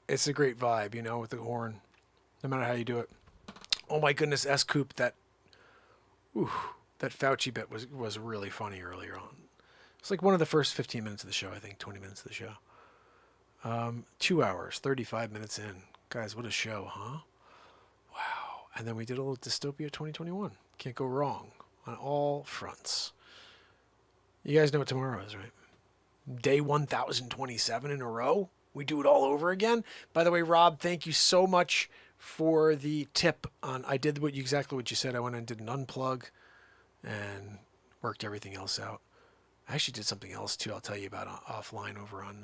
It's a great vibe, you know, with the horn, no matter how you do it. Oh my goodness, S-Coop, that Facce bit was really funny earlier on. It's like one of the first 15 minutes of the show, I think, 20 minutes of the show. 2 hours, 35 minutes in. Guys, what a show, huh? Wow. And then we did a little Dystopia 2021. Can't go wrong on all fronts. You guys know what tomorrow is, right? Day 1027 in a row. We do it all over again. By the way, Rob, thank you so much for the tip on. I did exactly what you said. I went and did an unplug and worked everything else out. I actually did something else too. I'll tell you about offline over on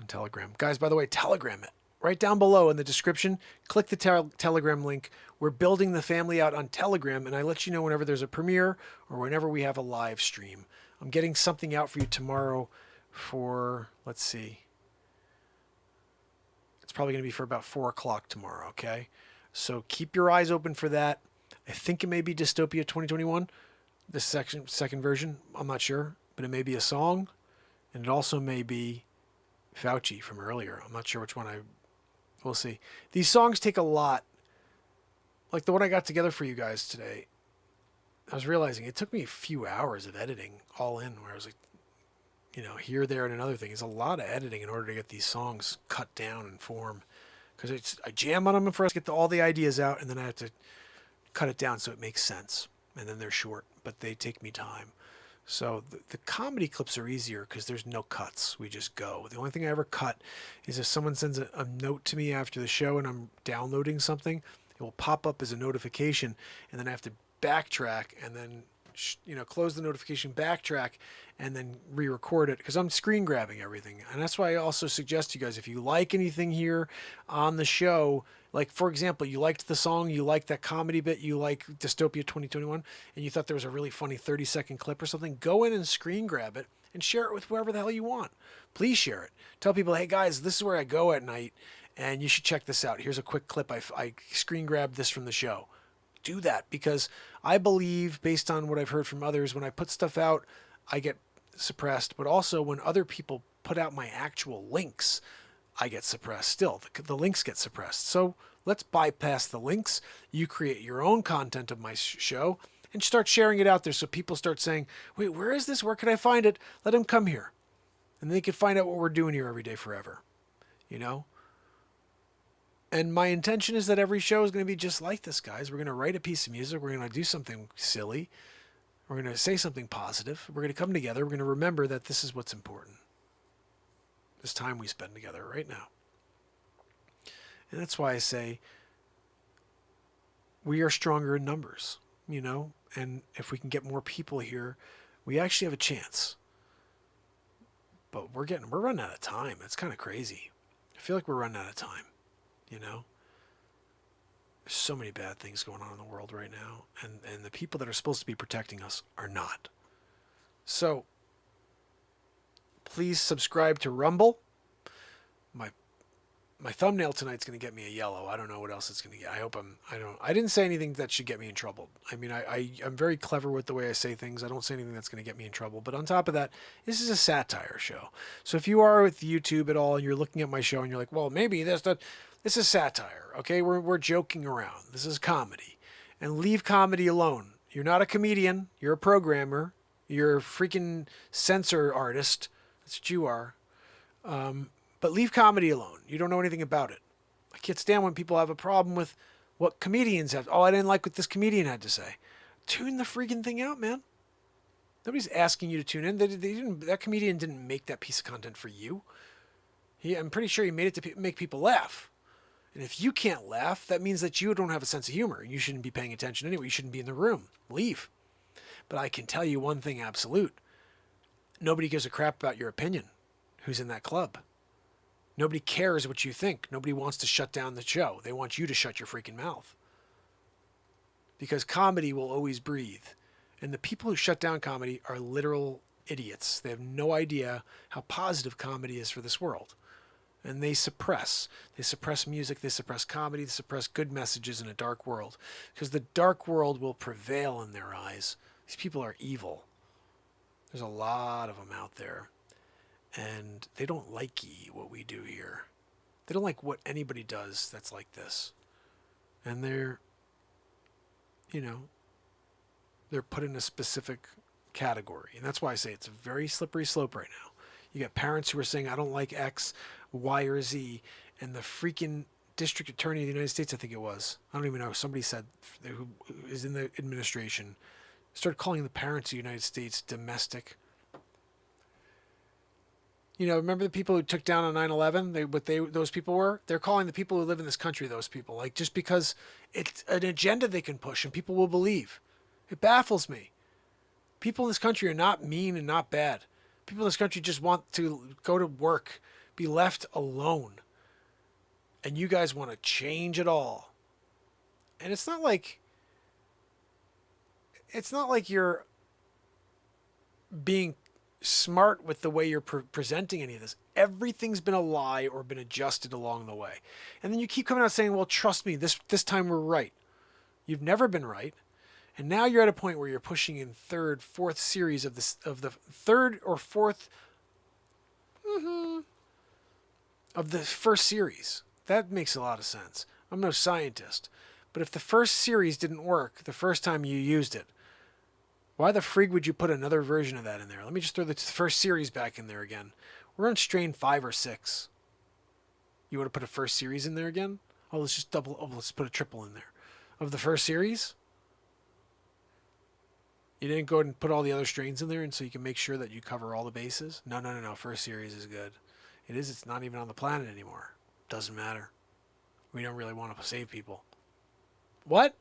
Telegram. Guys, by the way, Telegram it. Right down below in the description, click the Telegram link. We're building the family out on Telegram, and I let you know whenever there's a premiere or whenever we have a live stream. I'm getting something out for you tomorrow for, let's see. It's probably going to be for about 4 o'clock tomorrow, okay? So keep your eyes open for that. I think it may be Dystopia 2021, the second version. I'm not sure, but it may be a song, and it also may be Facce from earlier. I'm not sure which one we'll see. These songs take a lot. Like the one I got together for you guys today, I was realizing it took me a few hours of editing all in, where I was like, you know, here, there, and another thing. It's a lot of editing in order to get these songs cut down and form. Because I jam on them and first get all the ideas out, and then I have to cut it down so it makes sense. And then they're short, but they take me time. So the comedy clips are easier because there's no cuts. We just go. The only thing I ever cut is if someone sends a note to me after the show and I'm downloading something, it will pop up as a notification, and then I have to backtrack and then close the notification, backtrack, and then re-record it because I'm screen grabbing everything. And that's why I also suggest to you guys, if you like anything here on the show, like for example, you liked the song, you liked that comedy bit, you like Dystopia 2021, and you thought there was a really funny 30-second clip or something, go in and screen grab it and share it with whoever the hell you want. Please share it. Tell people, hey guys, this is where I go at night, and you should check this out. Here's a quick clip. I screen grabbed this from the show. Do that, because I believe, based on what I've heard from others, when I put stuff out, I get suppressed, but also when other people put out my actual links, I get suppressed still. The links get suppressed. So let's bypass the links. You create your own content of my show and start sharing it out there so people start saying, wait, where is this? Where can I find it? Let them come here. And they can find out what we're doing here every day forever. You know? And my intention is that every show is going to be just like this, guys. We're going to write a piece of music. We're going to do something silly. We're going to say something positive. We're going to come together. We're going to remember that this is what's important. This time we spend together right now. And that's why I say we are stronger in numbers, you know? And if we can get more people here, we actually have a chance. But we're running out of time. It's kind of crazy. I feel like we're running out of time. You know, there's so many bad things going on in the world right now, and the people that are supposed to be protecting us are not. So please subscribe to Rumble. My thumbnail tonight's going to get me a yellow. I don't know what else it's going to get. I didn't say anything that should get me in trouble. I mean, I'm very clever with the way I say things. I don't say anything that's going to get me in trouble. But on top of that, this is a satire show. So if you are with YouTube at all and you're looking at my show and you're like, well, maybe this is satire, okay? We're joking around. This is comedy. And leave comedy alone. You're not a comedian. You're a programmer. You're a freaking censor artist. That's what you are. But leave comedy alone. You don't know anything about it. I can't stand when people have a problem with what comedians have. Oh, I didn't like what this comedian had to say. Tune the freaking thing out, man. Nobody's asking you to tune in. That comedian didn't make that piece of content for you. I'm pretty sure he made it to make people laugh. And if you can't laugh, that means that you don't have a sense of humor. You shouldn't be paying attention anyway. You shouldn't be in the room. Leave. But I can tell you one thing absolute. Nobody gives a crap about your opinion who's in that club. Nobody cares what you think. Nobody wants to shut down the show. They want you to shut your freaking mouth. Because comedy will always breathe. And the people who shut down comedy are literal idiots. They have no idea how positive comedy is for this world. And they suppress. They suppress music. They suppress comedy. They suppress good messages in a dark world. Because the dark world will prevail in their eyes. These people are evil. There's a lot of them out there. And they don't like what we do here. They don't like what anybody does that's like this. And they're put in a specific category. And that's why I say it's a very slippery slope right now. You got parents who are saying, I don't like X, Y, or Z. And the freaking district attorney of the United States, I think it was, I don't even know, somebody said, who is in the administration, started calling the parents of the United States domestic. Remember the people who took down on 9/11? Those people were? They're calling the people who live in this country those people. Like, just because it's an agenda they can push and people will believe. It baffles me. People in this country are not mean and not bad. People in this country just want to go to work, be left alone. And you guys want to change it all. And it's not like you're being smart with the way you're presenting any of this. Everything's been a lie or been adjusted along the way. And then you keep coming out saying, well, trust me, this time we're right. You've never been right. And now you're at a point where you're pushing in third, fourth series of the third or fourth of the first series. That makes a lot of sense. I'm no scientist. But if the first series didn't work the first time you used it, why the frig would you put another version of that in there? Let me just throw the first series back in there again. We're on strain 5 or 6. You want to put a first series in there again? Oh, let's just let's put a triple in there. Of the first series? You didn't go and put all the other strains in there and so you can make sure that you cover all the bases? No. First series is good. It is. It's not even on the planet anymore. Doesn't matter. We don't really want to save people. What?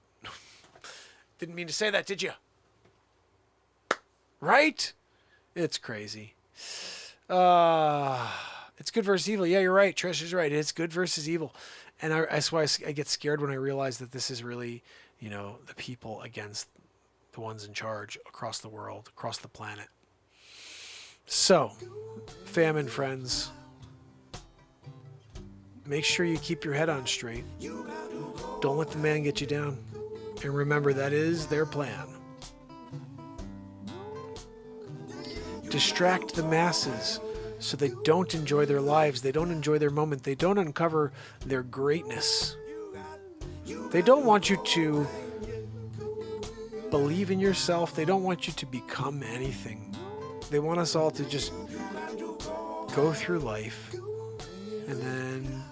Didn't mean to say that, did you? Right? It's crazy. It's good versus evil. Yeah, you're right. Trish is right. It's good versus evil. And that's why I get scared when I realize that this is really, the people against the ones in charge across the world, across the planet. So, fam and friends, make sure you keep your head on straight. Don't let the man get you down. And remember, that is their plan. Distract the masses so they don't enjoy their lives. They don't enjoy their moment. They don't uncover their greatness. They don't want you to believe in yourself. They don't want you to become anything. They want us all to just go through life and then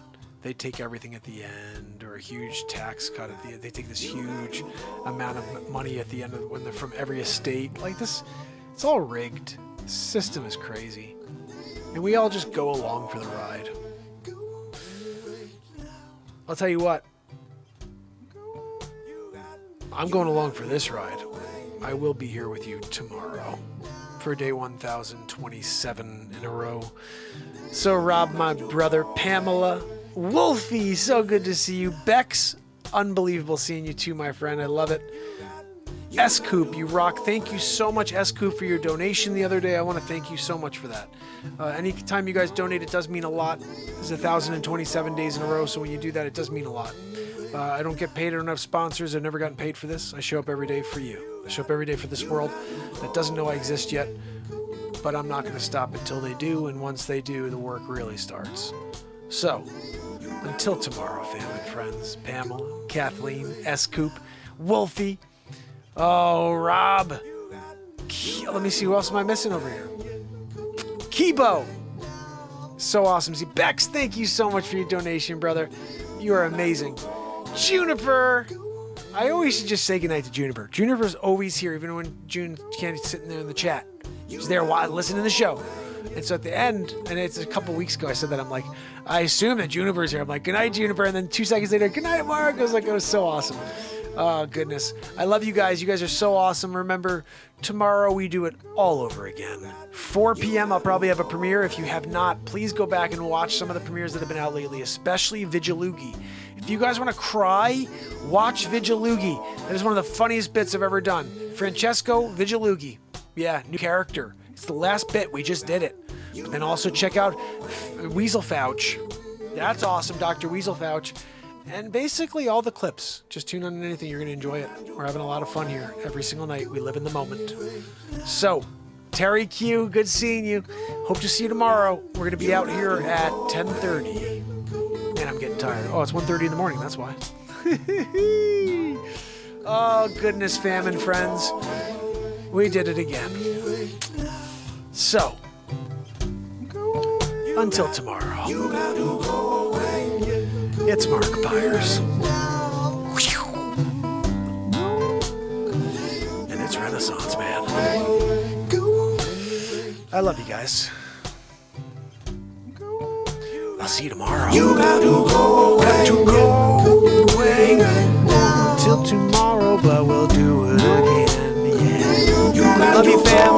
they take everything at the end, or a huge tax cut at the end. They take this huge amount of money at the end when they're from every estate. Like this, it's all rigged. The system is crazy. And we all just go along for the ride. I'll tell you what. I'm going along for this ride. I will be here with you tomorrow for day 1027 in a row. So Rob, my brother, Pamela, Wolfie, so good to see you. Bex, unbelievable seeing you too, my friend. I love it. S-Coop, you rock. Thank you so much, S-Coop, for your donation the other day. I want to thank you so much for that. Anytime you guys donate, it does mean a lot. This is 1027 days in a row, so when you do that, it does mean a lot. I don't get paid. I don't have sponsors. I've never gotten paid for this. I show up every day for you. I show up every day for this world that doesn't know I exist yet, but I'm not going to stop until they do, and once they do, the work really starts. So, until tomorrow, family and friends, Pamela, Kathleen, S-Coop, Wolfie, oh, Rob, let me see, who else am I missing over here? Kibo, so awesome. See, Bex, thank you so much for your donation, brother. You are amazing. Juniper, I always should just say goodnight to Juniper. Juniper's always here, even when June can't sit in there in the chat. She's there while listening to the show. And so at the end, and it's a couple weeks ago, I said that, I'm like, I assume that Juniper's here. I'm like, good night, Juniper. And then 2 seconds later, good night, Mark. I was like, it was so awesome. Oh, goodness. I love you guys. You guys are so awesome. Remember, tomorrow we do it all over again. 4 p.m. I'll probably have a premiere. If you have not, please go back and watch some of the premieres that have been out lately, especially Vigiloogie. If you guys want to cry, watch Vigiloogie. That is one of the funniest bits I've ever done. Francesco Vigiloogie. Yeah, new character. It's the last bit. We just did it. But then also check out Weasel Fouch. That's awesome, Dr. Weasel Fouch. And basically all the clips. Just tune on anything. You're going to enjoy it. We're having a lot of fun here every single night. We live in the moment. So, Terry Q, good seeing you. Hope to see you tomorrow. We're going to be out here at 10:30. Man, I'm getting tired. Oh, it's 1:30 in the morning. That's why. Oh, goodness, fam and friends. We did it again. So, until tomorrow. It's Mark Pires. And it's Renaissance, man. I love you guys. I'll see you tomorrow. You got to go away. Till tomorrow, but we'll do it again. Yeah. Love you, fam.